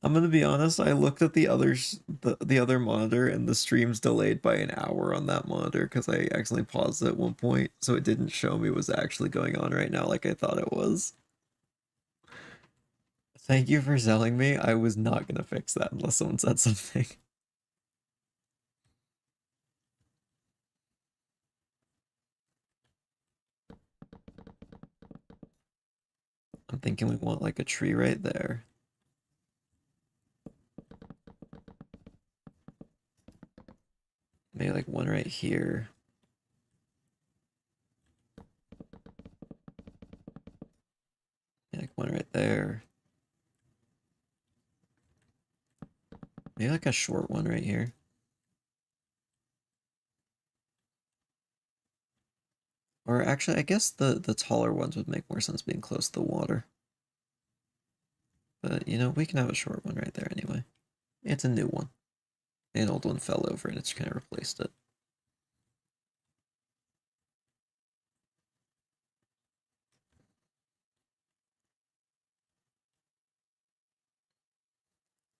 gonna be honest, I looked at the other monitor and the stream's delayed by an hour on that monitor because I accidentally paused it at one point, so it didn't show me what's actually going on right now like I thought it was. Thank you for selling me. I was not gonna fix that unless someone said something. I'm thinking we want like a tree right there. Maybe like one right here. Like one right there. Maybe like a short one right here. Or actually, I guess the taller ones would make more sense being close to the water. But, you know, we can have a short one right there anyway. It's a new one. An old one fell over and it's kind of replaced it.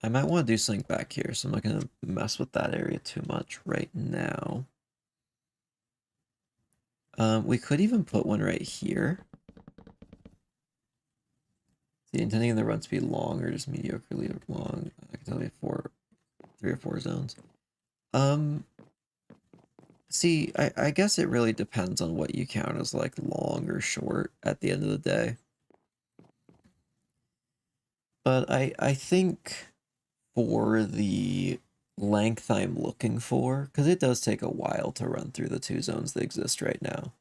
I might want to do something back here, so I'm not going to mess with that area too much right now. We could even put one right here. The intending the run to be long or just mediocrely long. I can tell you 3 or 4 zones. See, I guess it really depends on what you count as like long or short at the end of the day. But I think for the length I'm looking for, because it does take a while to run through the 2 zones that exist right now,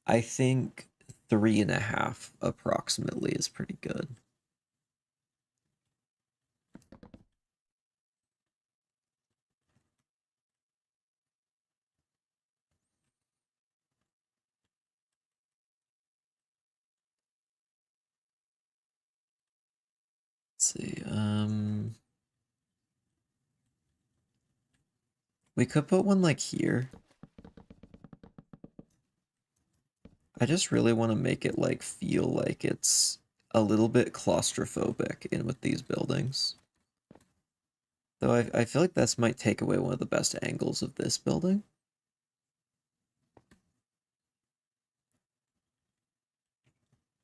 I think 3.5 approximately is pretty good. Let's see, we could put one like here. I just really want to make it like feel like it's a little bit claustrophobic in with these buildings. Though I feel like this might take away one of the best angles of this building.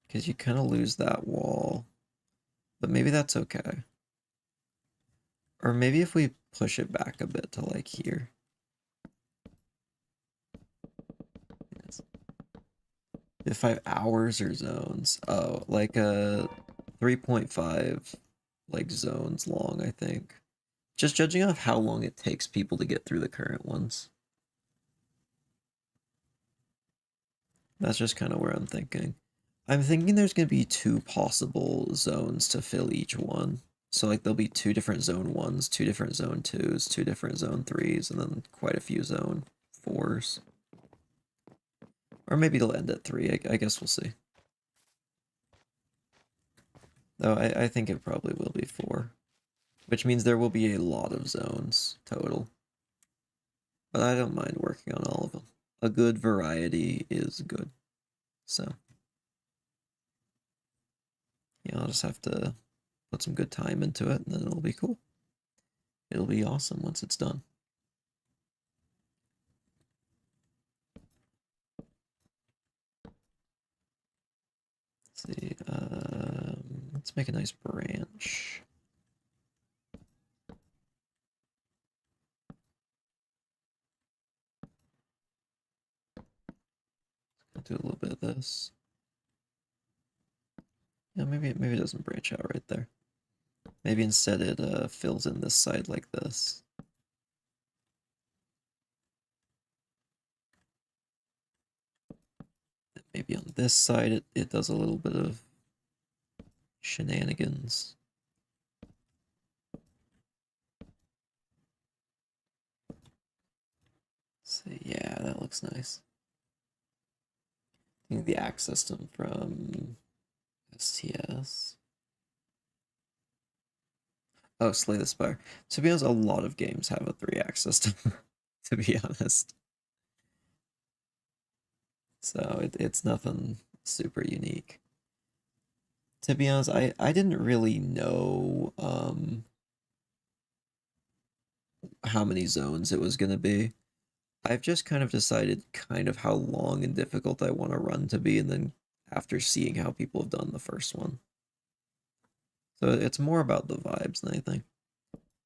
Because you kind of lose that wall. But maybe that's okay. Or maybe if we push it back a bit to like here. If 5 hours or zones. Oh, like a 3.5 like zones long, I think. Just judging off how long it takes people to get through the current ones. That's just kind of where I'm thinking. I'm thinking there's going to be 2 possible zones to fill each one. So like there'll be 2 different zone 1s, 2 different zone 2s, 2 different zone 3s, and then quite a few zone 4s. Or maybe it'll end at 3, I guess we'll see. Though I think it probably will be 4. Which means there will be a lot of zones total. But I don't mind working on all of them. A good variety is good. So, yeah, I'll just have to put some good time into it, and then it'll be cool. It'll be awesome once it's done. Let's see, let's make a nice branch. I'll do a little bit of this. Yeah, maybe it doesn't branch out right there. Maybe instead it fills in this side like this. Maybe on this side it does a little bit of shenanigans. So yeah, that looks nice. I think the axe system from STS. Oh, Slay the Spire. To be honest, a lot of games have a 3-axe system, to be honest. So it's nothing super unique. To be honest, I didn't really know how many zones it was going to be. I've just kind of decided kind of how long and difficult I want a run to be, and then after seeing how people have done the first one. So it's more about the vibes than anything.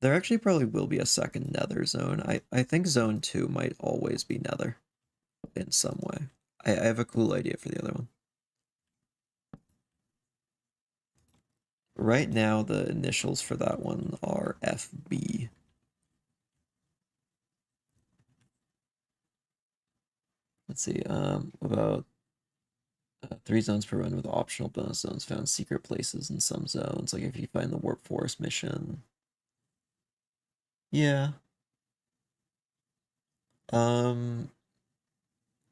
There actually probably will be a second Nether zone. I think Zone 2 might always be Nether in some way. I have a cool idea for the other one. Right now, the initials for that one are FB. Let's see, about 3 zones per run with optional bonus zones found secret places in some zones, like if you find the Warp Forest mission. Yeah. Um,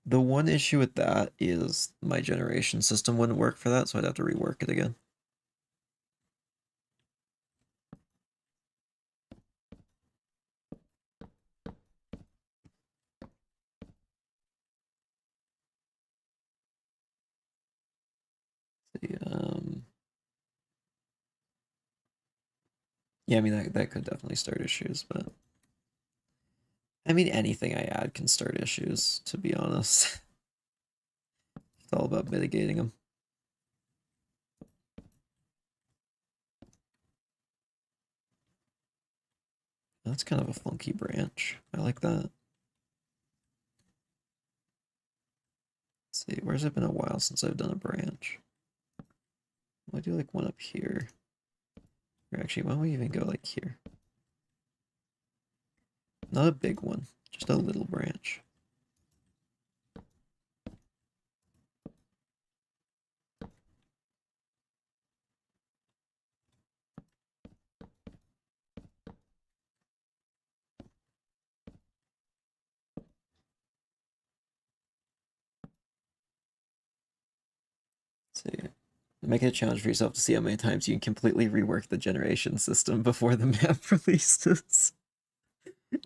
the one issue with that is my generation system wouldn't work for that, so I'd have to rework it again. See, yeah, I mean that could definitely start issues, but I mean anything I add can start issues, to be honest. It's all about mitigating them. That's kind of a funky branch. I like that. Let's see, where's it been a while since I've done a branch? I'll do like one up here. Or actually, why don't we even go like here? Not a big one, just a little branch. Let's see. Make it a challenge for yourself to see how many times you can completely rework the generation system before the map releases.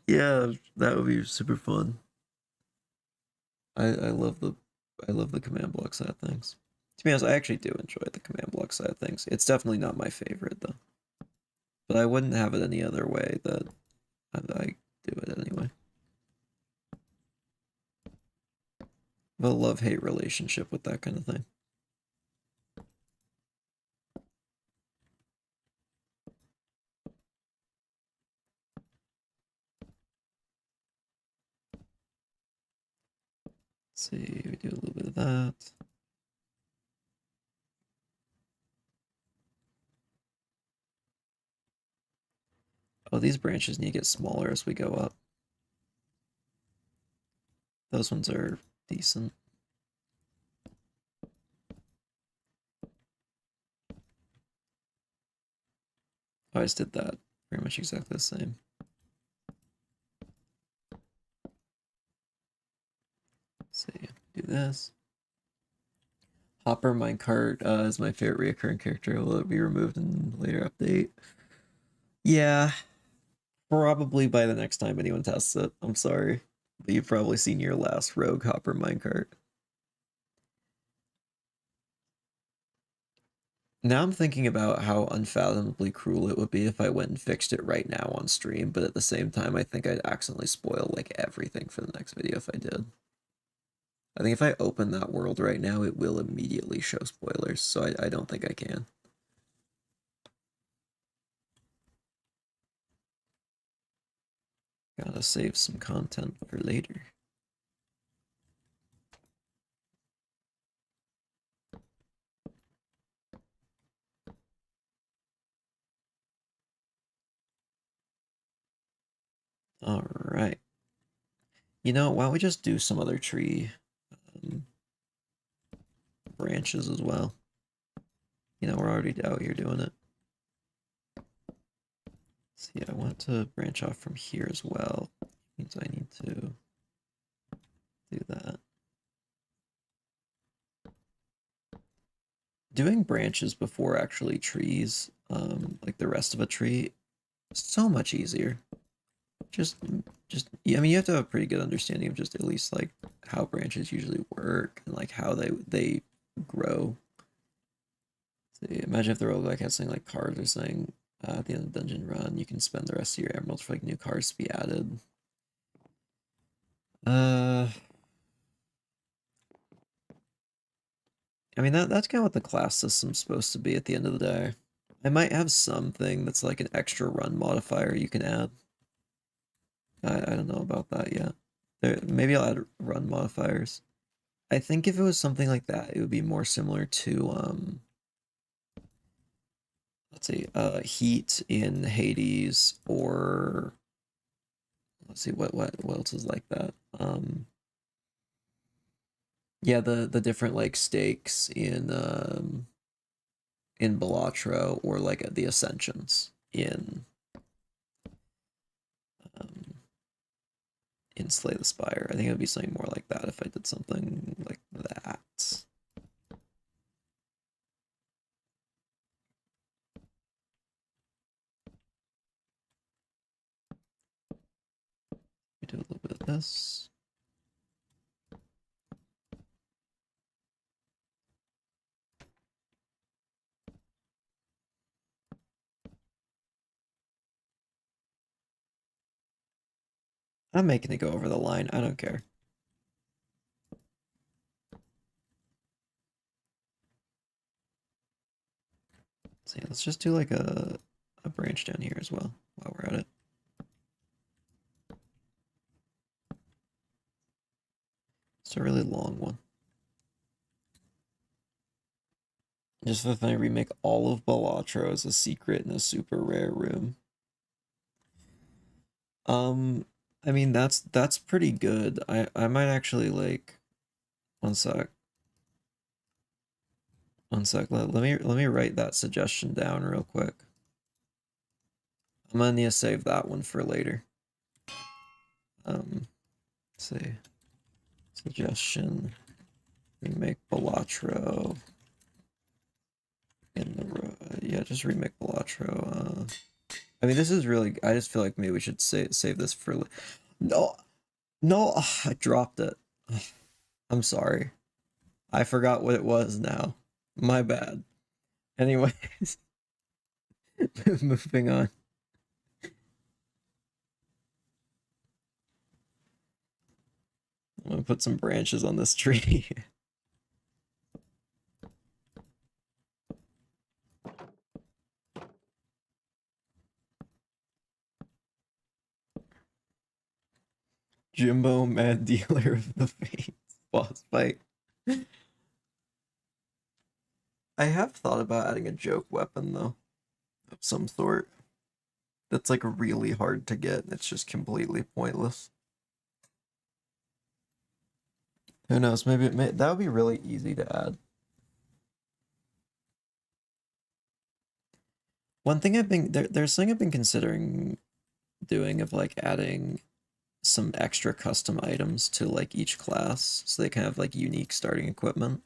Yeah, that would be super fun. I love the command block side of things. To be honest, I actually do enjoy the command block side of things. It's definitely not my favorite though. But I wouldn't have it any other way that I do it anyway. The love-hate relationship with that kind of thing. Let's see, we do a little bit of that. Oh, these branches need to get smaller as we go up. Those ones are decent. Oh, I just did that. Pretty much exactly the same. Let's see, do this. Hopper Minecart is my favorite reoccurring character. Will it be removed in a later update? Yeah, probably by the next time anyone tests it. I'm sorry. But you've probably seen your last rogue Hopper Minecart. Now I'm thinking about how unfathomably cruel it would be if I went and fixed it right now on stream, but at the same time, I think I'd accidentally spoil like everything for the next video if I did. I think if I open that world right now, it will immediately show spoilers, so I don't think I can. Gotta save some content for later. All right. You know, why don't we just do some other tree branches as well? You know, we're already out here doing it. See, I want to branch off from here as well. Means I need to do that. Doing branches before actually trees, like the rest of a tree, so much easier. Yeah, I mean, you have to have a pretty good understanding of just at least like how branches usually work and like how they grow. See, imagine if the roguelike had something like cards or something at the end of the dungeon run, you can spend the rest of your emeralds for like new cards to be added. I mean that's kind of what the class system's supposed to be at the end of the day. I might have something that's like an extra run modifier you can add. I don't know about that yet. Maybe I'll add run modifiers. I think if it was something like that, it would be more similar to let's see, heat in Hades, or let's see what else is like that. Yeah, the different like stakes in Balatro, or like the ascensions um in Slay the Spire. I think it would be something more like that if I did something like that. We do a little bit of this. I'm making it go over the line. I don't care. So yeah, let's just do like a branch down here as well while we're at it. It's a really long one. Just if I remake all of Balatro as a secret in a super rare room. I mean that's pretty good. I might actually like one sec. One sec. Let me write that suggestion down real quick. I'm gonna need to save that one for later. Let's see. Suggestion. Remake Balatro in the yeah, just remake Balatro. I mean, this is really. I just feel like maybe we should save this for. No, no, I dropped it. I'm sorry. I forgot what it was now. My bad. Anyways, moving on. I'm gonna put some branches on this tree. Jimbo, Mad Dealer of the Fates boss fight. I have thought about adding a joke weapon though, of some sort. That's like really hard to get. It's just completely pointless. Who knows? Maybe that would be really easy to add. One thing there's something I've been considering doing of like adding some extra custom items to like each class so they can have like unique starting equipment.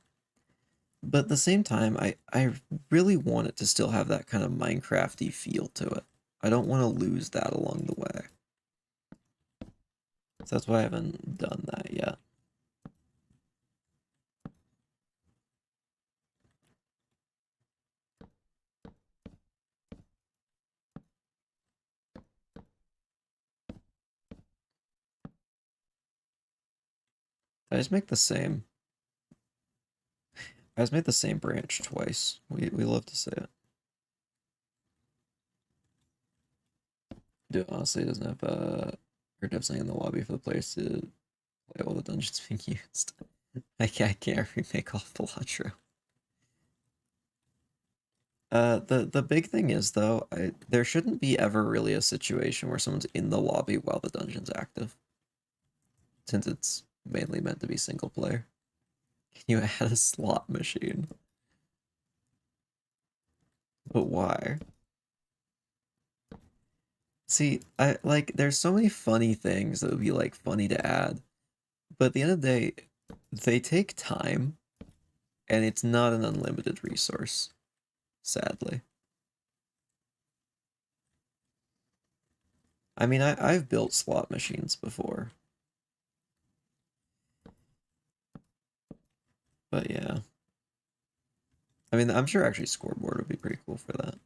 but at the same time, I really want it to still have that kind of Minecrafty feel to it. I don't want to lose that along the way. So that's why I haven't done that yet. I just make the same. I just made the same branch twice. We love to say it. Dude, honestly, it doesn't have or definitely in the lobby for the players to play all the dungeons being used. I can't remake off Balatro. The big thing is though, there shouldn't be ever really a situation where someone's in the lobby while the dungeon's active, since it's mainly meant to be single player. Can you add a slot machine? But why? See, I like there's so many funny things that would be like funny to add, but at the end of the day, they take time, and it's not an unlimited resource, sadly. I mean, I've built slot machines before, but yeah. I mean, I'm sure actually scoreboard would be pretty cool for that.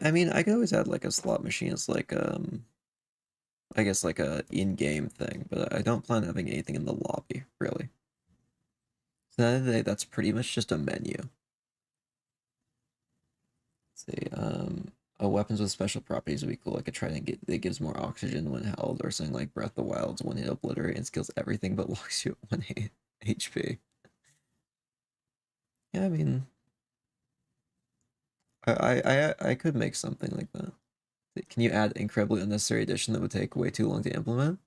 I mean, I could always add like a slot machine as like I guess like a in-game thing, but I don't plan on having anything in the lobby, really. So at the end of the day, that's pretty much just a menu. Let's see, weapons with special properties would be cool. Like a trident that gives more oxygen when held, or something like Breath of the Wild's one hit obliterate and kills everything but locks you at 1 HP. Yeah, I mean, I could make something like that. Can you add incredibly unnecessary addition that would take way too long to implement?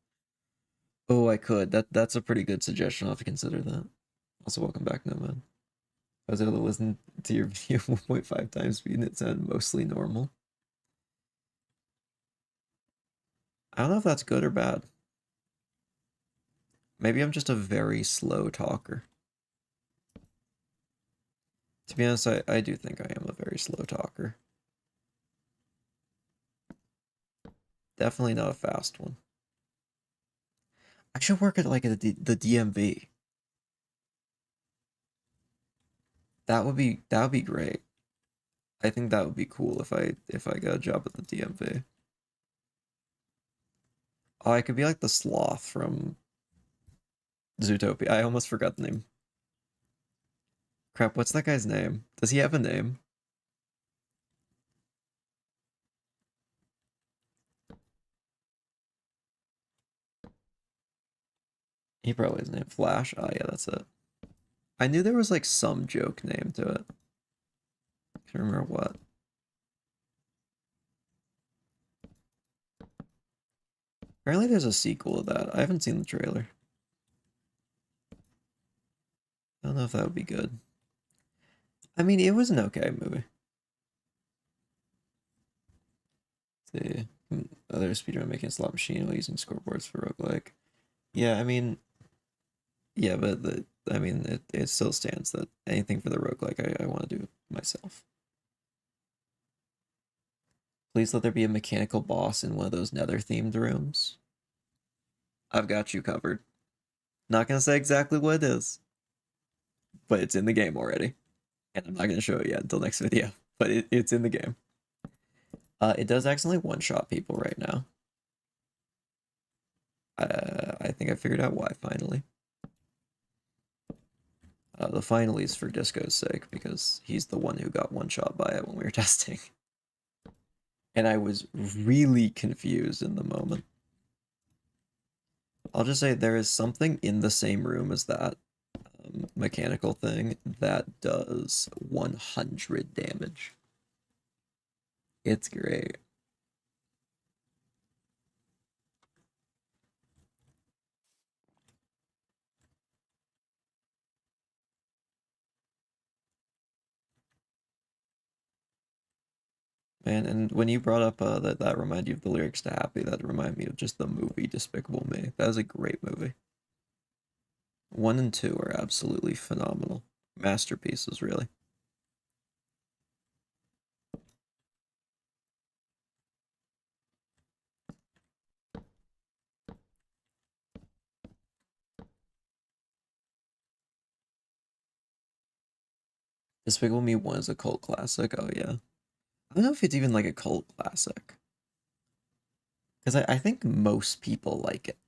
Oh, I could. That's a pretty good suggestion. I'll have to consider that. Also, welcome back, Nomad. I was able to listen to your video 1.5 times speed and it sounded mostly normal. I don't know if that's good or bad. Maybe I'm just a very slow talker. To be honest, I do think I am a very slow talker. Definitely not a fast one. I should work at like the DMV. That would be great. I think that would be cool if I got a job at the DMV. Oh, I could be like the sloth from Zootopia. I almost forgot the name. Crap, what's that guy's name? Does he have a name? He probably has a name. Flash? Oh yeah, that's it. I knew there was like some joke name to it. I can't remember what. Apparently there's a sequel to that. I haven't seen the trailer. I don't know if that would be good. I mean, it was an okay movie. Let's see. Other speedrun making a slot machine while using scoreboards for roguelike. Yeah, I mean, yeah, but I mean, it still stands that anything for the roguelike I want to do myself. Please let there be a mechanical boss in one of those nether themed rooms. I've got you covered. Not gonna say exactly what it is, but it's in the game already. And I'm not gonna show it yet until next video, but it's in the game. It does accidentally one-shot people right now. I think I figured out why finally. The finally is for Disco's sake because he's the one who got one-shot by it when we were testing. And I was really confused in the moment. I'll just say there is something in the same room as that mechanical thing that does 100 damage. It's great. Man, and when you brought up that reminded you of the lyrics to Happy, that reminded me of just the movie Despicable Me. That was a great movie. 1 and 2 are absolutely phenomenal. Masterpieces, really. Despicable Me 1 is a cult classic. Oh, yeah. I don't know if it's even like a cult classic. Because I think most people like it.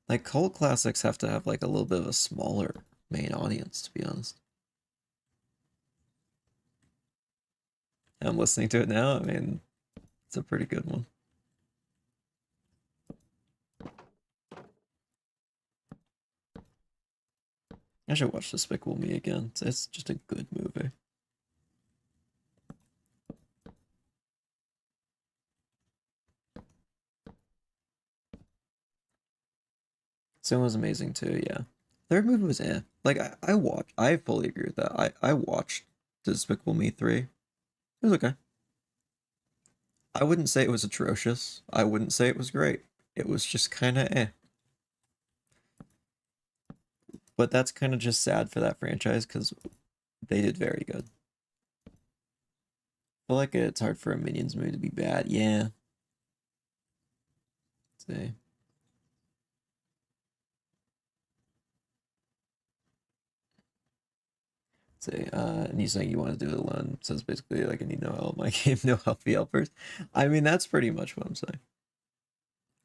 Like, cult classics have to have like a little bit of a smaller main audience, to be honest. I'm listening to it now. I mean, it's a pretty good one. I should watch Despicable Me again. It's just a good movie. Second was amazing too, yeah. Third movie was Like I fully agree with that. I watched Despicable Me 3. It was okay. I wouldn't say it was atrocious. I wouldn't say it was great. It was just kind of eh. But that's kind of just sad for that franchise because they did very good. I feel like it's hard for a Minions movie to be bad. Yeah. Let's see. Say, and he's saying you want to do it alone. So it's basically like I need no help. My game, no help, be helpers. I mean, that's pretty much what I'm saying.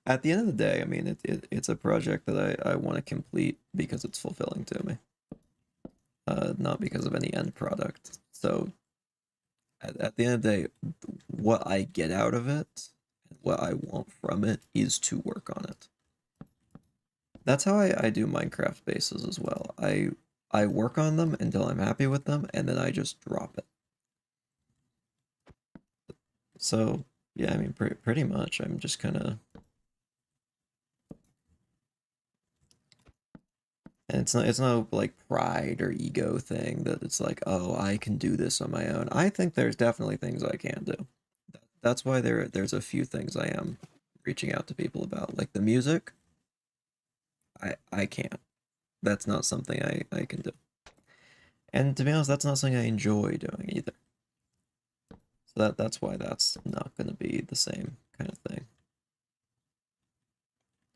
At the end of the day, I mean, it's a project that I want to complete because it's fulfilling to me, not because of any end product. So at the end of the day, what I get out of it, what I want from it, is to work on it. That's how I do Minecraft bases as well. I work on them until I'm happy with them, and then I just drop it. So yeah, I mean, pretty much, I'm just kind of. And it's no like pride or ego thing that it's like, oh, I can do this on my own. I think there's definitely things I can do. That's why there's a few things I am reaching out to people about. Like the music, I can't. That's not something I can do. And to be honest, that's not something I enjoy doing either. So that's why that's not gonna be the same kind of thing.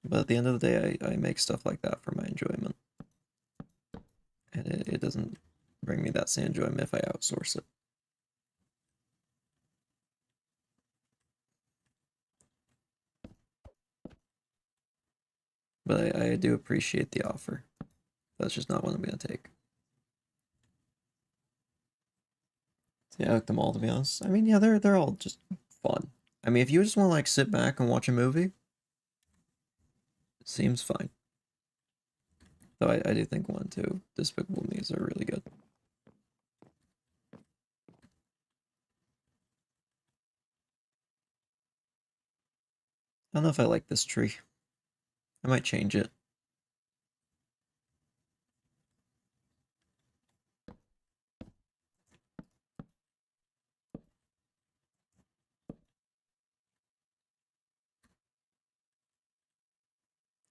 But at the end of the day, I make stuff like that for my enjoyment. And it doesn't bring me that same enjoyment if I outsource it. But I do appreciate the offer. That's just not what I'm gonna take. So yeah, I like them all to be honest. I mean, yeah, they're all just fun. I mean, if you just want to like sit back and watch a movie, it seems fine. Though I do think 1, 2, Despicable Me's are really good. I don't know if I like this tree. I might change it.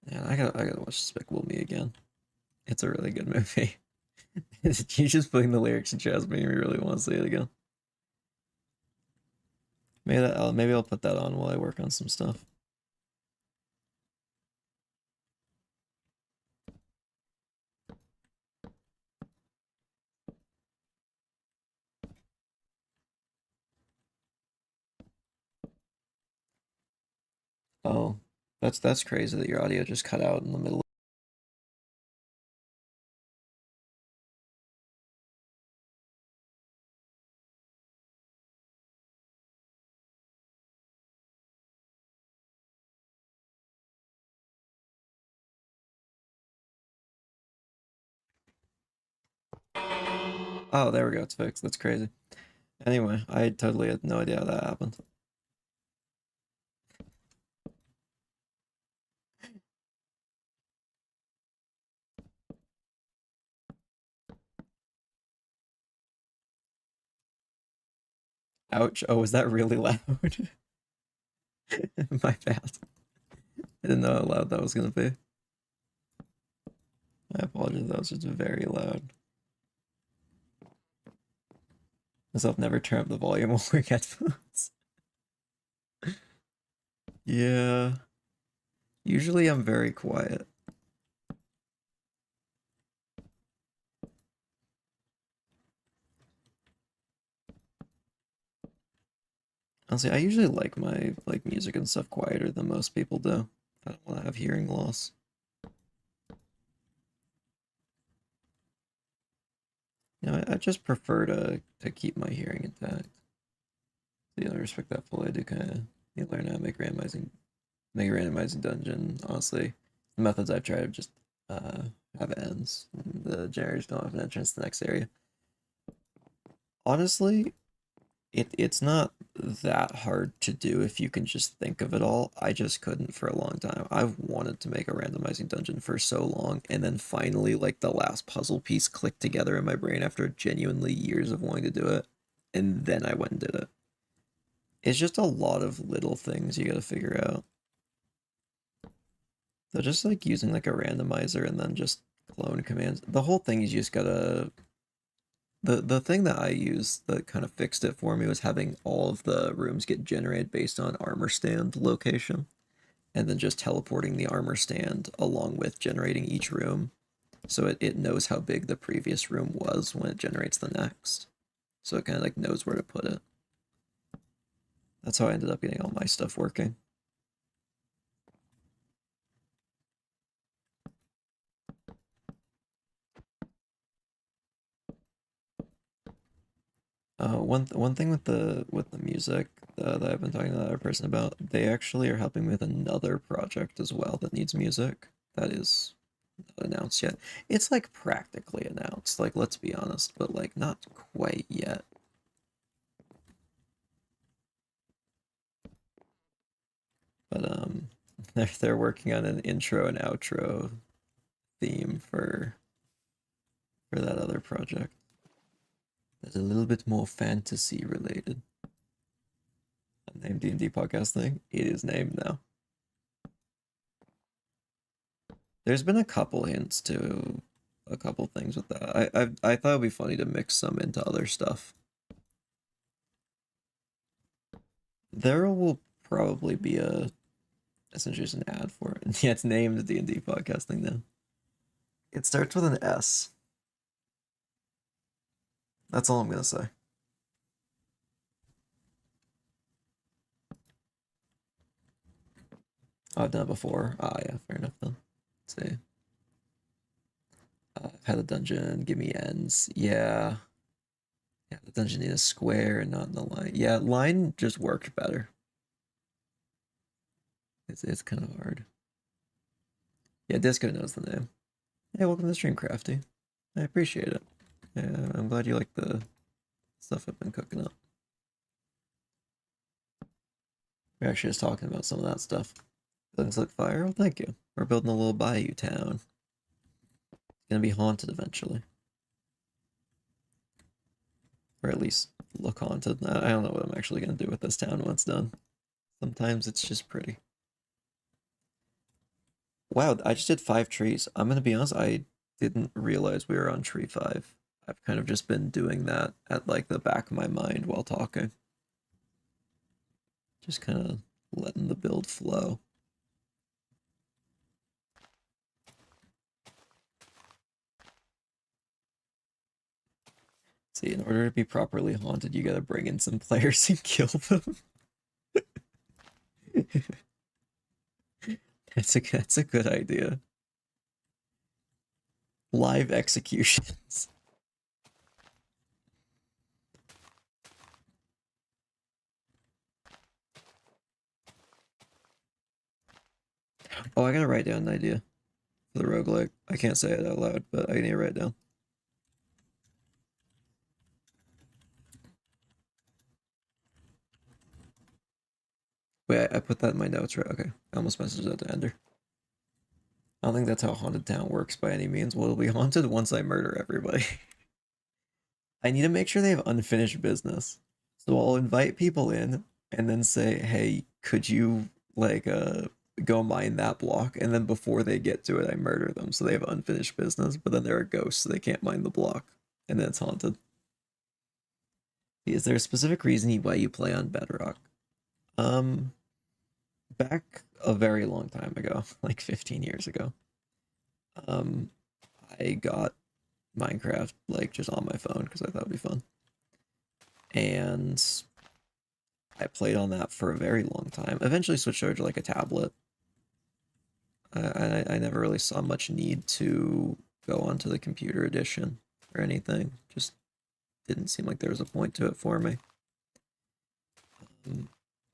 Yeah, I gotta watch Despicable Me again. It's a really good movie. You just putting the lyrics in chat making me really want to see it again. Maybe I'll put that on while I work on some stuff. Oh, that's crazy that your audio just cut out in the middle. Oh, there we go. It's fixed. That's crazy. Anyway, I totally had no idea how that happened. Ouch. Oh, was that really loud? My bad. I didn't know how loud that was gonna be. I apologize, that was just very loud. Myself never turn up the volume while wearing headphones. Yeah. Usually I'm very quiet. Honestly, I usually like my music and stuff quieter than most people do. I don't want to have hearing loss. You know, I just prefer to keep my hearing intact. So, you know, I respect that fully. I do kind of learn how to make a randomizing dungeon. Honestly, the methods I've tried have just have ends. The generators don't have an entrance to the next area. Honestly, it's not that hard to do if you can just think of it all. I just couldn't for a long time. I've wanted to make a randomizing dungeon for so long, and then finally, like, the last puzzle piece clicked together in my brain after genuinely years of wanting to do it, and then I went and did it. It's just a lot of little things you gotta figure out. So just like using like a randomizer and then just clone commands. The whole thing is you just gotta the thing that I used that kind of fixed it for me was having all of the rooms get generated based on armor stand location, and then just teleporting the armor stand along with generating each room. So it knows how big the previous room was when it generates the next. So it kind of like knows where to put it. That's how I ended up getting all my stuff working. One thing with the music that I've been talking to that other person about, they actually are helping me with another project as well that needs music. That is not announced yet. It's like practically announced, like let's be honest, but like not quite yet. But they're working on an intro and outro theme for that other project. That's a little bit more fantasy related. Named D&D podcast thing. It is named now. There's been a couple hints to a couple things with that. I thought it'd be funny to mix some into other stuff. There will probably be essentially just an ad for it. Yeah, it's named the D&D podcasting now. It starts with an S. That's all I'm gonna say. Oh, I've done it before. Ah, yeah, fair enough then. Let's see. I've had a dungeon. Give me ends. Yeah. Yeah, the dungeon in a square and not in a line. Yeah, line just worked better. It's kind of hard. Yeah, Disco knows the name. Hey, welcome to the stream, Crafty. I appreciate it. Yeah, I'm glad you like the stuff I've been cooking up. We're actually just talking about some of that stuff. Buildings look fire. Well, thank you. We're building a little bayou town. It's gonna be haunted eventually, or at least look haunted. I don't know what I'm actually gonna do with this town when it's done. Sometimes it's just pretty. Wow, I just did 5 trees. I'm gonna be honest, I didn't realize we were on tree 5. I've kind of just been doing that at like the back of my mind while talking. Just kind of letting the build flow. See, in order to be properly haunted, you gotta bring in some players and kill them. That's a good idea. Live executions. Oh, I gotta write down an idea for the roguelike. I can't say it out loud, but I need to write it down. Wait, I put that in my notes, right? Okay. I almost messaged that to Ender. I don't think that's how Haunted Town works by any means. Well, it'll be haunted once I murder everybody. I need to make sure they have unfinished business. So I'll invite people in and then say, hey, could you like go mine that block, and then before they get to it, I murder them, so they have unfinished business. But then they're a ghost, so they can't mine the block, and then it's haunted. Is there a specific reason why you play on Bedrock? Um, Back a very long time ago, like 15 years ago, um, I got Minecraft like just on my phone because I thought it'd be fun, and I played on that for a very long time. Eventually switched over to like a tablet. I never really saw much need to go onto the computer edition or anything. Just didn't seem like there was a point to it for me.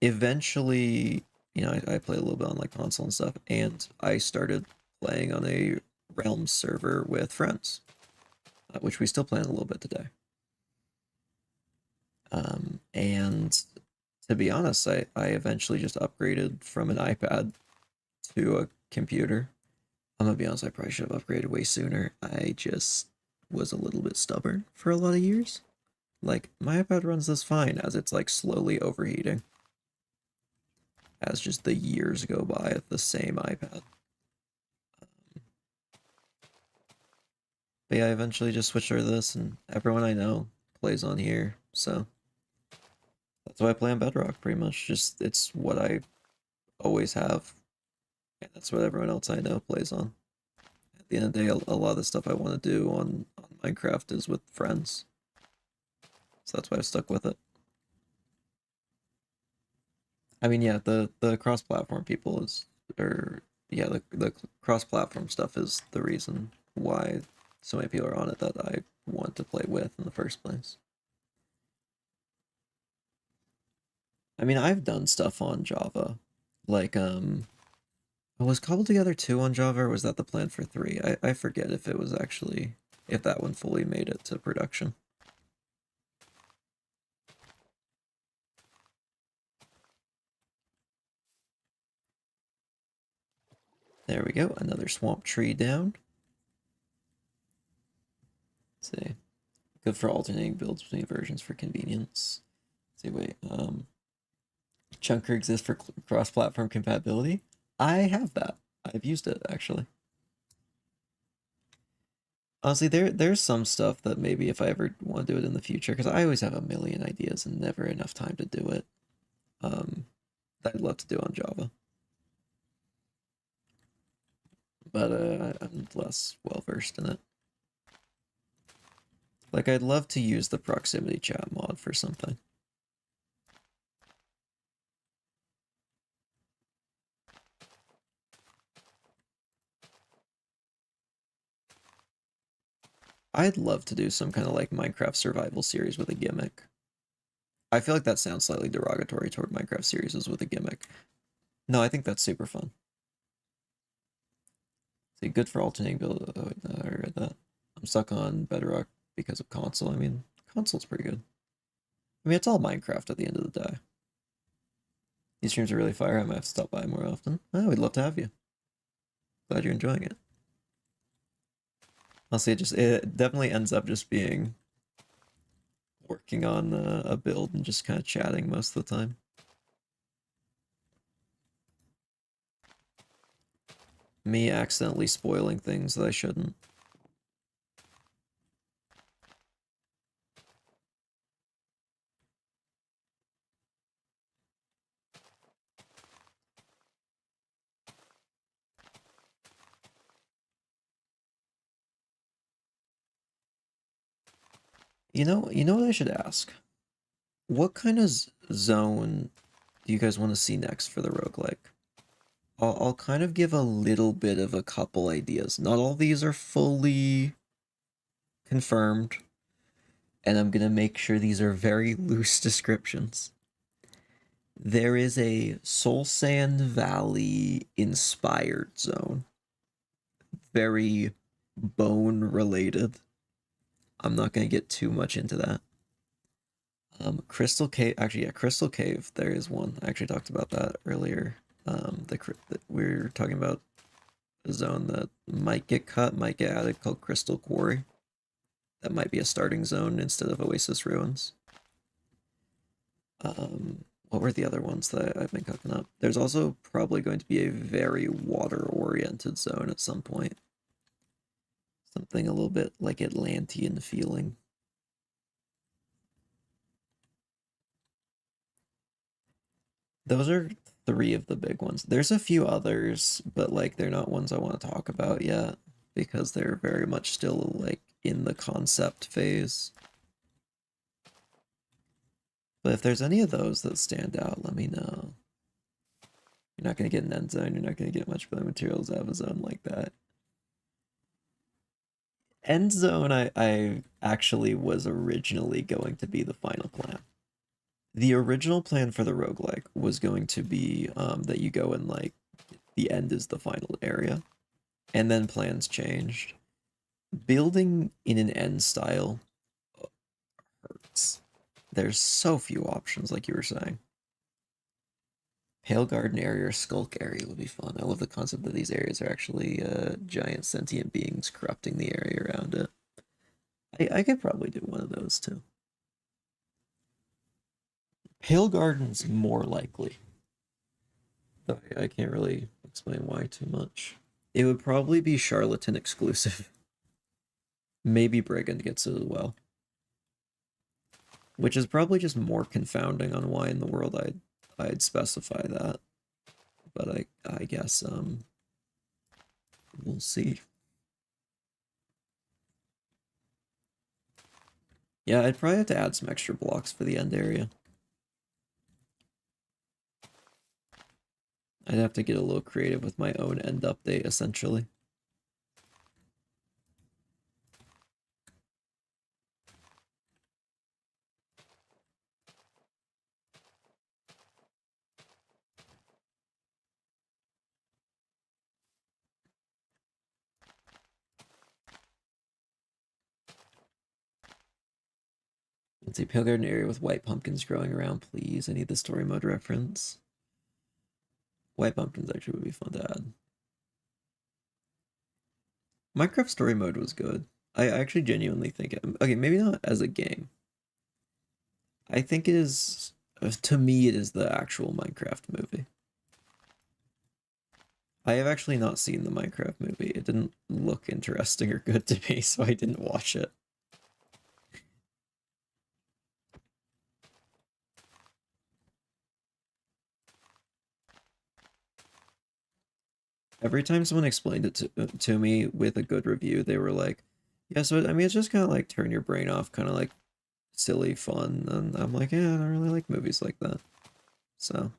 Eventually, I played a little bit on like console and stuff, and I started playing on a Realm server with friends, which we still play on a little bit today. And to be honest, I eventually just upgraded from an iPad to a computer. I'm gonna be honest, I probably should have upgraded way sooner. I just was a little bit stubborn for a lot of years. Like, my iPad runs this fine as it's like slowly overheating. As just the years go by of the same iPad. But yeah, I eventually just switched over to this, and everyone I know plays on here, so that's why I play on Bedrock, pretty much. Just, it's what I always have, and that's what everyone else I know plays on. At the end of the day, a lot of the stuff I want to do on Minecraft is with friends, so that's why I've stuck with it. I mean, yeah, the cross-platform people is, or yeah, the cross-platform stuff is the reason why so many people are on it that I want to play with in the first place. I mean, I've done stuff on Java, like was Cobbled Together 2 on Java, or was that the plan for 3? I forget if it was actually, if that one fully made it to production. There we go, another swamp tree down. Let's see. Good for alternating builds between versions for convenience. Let's see, wait, Chunker exists for cross-platform compatibility. I have that. I've used it, actually. Honestly, there's some stuff that maybe if I ever want to do it in the future, because I always have a million ideas and never enough time to do it, that I'd love to do on Java. But I'm less well-versed in it. Like, I'd love to use the proximity chat mod for something. I'd love to do some kind of like Minecraft survival series with a gimmick. I feel like that sounds slightly derogatory toward Minecraft series with a gimmick. No, I think that's super fun. See, good for alternating build. Oh, no, I read that. I'm stuck on Bedrock because of console. I mean, console's pretty good. I mean, it's all Minecraft at the end of the day. These streams are really fire. I might have to stop by more often. Oh, we'd love to have you. Glad you're enjoying it. Honestly, it definitely ends up just being working on a build and just kind of chatting most of the time. Me accidentally spoiling things that I shouldn't. You know what I should ask? What kind of zone do you guys want to see next for the roguelike? I'll kind of give a little bit of a couple ideas. Not all these are fully confirmed, and I'm gonna make sure these are very loose descriptions. There is a Soul Sand Valley inspired zone. Very bone related. I'm not gonna get too much into that. Crystal Cave, actually, yeah, Crystal Cave, there is one. I actually talked about that earlier. We're talking about a zone that might get cut, might get added, called Crystal Quarry. That might be a starting zone instead of Oasis Ruins. What were the other ones that I've been cooking up? There's also probably going to be a very water-oriented zone at some point. Something a little bit like Atlantean feeling. Those are three of the big ones. There's a few others, but like they're not ones I want to talk about yet because they're very much still like in the concept phase. But if there's any of those that stand out, let me know. You're not going to get an end zone. You're not going to get much building materials out of a zone like that. End zone, I actually was originally going to be the final plan. The original plan for the roguelike was going to be that you go and like the end is the final area, and then plans changed. Building in an end style hurts. There's so few options, like you were saying. Pale Garden area or Skulk area would be fun. I love the concept that these areas are actually giant sentient beings corrupting the area around it. I could probably do one of those too. Pale Garden's more likely. Though I can't really explain why too much. It would probably be Charlatan exclusive. Maybe Brigand gets it as well. Which is probably just more confounding on why in the world I'd specify that. But I guess we'll see. Yeah, I'd probably have to add some extra blocks for the end area. I'd have to get a little creative with my own end update, essentially. Let's see, Pale Garden area with white pumpkins growing around, please. I need the story mode reference. White pumpkins actually would be fun to add. Minecraft story mode was good. I actually genuinely think it, okay, maybe not as a game. I think it is, to me, it is the actual Minecraft movie. I have actually not seen the Minecraft movie. It didn't look interesting or good to me, so I didn't watch it. Every time someone explained it to me with a good review, they were like, yeah, so I mean, it's just kind of like turn your brain off, kind of like silly fun. And I'm like, yeah, I don't really like movies like that. So,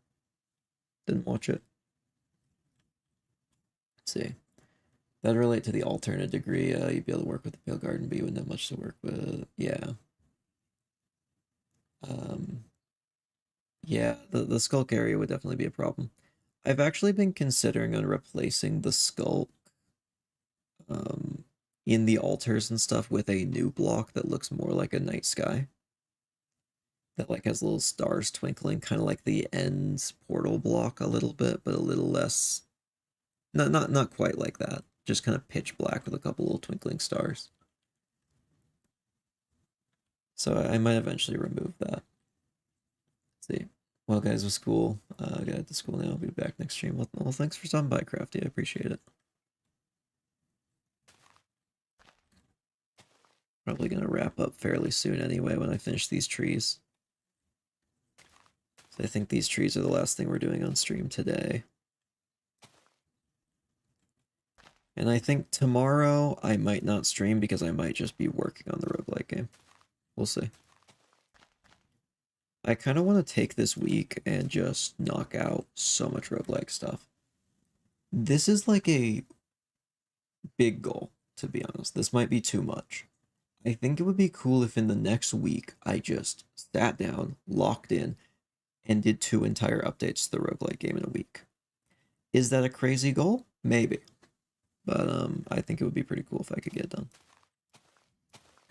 didn't watch it. Let's see. That'd relate to the alternate degree. You'd be able to work with the Pale Garden, but you wouldn't have much to work with. Yeah. Um, yeah, the Skulk area would definitely be a problem. I've actually been considering on replacing the Skulk um, in the altars and stuff with a new block that looks more like a night sky. That like has little stars twinkling, kind of like the ends portal block a little bit, but a little less. Not quite like that. Just kind of pitch black with a couple little twinkling stars. So I might eventually remove that. Let's see. Well, guys, it was cool. I got to school now. I'll be back next stream. Well, thanks for stopping by, Crafty. I appreciate it. Probably gonna wrap up fairly soon anyway when I finish these trees. So I think these trees are the last thing we're doing on stream today. And I think tomorrow I might not stream because I might just be working on the roguelike game. We'll see. I kind of want to take this week and just knock out so much roguelike stuff. This is like a big goal, to be honest. This might be too much. I think it would be cool if in the next week I just sat down, locked in, and did 2 entire updates to the roguelike game in a week. Is that a crazy goal? Maybe. But I think it would be pretty cool if I could get it done.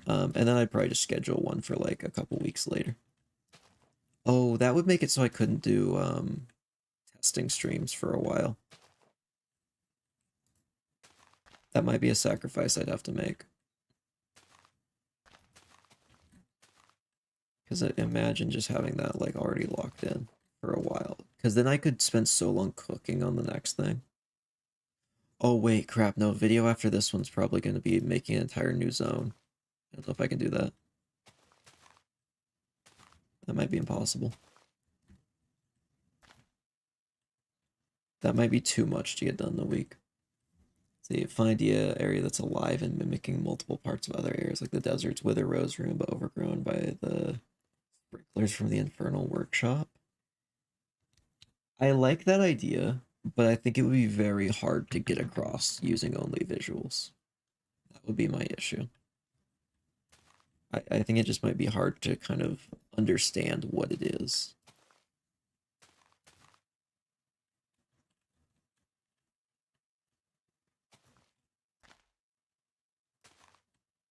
And then I'd probably just schedule one for like a couple weeks later. Oh, that would make it so I couldn't do testing streams for a while. That might be a sacrifice I'd have to make. Because I imagine just having that like already locked in. for a while, because then I could spend so long cooking on the next thing. Oh wait, crap, no, video after this one's probably going to be making an entire new zone. I don't know if I can do that. That might be impossible. That might be too much to get done in a week. See, find the area that's alive and mimicking multiple parts of other areas, like the desert's wither rose room, but overgrown by the sprinklers from the infernal workshop. I like that idea, but I think it would be very hard to get across using only visuals. That would be my issue. I think it just might be hard to kind of understand what it is.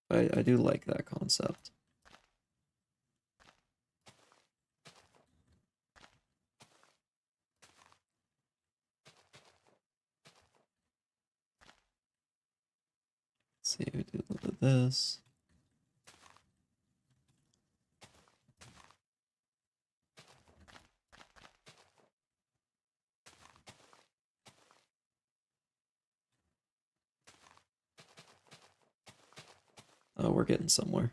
But I do like that concept. Let's see, we do a little bit of this. Oh, we're getting somewhere.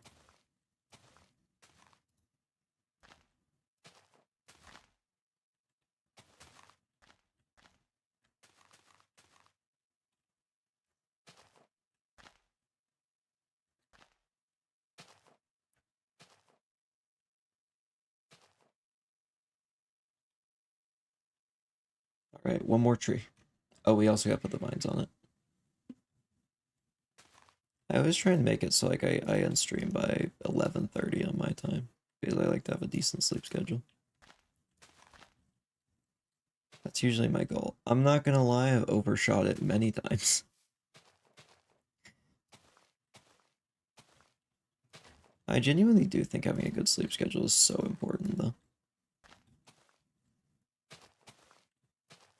All right, one more tree. Oh, we also got to put the vines on it. I always try and make it so like I end stream by 11:30 on my time because I like to have a decent sleep schedule. That's usually my goal. I'm not gonna lie, I've overshot it many times. I genuinely do think having a good sleep schedule is so important though.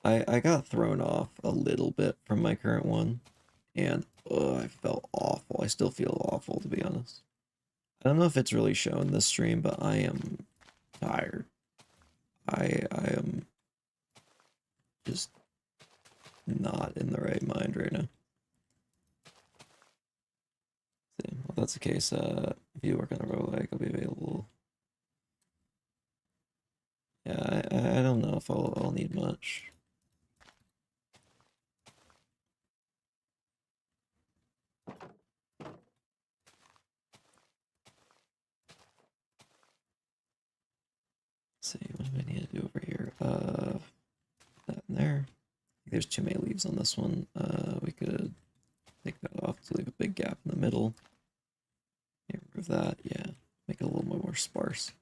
I got thrown off a little bit from my current one, and I felt awful. I still feel awful, to be honest. I don't know if it's really shown this stream, but I am tired. I am just not in the right mind right now. See, well, that's the case. If you work on a roguelike, I'll be available. Yeah, I don't know if I'll need much. Let's see, what do I need to do over here? That in there. There's too many leaves on this one. We could take that off to leave a big gap in the middle. Remove that, yeah. Make it a little more sparse.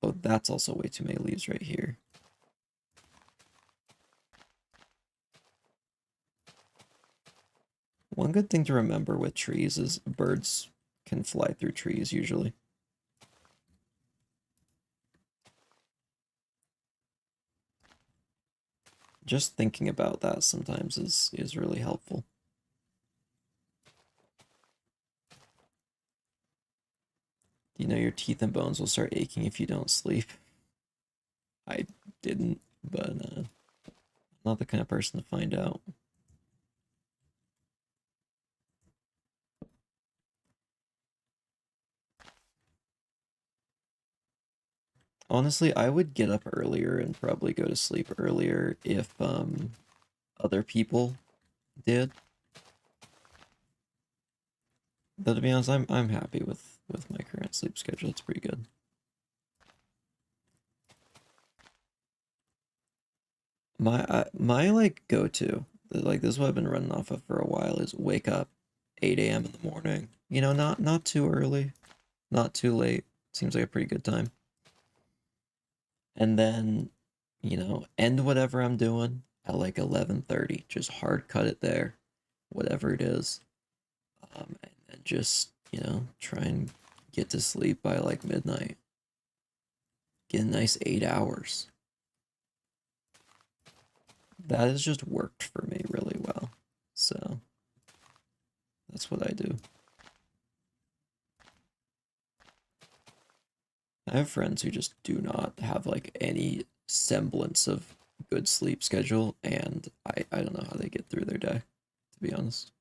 Oh, that's also way too many leaves right here. One good thing to remember with trees is birds can fly through trees usually. Just thinking about that sometimes is really helpful. You know, your teeth and bones will start aching if you don't sleep. I didn't, but I'm not the kind of person to find out. Honestly, I would get up earlier and probably go to sleep earlier if other people did. But to be honest, I'm happy with my current sleep schedule. It's pretty good. My like go-to, like this is what I've been running off of for a while, is wake up 8 a.m. in the morning. You know, not too early, not too late. Seems like a pretty good time. And then, you know, end whatever I'm doing at like 11:30. Just hard cut it there, whatever it is. And then just, you know, try and get to sleep by like midnight. Get a nice 8 hours. That has just worked for me really well. So that's what I do. I have friends who just do not have like any semblance of good sleep schedule, and I don't know how they get through their day, to be honest.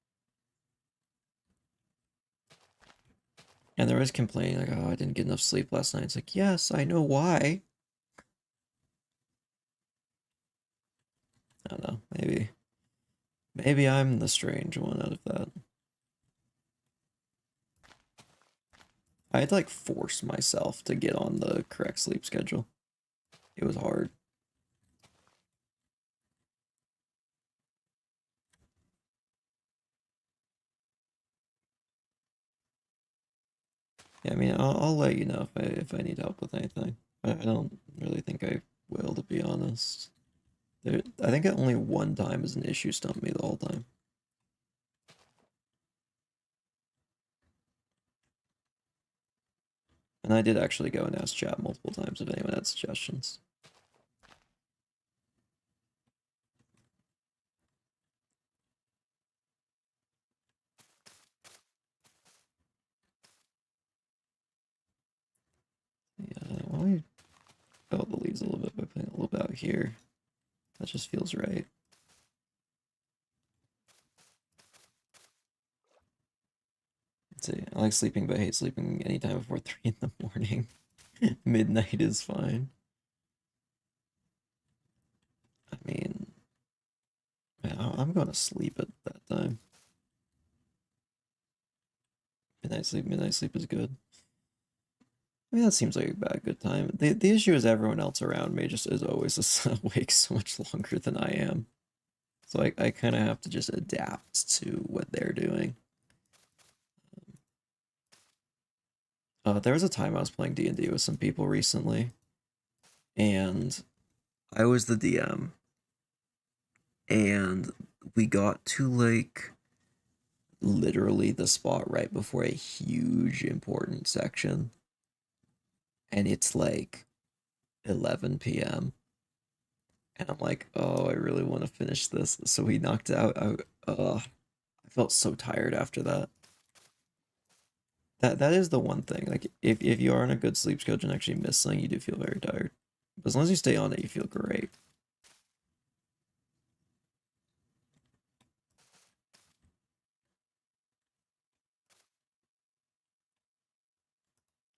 And they're always complaining like, "Oh, I didn't get enough sleep last night." It's like, yes, I know why. I don't know. Maybe I'm the strange one out of that. I had to like force myself to get on the correct sleep schedule. It was hard. Yeah, I mean, I'll let you know if I need help with anything. I don't really think I will, to be honest. I think only one time is an issue stumped me the whole time. And I did actually go and ask chat multiple times if anyone had suggestions. Yeah, why don't we fill the leaves a little bit by putting a little bit out here? That just feels right. Let's see. I like sleeping, but I hate sleeping anytime before 3 in the morning. Midnight is fine. I mean, man, I'm going to sleep at that time. Midnight sleep is good. I mean, that seems like a good time. The issue is everyone else around me just is always awake so much longer than I am. So I kind of have to just adapt to what they're doing. There was a time I was playing D&D with some people recently, and I was the DM, and we got to like literally the spot right before a huge important section, and it's like 11 p.m. and I'm like, oh, I really want to finish this. So we knocked out. I felt so tired after that. That is the one thing. Like if you are on a good sleep schedule and actually miss something, you do feel very tired. But as long as you stay on it, you feel great.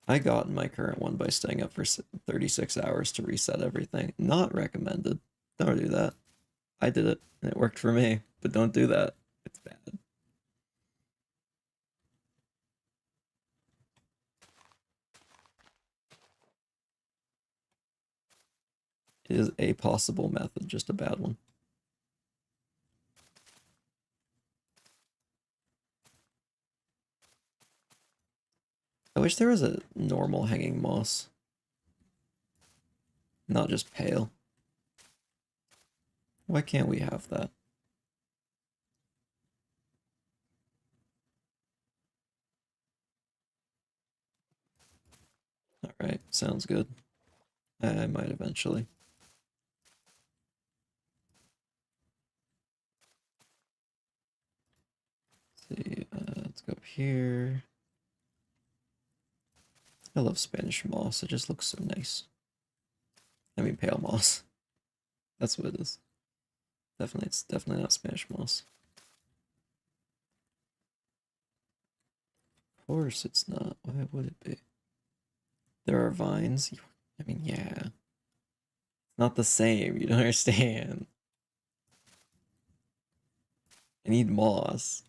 I got in my current one by staying up for 36 hours to reset everything. Not recommended. Don't do that. I did it and it worked for me, but don't do that. It's bad. It is a possible method, just a bad one. I wish there was a normal hanging moss, not just pale. Why can't we have that? Alright, sounds good. I might eventually. Let's see, let's go up here. I love Spanish moss, it just looks so nice. I mean pale moss. That's what it is. Definitely, it's definitely not Spanish moss. Of course it's not. Why would it be? There are vines. I mean, yeah. Not the same. You don't understand. I need moss,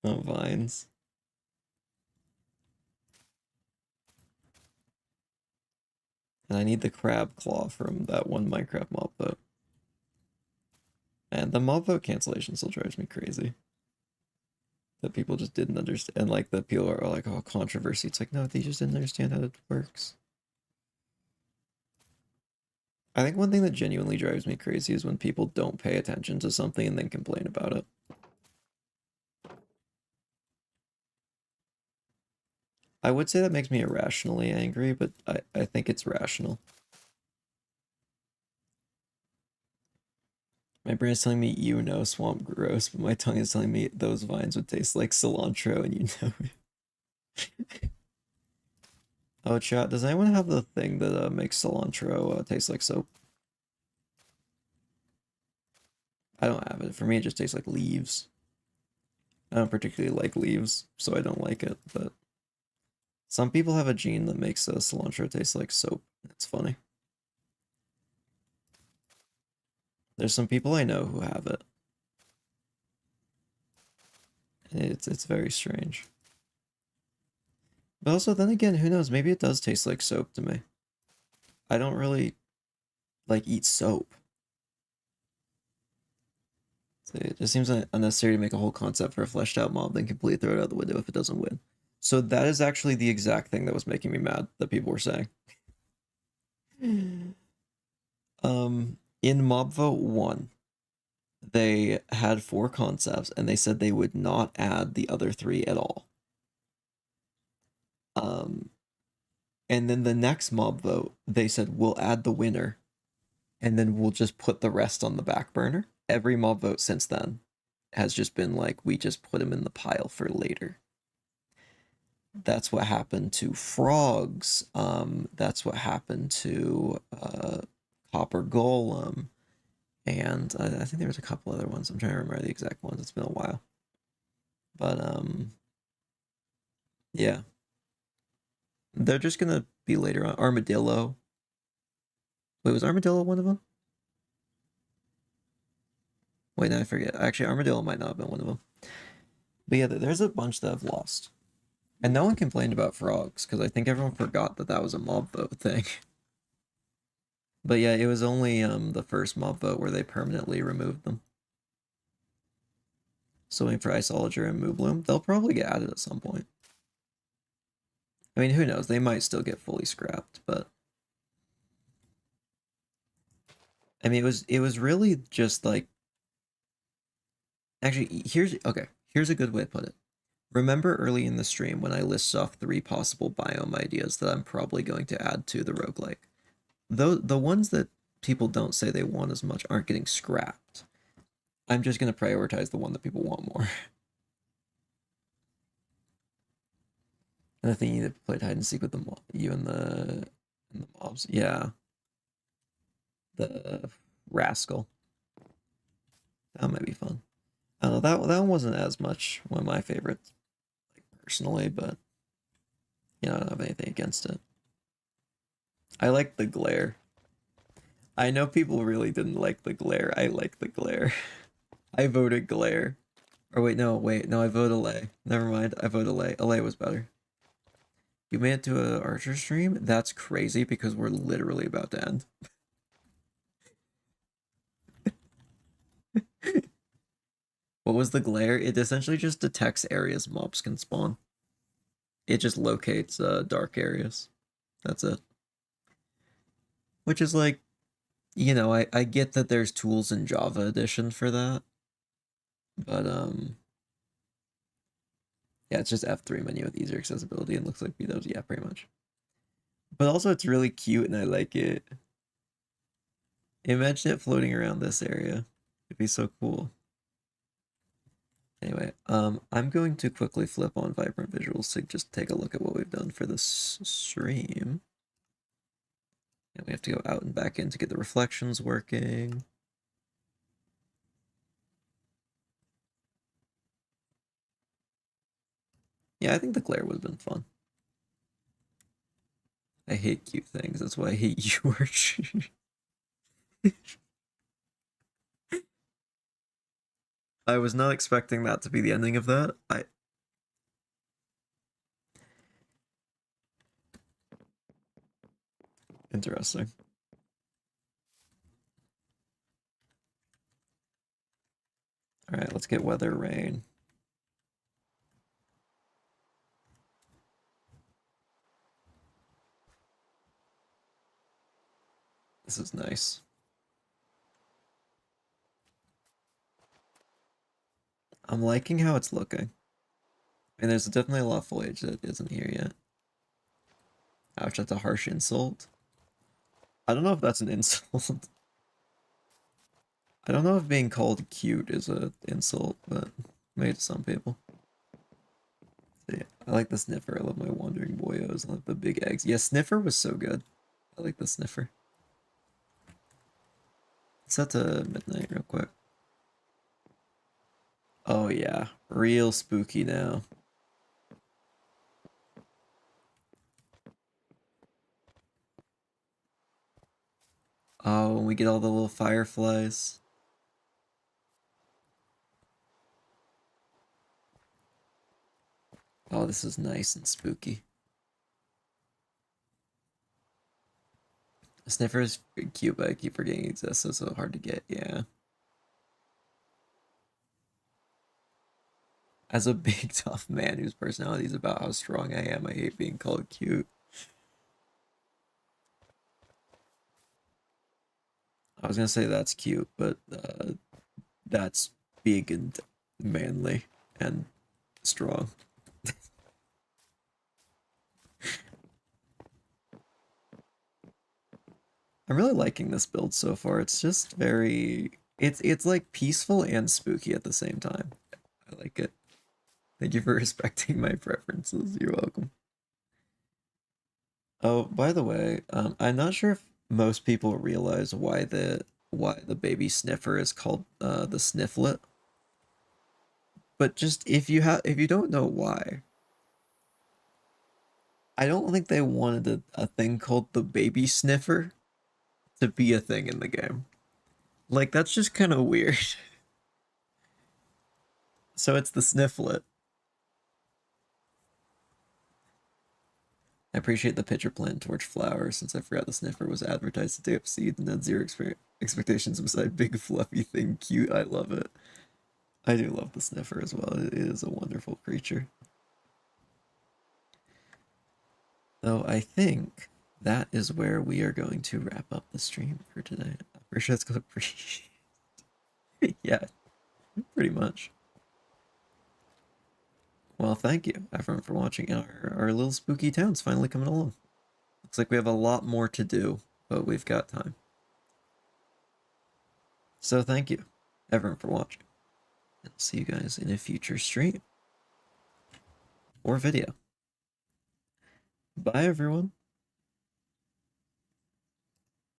not vines. And I need the crab claw from that one Minecraft mob vote. And the mob vote cancellation still drives me crazy. That people just didn't understand. And like the people are like, oh, controversy. It's like, no, they just didn't understand how it works. I think one thing that genuinely drives me crazy is when people don't pay attention to something and then complain about it. I would say that makes me irrationally angry, but I think it's rational. My brain is telling me you know swamp gross, but my tongue is telling me those vines would taste like cilantro and you know it. Oh, chat, does anyone have the thing that makes cilantro taste like soap? I don't have it. For me, it just tastes like leaves. I don't particularly like leaves, so I don't like it, but some people have a gene that makes cilantro taste like soap. It's funny. There's some people I know who have it. It's very strange. But also, then again, who knows? Maybe it does taste like soap to me. I don't really like eat soap. So it just seems unnecessary to make a whole concept for a fleshed out mob, then completely throw it out the window if it doesn't win. So that is actually the exact thing that was making me mad that people were saying. In Mob Vote 1, they had 4 concepts and they said they would not add the other 3 at all. And then the next mob vote, they said we'll add the winner and then we'll just put the rest on the back burner. Every mob vote since then has just been like, we just put them in the pile for later. That's what happened to frogs. That's what happened to Copper Golem. And I think there was a couple other ones. I'm trying to remember the exact ones. It's been a while. But yeah. They're just gonna be later on. Armadillo. Wait, was Armadillo one of them? Wait, no, I forget. Actually, Armadillo might not have been one of them. But yeah, there's a bunch that have lost. And no one complained about frogs, because I think everyone forgot that that was a mob vote thing. But yeah, it was only the first mob vote where they permanently removed them. So waiting for Iceologer and Moobloom. They'll probably get added at some point. I mean, who knows? They might still get fully scrapped, but I mean, it was really just like, actually, here's a good way to put it. Remember early in the stream when I list off 3 possible biome ideas that I'm probably going to add to the roguelike. The ones that people don't say they want as much aren't getting scrapped. I'm just going to prioritize the one that people want more. And I think you played hide and seek with you and the mobs. Yeah. The rascal. That might be fun. I don't know, that one wasn't as much one of my favorites, like personally, but you know, I don't have anything against it. I like the glare. I know people really didn't like the glare. I like the glare. I voted glare. Or wait, no, I voted Allay. Never mind, I voted Allay. Allay was better. You made it to an Archer stream? That's crazy because we're literally about to end. What was the glare? It essentially just detects areas mobs can spawn. It just locates dark areas. That's it. Which is like, you know, I get that there's tools in Java Edition for that. But yeah, it's just F3 menu with easier accessibility and looks like those. Yeah, pretty much. But also it's really cute and I like it. Imagine it floating around this area. It'd be so cool. Anyway, I'm going to quickly flip on Vibrant Visuals to just take a look at what we've done for this stream. And we have to go out and back in to get the reflections working. Yeah, I think the glare would have been fun. I hate cute things. That's why I hate you, Arch. I was not expecting that to be the ending of that. Interesting. All right, let's get weather rain. This is nice. I'm liking how it's looking. And there's definitely a lot of foliage that isn't here yet. Ouch, that's a harsh insult. I don't know if that's an insult. I don't know if being called cute is an insult, but maybe to some people. So yeah, I like the sniffer. I love my wandering boyos. I like the big eggs. Yeah, sniffer was so good. I like the sniffer. Set to midnight real quick. Oh yeah, real spooky now. Oh, and we get all the little fireflies. Oh, this is nice and spooky. Sniffer is cute, but I keep forgetting it exists. It's so hard to get. Yeah. As a big tough man whose personality is about how strong I am, I hate being called cute. I was gonna say that's cute, but that's big and manly and strong. I'm really liking this build so far. It's just very it's like peaceful and spooky at the same time. I like it. Thank you for respecting my preferences. You're welcome. Oh, by the way, I'm not sure if most people realize why the baby sniffer is called the snifflet. But just if you don't know why, I don't think they wanted a thing called the baby sniffer to be a thing in the game. Like that's just kind of weird. So it's the snifflet. I appreciate the pitcher plant torch flower since I forgot the sniffer was advertised to take up seed and had zero expectations beside big fluffy thing cute. I love it. I do love the sniffer as well. It is a wonderful creature. Though I think that is where we are going to wrap up the stream for today. I'm pretty sure that's gonna yeah, pretty much. Well, thank you everyone for watching. Our little spooky town's finally coming along. Looks like we have a lot more to do, but we've got time. So thank you everyone for watching. And I'll see you guys in a future stream or video. Bye everyone.